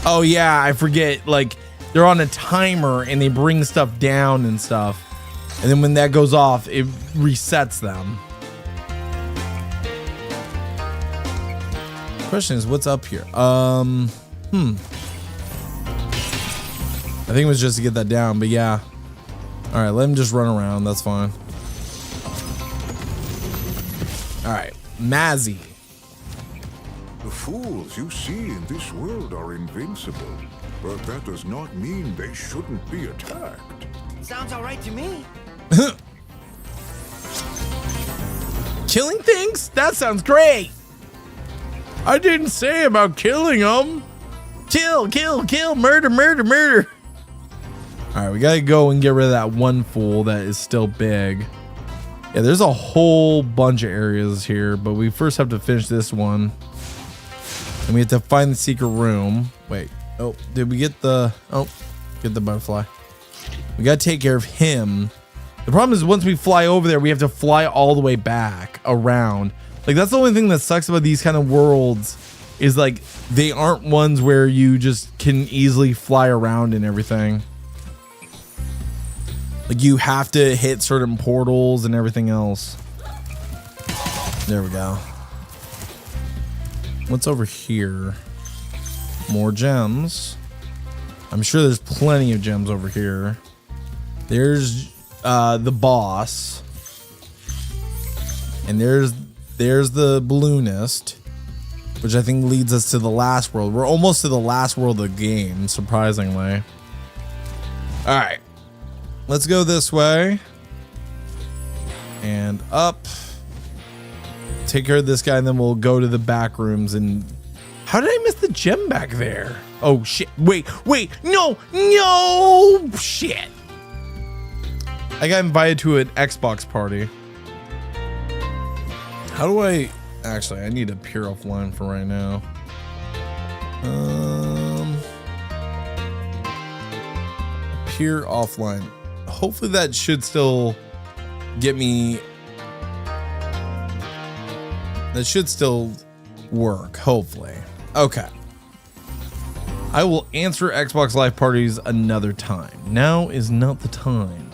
Oh yeah, I forget, like, they're on a timer and they bring stuff down and stuff. And then when that goes off, it resets them. Question is, what's up here? I think it was just to get that down, but yeah. All right, let him just run around. That's fine. All right, Mazzy. The fools you see in this world are invincible, but that does not mean they shouldn't be attacked. Sounds all right to me. Killing things? That sounds great. I didn't say about killing them. Kill, kill, kill, murder, murder, murder. All right, we gotta go and get rid of that one fool that is still big. Yeah, there's a whole bunch of areas here, but we first have to finish this one. And we have to find the secret room. Wait, oh, did we get the, oh, get the butterfly. We gotta take care of him. The problem is once we fly over there, we have to fly all the way back around. Like, that's the only thing that sucks about these kind of worlds is like, they aren't ones where you just can easily fly around and everything. Like, you have to hit certain portals and everything else. There we go. What's over here? More gems. I'm sure there's plenty of gems over here. There's the boss. And there's the balloonist, which I think leads us to the last world. We're almost to the last world of the game, surprisingly. All right. Let's go this way. And up. Take care of this guy, and then we'll go to the back rooms. And how did I miss the gem back there? Oh, shit. Wait. No. Shit. I got invited to an Xbox party. How do I... Actually, I need to peer offline for right now. Peer offline. Hopefully that should still get me... That should still work, hopefully. Okay. I will answer Xbox Live parties another time. Now is not the time.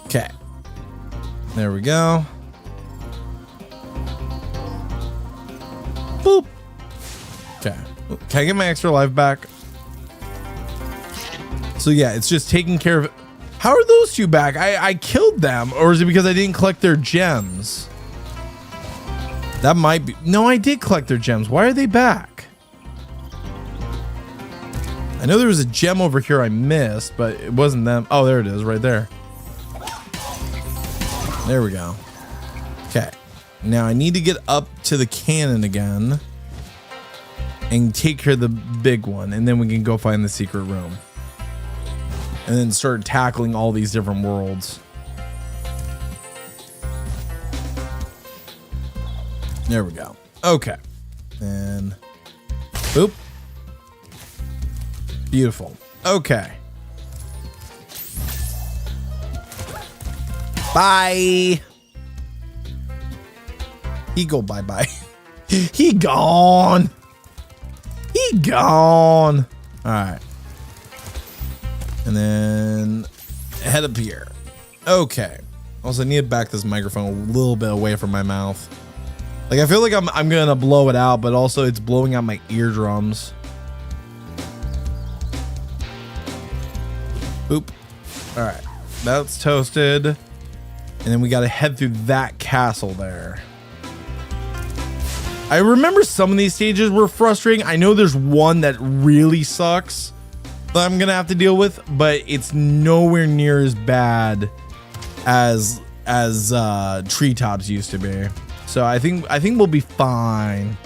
Okay. There we go. Boop. Okay. Can I get my extra life back? So yeah, it's just taking care of it. How are those two back? I killed them, or is it because I didn't collect their gems? That might be. No, I did collect their gems. Why are they back? I know there was a gem over here I missed, but it wasn't them. Oh, there it is, right there. There we go. Okay. Now I need to get up to the cannon again and take care of the big one, and then we can go find the secret room. And then start tackling all these different worlds. There we go. Okay. And boop. Beautiful. Okay. Bye. He go bye-bye. He gone. He gone. All right. And then head up here. Okay. Also, I need to back this microphone a little bit away from my mouth. Like, I feel like I'm gonna blow it out, but also it's blowing out my eardrums. Boop. All right. That's toasted. And then we gotta head through that castle there. I remember some of these stages were frustrating. I know there's one that really sucks that I'm gonna have to deal with, but it's nowhere near as bad as Treetops used to be. So I think we'll be fine.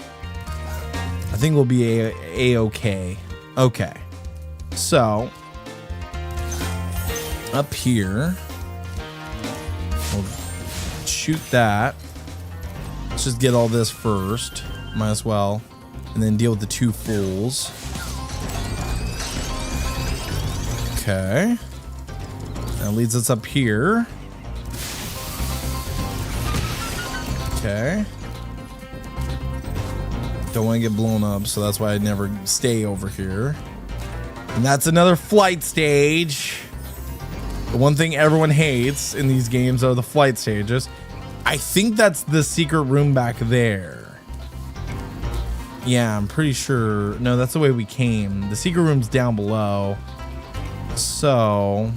I think we'll be a-okay. Okay. So up here, we'll shoot that. Let's just get all this first. Might as well. And then deal with the two fools. Okay. That leads us up here. Okay. Don't want to get blown up, so that's why I never stay over here. And that's another flight stage. The one thing everyone hates in these games are the flight stages. I think that's the secret room back there. Yeah, I'm pretty sure. No, that's the way we came. The secret room's down below. So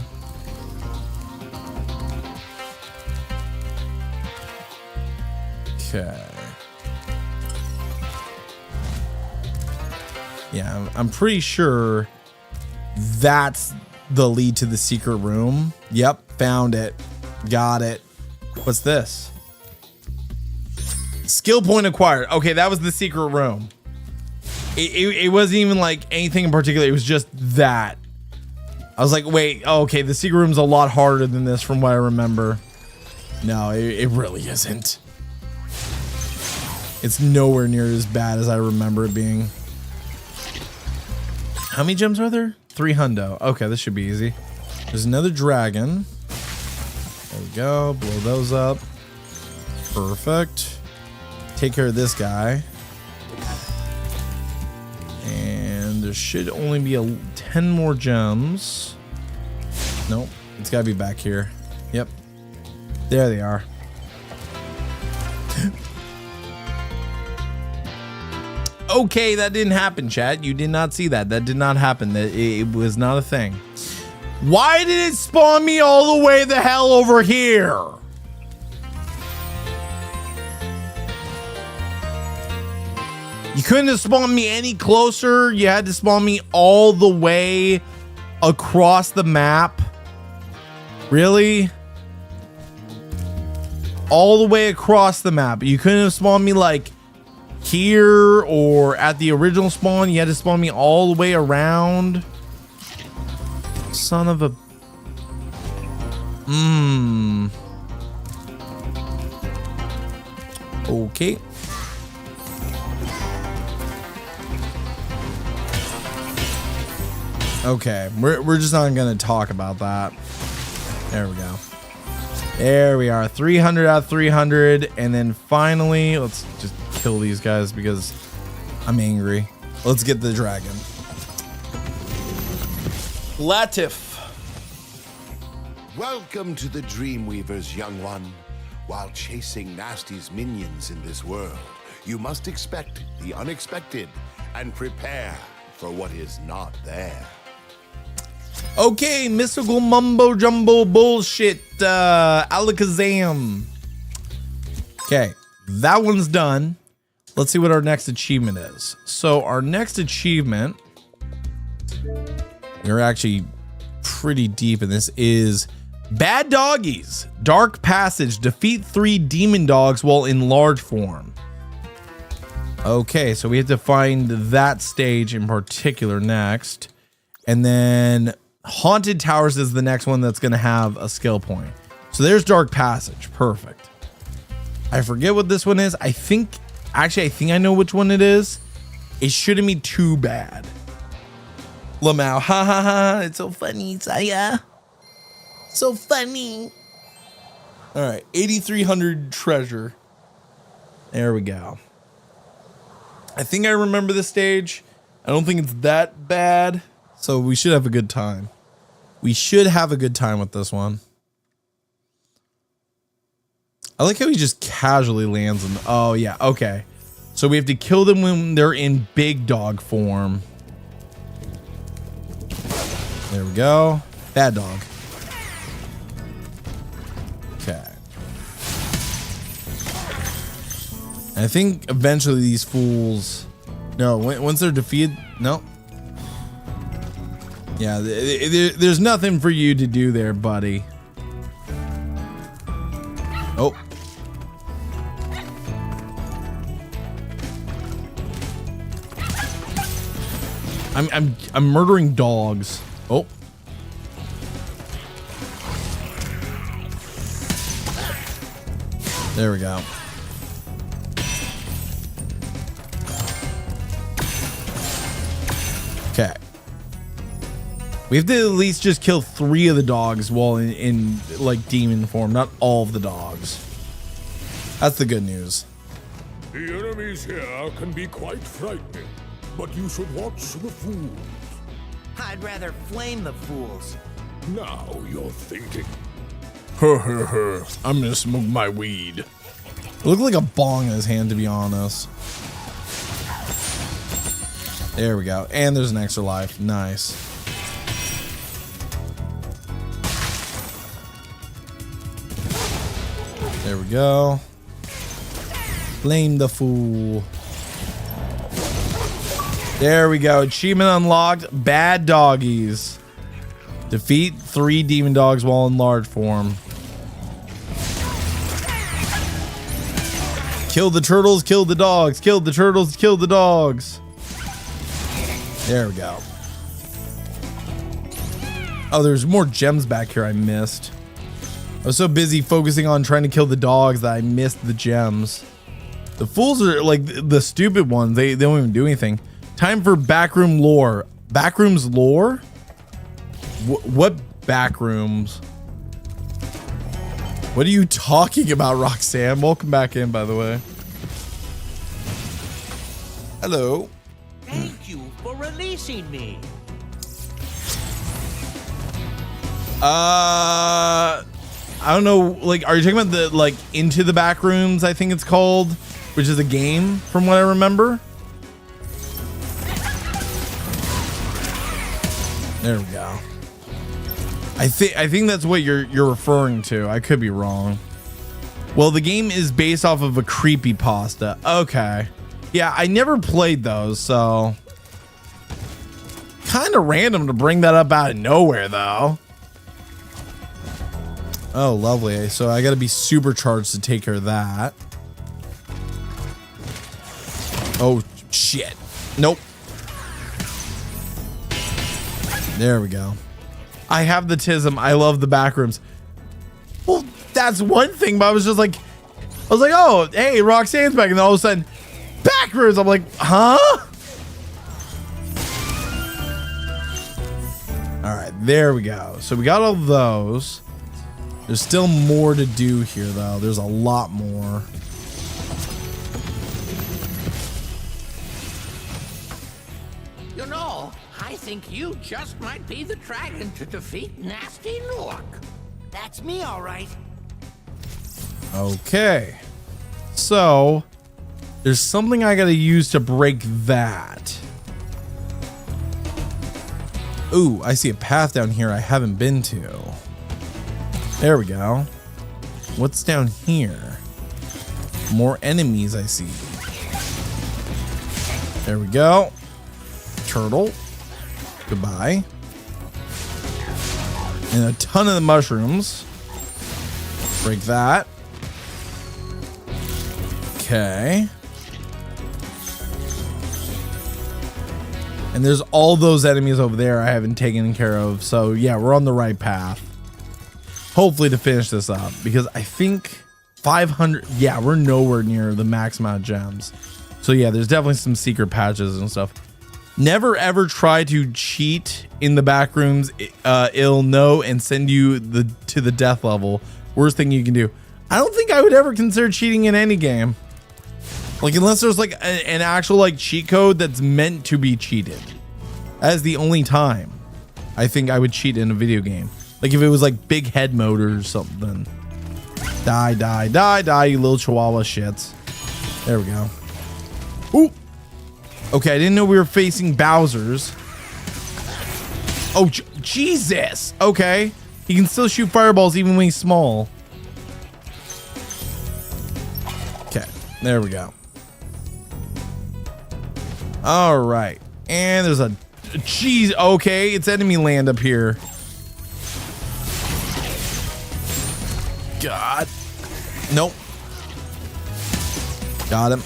Okay. Yeah, I'm pretty sure that's the lead to the secret room. Yep, found it. Got it. What's this? Skill point acquired. Okay, that was the secret room. It wasn't even like anything in particular. It was just that. I was like, wait, oh, okay, the secret room's a lot harder than this from what I remember. No, it really isn't. It's nowhere near as bad as I remember it being. How many gems are there? 3 hundo. Okay, this should be easy. There's another dragon. There we go. Blow those up. Perfect. Take care of this guy. And there should only be 10 more gems. Nope. It's got to be back here. Yep. There they are. Okay, that didn't happen, chat. You did not see that. That did not happen. It was not a thing. Why did it spawn me all the way the hell over here? You couldn't have spawned me any closer. You had to spawn me all the way across the map. Really? All the way across the map. You couldn't have spawned me like here or at the original spawn. You had to spawn me all the way around. Son of a... Okay. Okay, we're just not gonna talk about that. There we go. There we are, 300 out of 300, and then finally, let's just kill these guys because I'm angry. Let's get the dragon. Latif. Welcome to the Dreamweavers, young one. While chasing Nasty's minions in this world, you must expect the unexpected and prepare for what is not there. Okay, mystical mumbo jumbo bullshit. Alakazam. Okay, that one's done. Let's see what our next achievement is. So our next achievement, we're actually pretty deep in this, is Bad Doggies. Dark Passage. Defeat 3 demon dogs while in large form. Okay, so we have to find that stage in particular next. And then Haunted Towers is the next one that's going to have a skill point. So there's Dark Passage. Perfect. I forget what this one is. I think I know which one it is. It shouldn't be too bad. Lamau. Ha ha ha. It's so funny, Saya. So funny. All right. 8,300 treasure. There we go. I think I remember this stage. I don't think it's that bad. So we should have a good time. We should have a good time with this one. I like how he just casually lands them. Oh, yeah. Okay. So we have to kill them when they're in big dog form. There we go. Bad dog. Okay. I think eventually these fools... No, once they're defeated... No. Yeah, there's nothing for you to do there, buddy. Oh. I'm murdering dogs. Oh. There we go. Okay. We have to at least just kill 3 of the dogs while in like demon form, not all of the dogs. That's the good news. The enemies here can be quite frightening, but you should watch the fools. I'd rather flame the fools. Now you're thinking. I'm gonna smoke my weed. It looked like a bong in his hand, to be honest. There we go. And there's an extra life. Nice. There we go. Blame the fool. There we go. Achievement unlocked. Bad doggies. Defeat 3 demon dogs while in large form. Kill the turtles, kill the dogs. Kill the turtles, kill the dogs. There we go. Oh, there's more gems back here I missed. I was so busy focusing on trying to kill the dogs that I missed the gems. The fools are like the stupid ones. They don't even do anything. Time for backroom lore. Backrooms lore? What backrooms? What are you talking about, Roxanne? Welcome back in, by the way. Hello. Thank you for releasing me. I don't know. Like, are you talking about the like Into the Backrooms? I think it's called, which is a game from what I remember. There we go. I think that's what you're referring to. I could be wrong. Well, the game is based off of a creepypasta. Okay. Yeah, I never played those, so kind of random to bring that up out of nowhere, though. Oh, lovely. So I got to be supercharged to take care of that. Oh, shit. Nope. There we go. I have the tism. I love the backrooms. Well, that's one thing, but I was like, oh, hey, Roxanne's back. And then all of a sudden, backrooms. I'm like, huh? All right, there we go. So we got all those. There's still more to do here, though. There's a lot more. You know, I think you just might be the dragon to defeat Nasty Nook. That's me, all right. Okay. So there's something I got to use to break that. Ooh, I see a path down here I haven't been to. There we go. What's down here? More enemies I see. There we go. Turtle. Goodbye. And a ton of the mushrooms. Break that. Okay. And there's all those enemies over there I haven't taken care of. So yeah, we're on the right path. Hopefully to finish this up, because I think 500. Yeah, we're nowhere near the max amount of gems. So yeah, there's definitely some secret patches and stuff. Never ever try to cheat in the back rooms. It'll know and send you to the death level. Worst thing you can do. I don't think I would ever consider cheating in any game. Like, unless there's like an actual like cheat code that's meant to be cheated. That is the only time I think I would cheat in a video game. Like if it was like big head mode or something. Die, die, die, die, you little chihuahua shits. There we go. Ooh. Okay, I didn't know we were facing Bowser's. Oh, Jesus. Okay. He can still shoot fireballs even when he's small. Okay, there we go. All right. And there's a... Jeez, okay, it's enemy land up here. God. Nope. Got him.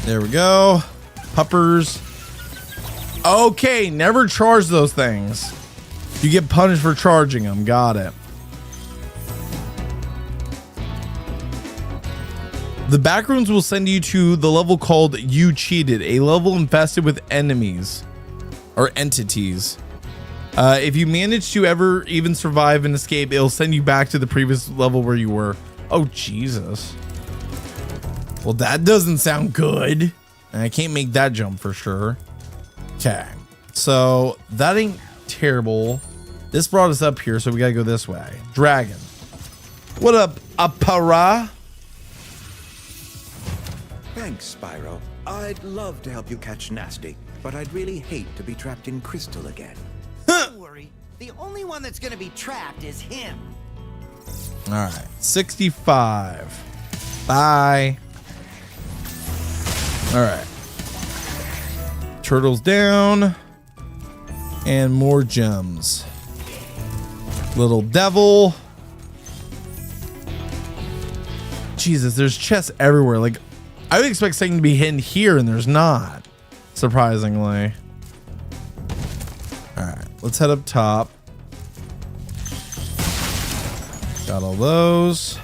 There we go. Puppers. Okay, never charge those things. You get punished for charging them. Got it. The backrooms will send you to the level called You Cheated, a level infested with enemies or entities. If you manage to ever even survive and escape, it'll send you back to the previous level where you were. Oh, Jesus. Well, that doesn't sound good. And I can't make that jump for sure. Okay. So that ain't terrible. This brought us up here, so we gotta go this way. Dragon. What up, Apara? Thanks, Spyro. I'd love to help you catch Nasty, but I'd really hate to be trapped in Crystal again. Don't worry. The only one that's gonna be trapped is him. All right, 65. Bye. All right. Turtles down. And more gems. Little devil. Jesus, there's chests everywhere. Like, I would expect something to be hidden here, and there's not. Surprisingly. All right, let's head up top. Got all those.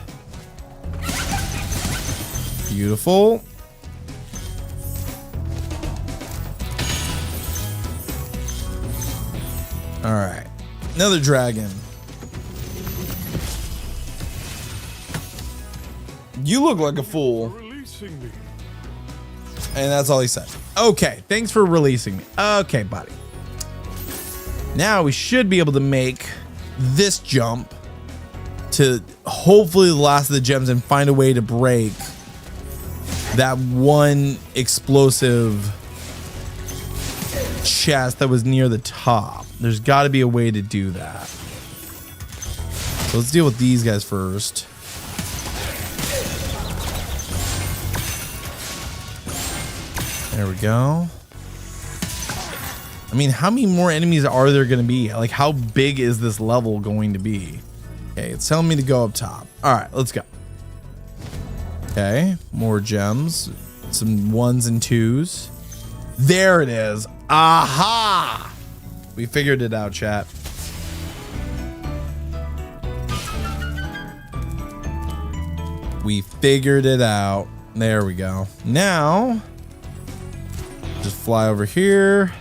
Beautiful. All right, another dragon. You look like a fool. Releasing me. And that's all he said. Okay, thanks for releasing me. Okay, buddy. Now we should be able to make this jump to hopefully the last of the gems and find a way to break that one explosive chest that was near the top. There's got to be a way to do that. So let's deal with these guys first. There we go. I mean, how many more enemies are there going to be? Like, how big is this level going to be? Okay, it's telling me to go up top. All right, let's go. Okay, more gems. Some 1s and 2s. There it is. Aha! We figured it out, chat. We figured it out. There we go. Now, just fly over here.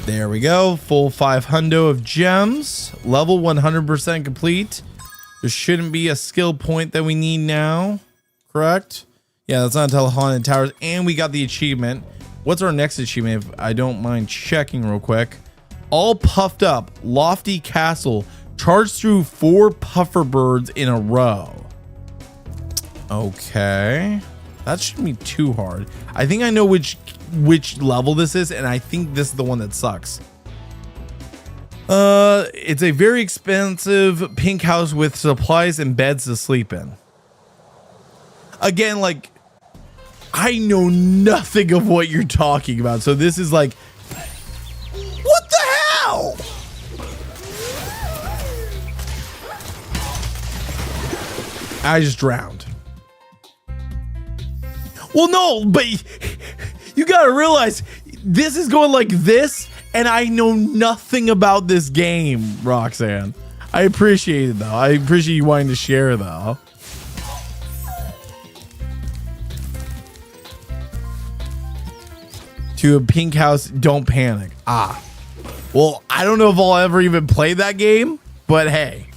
There we go. Full 500 of gems. Level 100% complete. There shouldn't be a skill point that we need now. Correct? Yeah, that's not until Haunted Towers. And we got the achievement. What's our next achievement? If I don't mind checking real quick. All puffed up. Lofty castle. Charge through 4 puffer birds in a row. Okay. That shouldn't be too hard. I think I know which level this is, and I think this is the one that sucks. It's a very expensive pink house with supplies and beds to sleep in. Again, like, I know nothing of what you're talking about, so this is like, what the hell? I just drowned. Well, no, but you gotta realize this is going like this, and I know nothing about this game, Roxanne. I appreciate it, though. I appreciate you wanting to share, though. To a pink house, don't panic. Ah. Well, I don't know if I'll ever even play that game, but hey.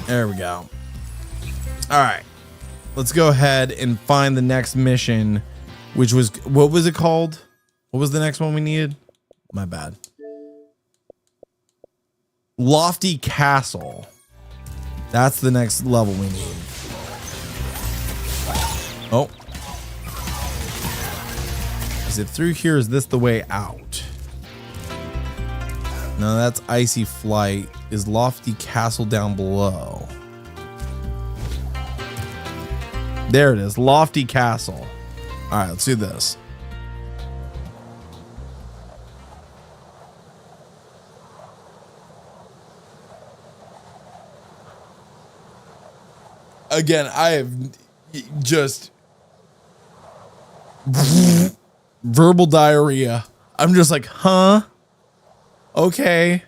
There we go. All right, let's go ahead and find the next mission, which was, what was it called? What was the next one we needed? My bad. Lofty Castle. That's the next level we need. Oh. Is it through here? Is this the way out? No, that's Icy Flight. Is Lofty Castle down below? There it is, Lofty Castle. All right, let's do this. Again, I have just verbal diarrhea. I'm just like, huh? Okay.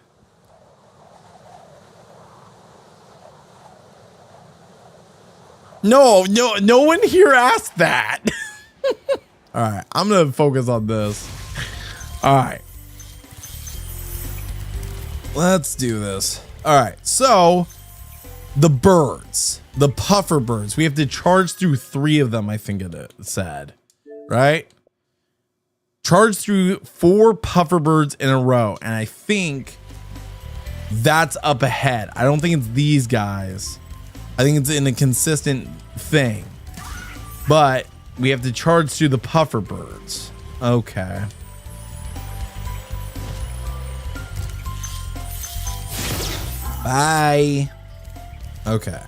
No one here asked that. All right, I'm gonna focus on this. All right, let's do this. All right, so the birds, the puffer birds, we have to charge through 3 of them. I think it said, right? Charge through 4 puffer birds in a row, and I think that's up ahead. I don't think it's these guys. I think it's in a consistent thing, but we have to charge through the puffer birds. Okay. Bye. Okay.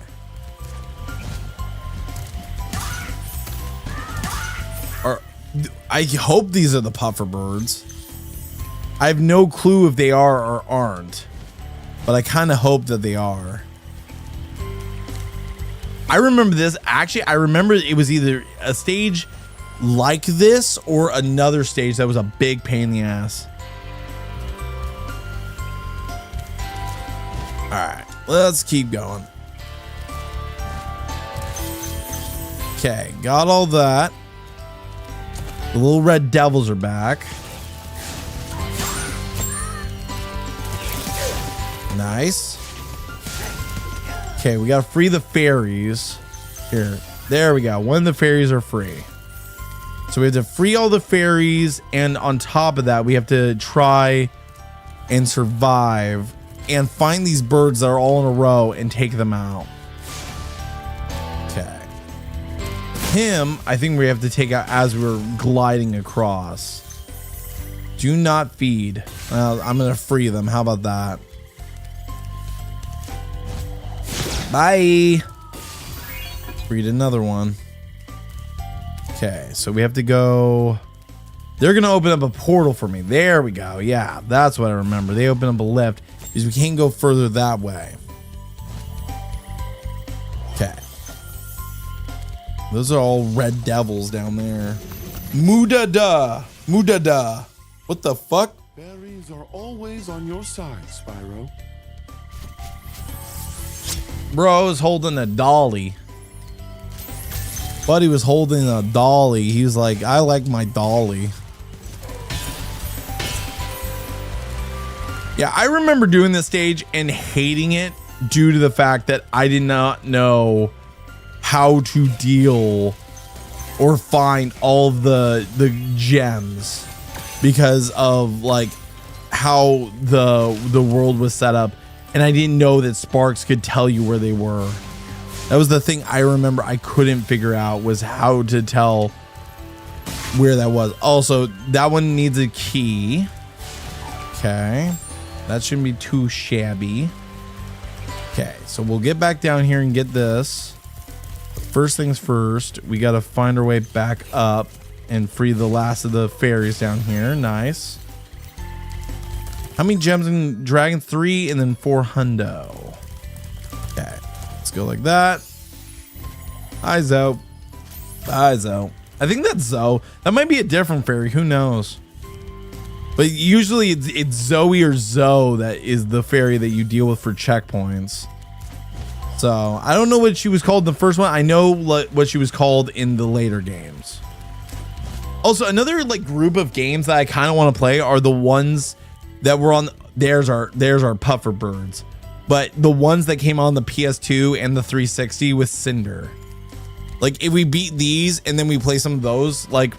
I hope these are the puffer birds. I have no clue if they are or aren't, but I kind of hope that they are. I remember this. Actually, I remember it was either a stage like this or another stage that was a big pain in the ass. All right, let's keep going. Okay, got all that. The little red devils are back. Nice. Okay, we gotta free the fairies. Here, there we go. One of the fairies are free. So we have to free all the fairies, and on top of that, we have to try and survive and find these birds that are all in a row and take them out. Okay. Him, I think we have to take out as we're gliding across. Do not feed. I'm gonna free them. How about that? Bye. Freed another one. Okay, so we have to go. They're gonna open up a portal for me. There we go. Yeah, that's what I remember. They open up a lift because we can't go further that way. Okay. Those are all red devils down there. Mudada. Mudada. What the fuck? Berries are always on your side, Spyro. Bro was holding a dolly. Buddy was holding a dolly. He was like, I like my dolly. Yeah, I remember doing this stage and hating it due to the fact that I did not know how to deal or find all the gems because of like how the world was set up, and I didn't know that Sparks could tell you where they were. That was the thing I remember I couldn't figure out, was how to tell where that was. Also, that one needs a key. Okay. That shouldn't be too shabby. Okay, so we'll get back down here and get this. First things first, we got to find our way back up and free the last of the fairies down here. Nice. How many gems in Dragon? 3 and then 4 hundo. Okay, let's go like that. Hi, Zoe. Hi, Zoe. I think that's Zoe. That might be a different fairy. Who knows? But usually it's Zoe or Zoe that is the fairy that you deal with for checkpoints. So I don't know what she was called in the first one. I know what she was called in the later games. Also, another like group of games that I kind of want to play are the ones that were on. There's our puffer birds, but the ones that came on the PS2 and the 360 with Cinder. Like if we beat these and then we play some of those, like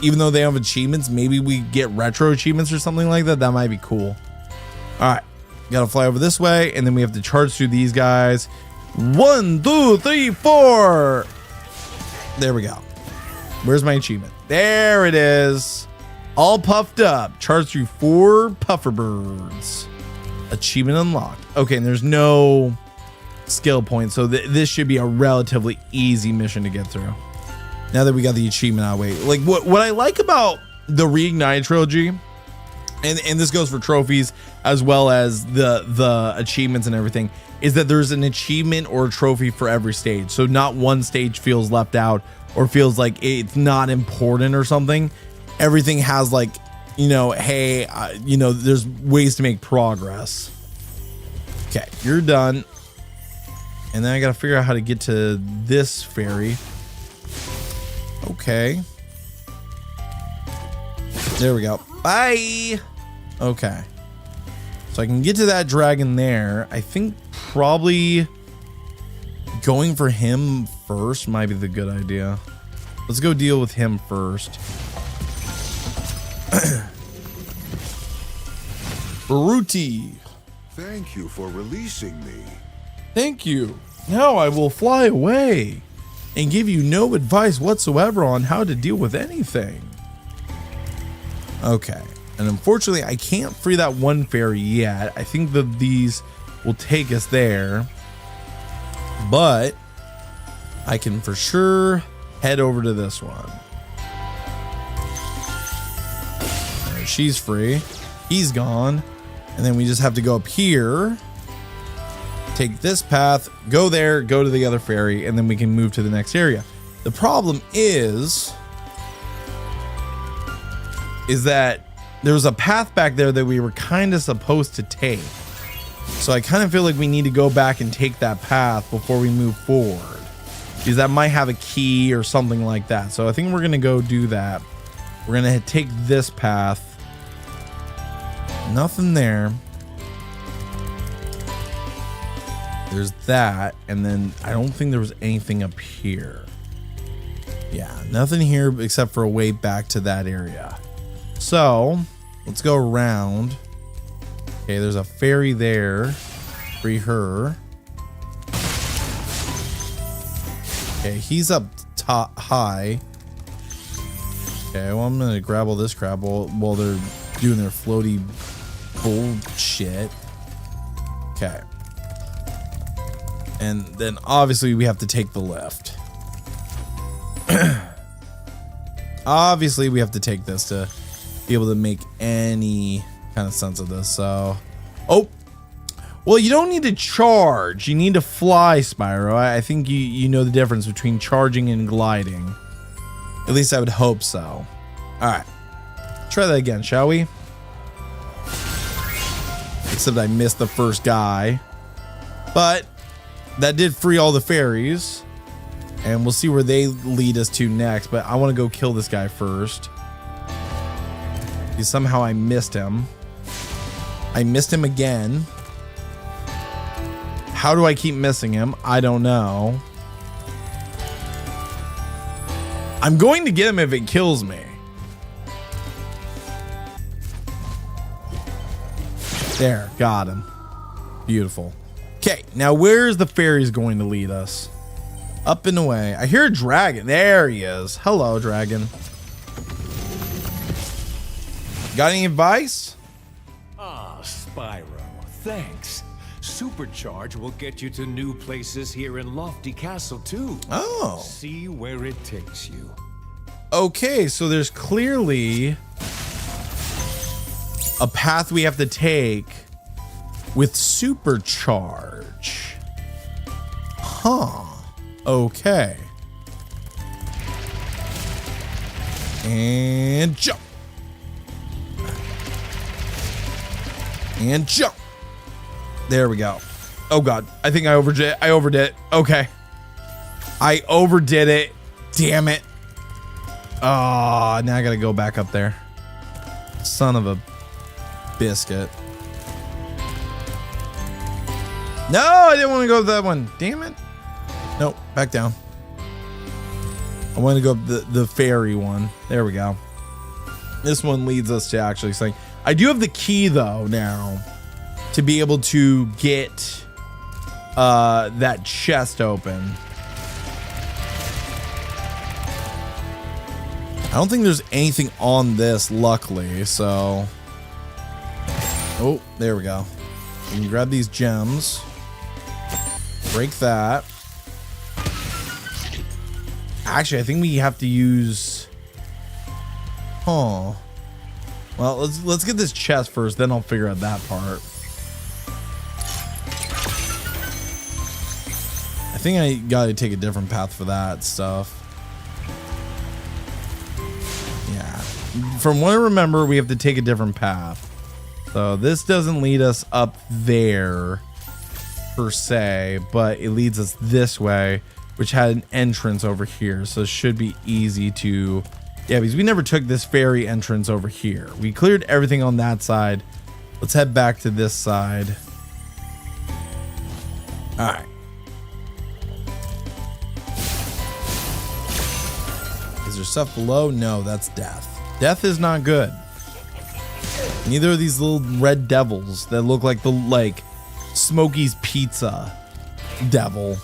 even though they have achievements, maybe we get retro achievements or something like that. That might be cool. All right, gotta fly over this way, and then we have to charge through these guys. 1, 2, 3, 4. There we go. Where's my achievement? There it is. All puffed up. Charge through 4 puffer birds. Achievement unlocked. Okay, and there's no skill points, so this should be a relatively easy mission to get through. Now that we got the achievement out of the way. Like what I like about the Reignited Trilogy, and this goes for trophies as well as the achievements and everything, is that there's an achievement or a trophy for every stage. So not one stage feels left out or feels like it's not important or something. Everything has like, you know, hey, you know, there's ways to make progress. Okay, you're done. And then I gotta figure out how to get to this fairy. Okay. There we go. Bye. Okay. So I can get to that dragon there. I think probably going for him first might be the good idea. Let's go deal with him first. Baruti. Thank you for releasing me. Thank you. Now I will fly away and give you no advice whatsoever on how to deal with anything. Okay. And unfortunately, I can't free that one fairy yet. I think that these will take us there. But I can for sure head over to this one. she's free. He's gone. And then we just have to go up here. Take this path, go there, go to the other ferry, and then we can move to the next area. The problem is that there was a path back there that we were kind of supposed to take. So I kind of feel like we need to go back and take that path before we move forward, because that might have a key or something like that. So I think we're going to go do that. We're going to take this path. Nothing there. There's that. And then I don't think there was anything up here. Yeah, nothing here except for a way back to that area. So let's go around. Okay, there's a ferry there. Free her. Okay, he's up top high. Okay, well, I'm gonna grab all this crap while they're doing their floaty bullshit. Okay. And then obviously we have to take the lift. Obviously we have to take this to be able to make any kind of sense of this. So, oh, well, you don't need to charge. You need to fly, Spyro. I think you know the difference between charging and gliding. At least I would hope so. All right, try that again, shall we? Except I missed the first guy, but that did free all the fairies, and we'll see where they lead us to next. But I want to go kill this guy first, because somehow I missed him. I missed him again. How do I keep missing him? I don't know. I'm going to get him if it kills me. There, got him. Beautiful. Okay, now where's the fairies going to lead us? Up and away. I hear a dragon. There he is. Hello, dragon. Got any advice? Ah, Spyro, thanks. Supercharge will get you to new places here in Lofty Castle too. Oh. See where it takes you. Okay, so there's clearly a path we have to take with Supercharge. Huh. Okay. And jump. And jump. There we go. Oh god, I think I overdid it. Okay. I overdid it. Damn it. Oh, now I gotta go back up there. Son of a biscuit. No, I didn't want to go to that one. Damn it. Nope, back down. I want to go up the ferry one. There we go. This one leads us to actually saying, I do have the key though now to be able to get that chest open. I don't think there's anything on this, luckily, so. Oh, there we go. You can grab these gems. Break that. Actually, I think we have to use. Huh. Well, let's get this chest first, then I'll figure out that part. I think I gotta take a different path for that stuff. Yeah. From what I remember, we have to take a different path. So this doesn't lead us up there per se, but it leads us this way, which had an entrance over here. So it should be easy to, yeah, because we never took this ferry entrance over here. We cleared everything on that side. Let's head back to this side. All right. Is there stuff below? No, that's death. Death is not good. Neither are these little red devils that look like the Smokey's Pizza devil.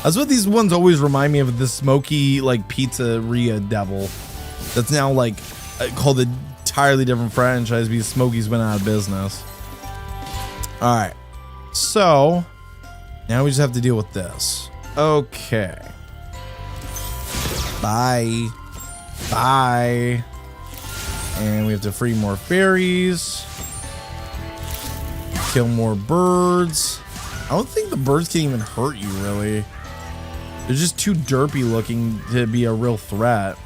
That's what these ones always remind me of, the Smokey pizzeria devil. That's now called an entirely different franchise because Smokey's went out of business. All right, so now we just have to deal with this. Okay. Bye. Bye. And we have to free more fairies. Kill more birds. I don't think the birds can even hurt you, really. They're just too derpy looking to be a real threat.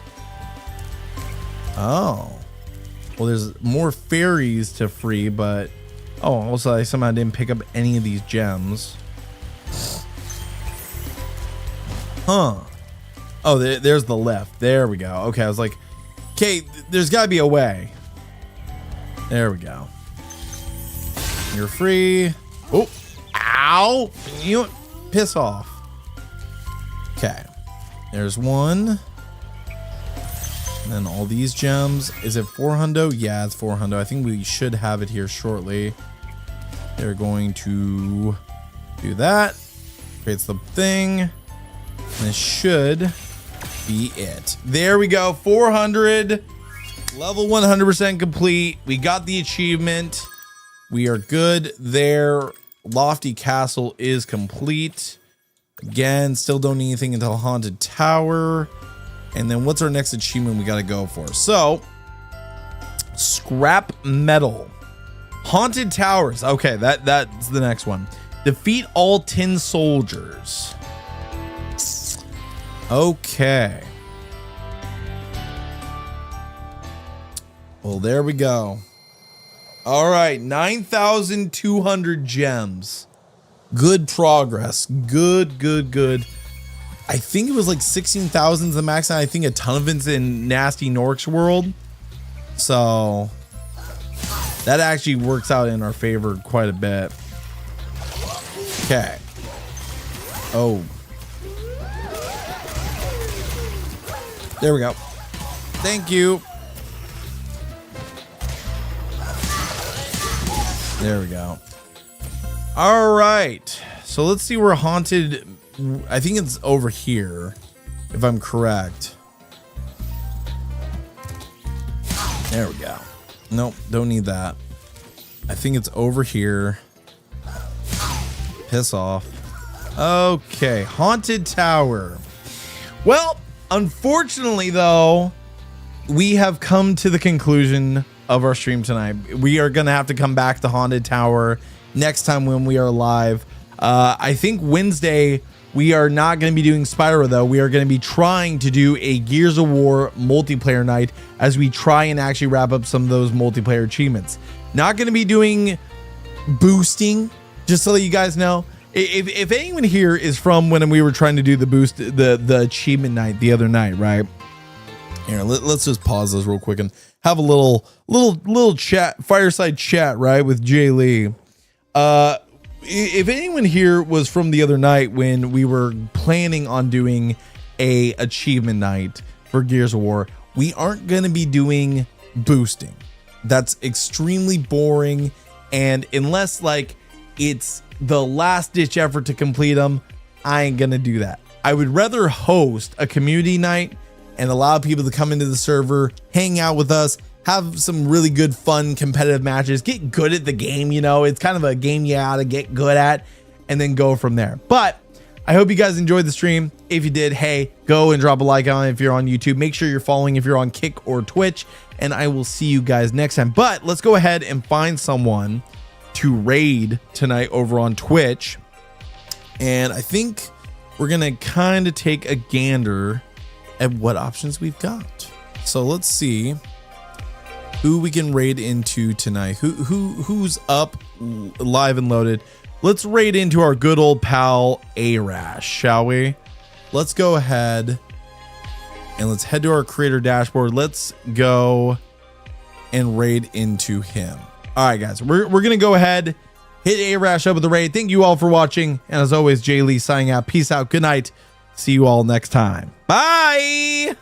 Oh. Well, there's more fairies to free, but... Oh, also I somehow didn't pick up any of these gems. Huh. Oh, there's the lift. There we go. Okay, I was like, okay, there's got to be a way. There we go. You're free. Oh, ow. You know what? Piss off. Okay. There's one. And then all these gems. Is it 400? Yeah, it's 400. I think we should have it here shortly. They're going to do that. Creates the thing. And this should be it. There we go. 400. Level 100% complete. We got the achievement. We are good there. Lofty Castle is complete. Again, still don't need anything until Haunted Tower. And then what's our next achievement we got to go for? So, Scrap Metal. Haunted Towers. Okay, that's the next one. Defeat all tin soldiers. Okay. Well, there we go. All right, 9,200 gems. Good progress. Good. I think it was like 16,000 is the max. And I think a ton of it's in Nasty Nork's world. So that actually works out in our favor quite a bit. Okay. Oh. There we go. Thank you. There we go. All right. So let's see where haunted... I think it's over here, if I'm correct. There we go. Nope, don't need that. I think it's over here. Piss off. Okay, Haunted Tower. Well, unfortunately, though, we have come to the conclusion of our stream tonight. We are going to have to come back to Haunted Tower next time when we are live. I think Wednesday... We are not going to be doing Spyro, though. We are going to be trying to do a Gears of War multiplayer night as we try and actually wrap up some of those multiplayer achievements. Not going to be doing boosting, just to let you guys know. If anyone here is from when we were trying to do the boost, the achievement night the other night, right? Here, let's just pause this real quick and have a little chat, fireside chat, right, with Jay Lee. If anyone here was from the other night when we were planning on doing a achievement night for Gears of War, we aren't going to be doing boosting. That's extremely boring. And unless like it's the last ditch effort to complete them, I ain't going to do that. I would rather host a community night and allow people to come into the server, hang out with us, have some really good, fun, competitive matches, get good at the game. You know, it's kind of a game you ought to get good at and then go from there. But I hope you guys enjoyed the stream. If you did, hey, go and drop a like on it if you're on YouTube. Make sure you're following if you're on Kick or Twitch, and I will see you guys next time. But let's go ahead and find someone to raid tonight over on Twitch. And I think we're going to kind of take a gander at what options we've got. So let's see who we can raid into tonight. Who's up, live and loaded? Let's raid into our good old pal Arash, shall we? Let's go ahead and let's head to our creator dashboard. Let's go and raid into him. All right, guys, we're gonna go ahead, hit Arash up with the raid. Thank you all for watching, and as always, Jay Lee signing out. Peace out. Good night. See you all next time. Bye.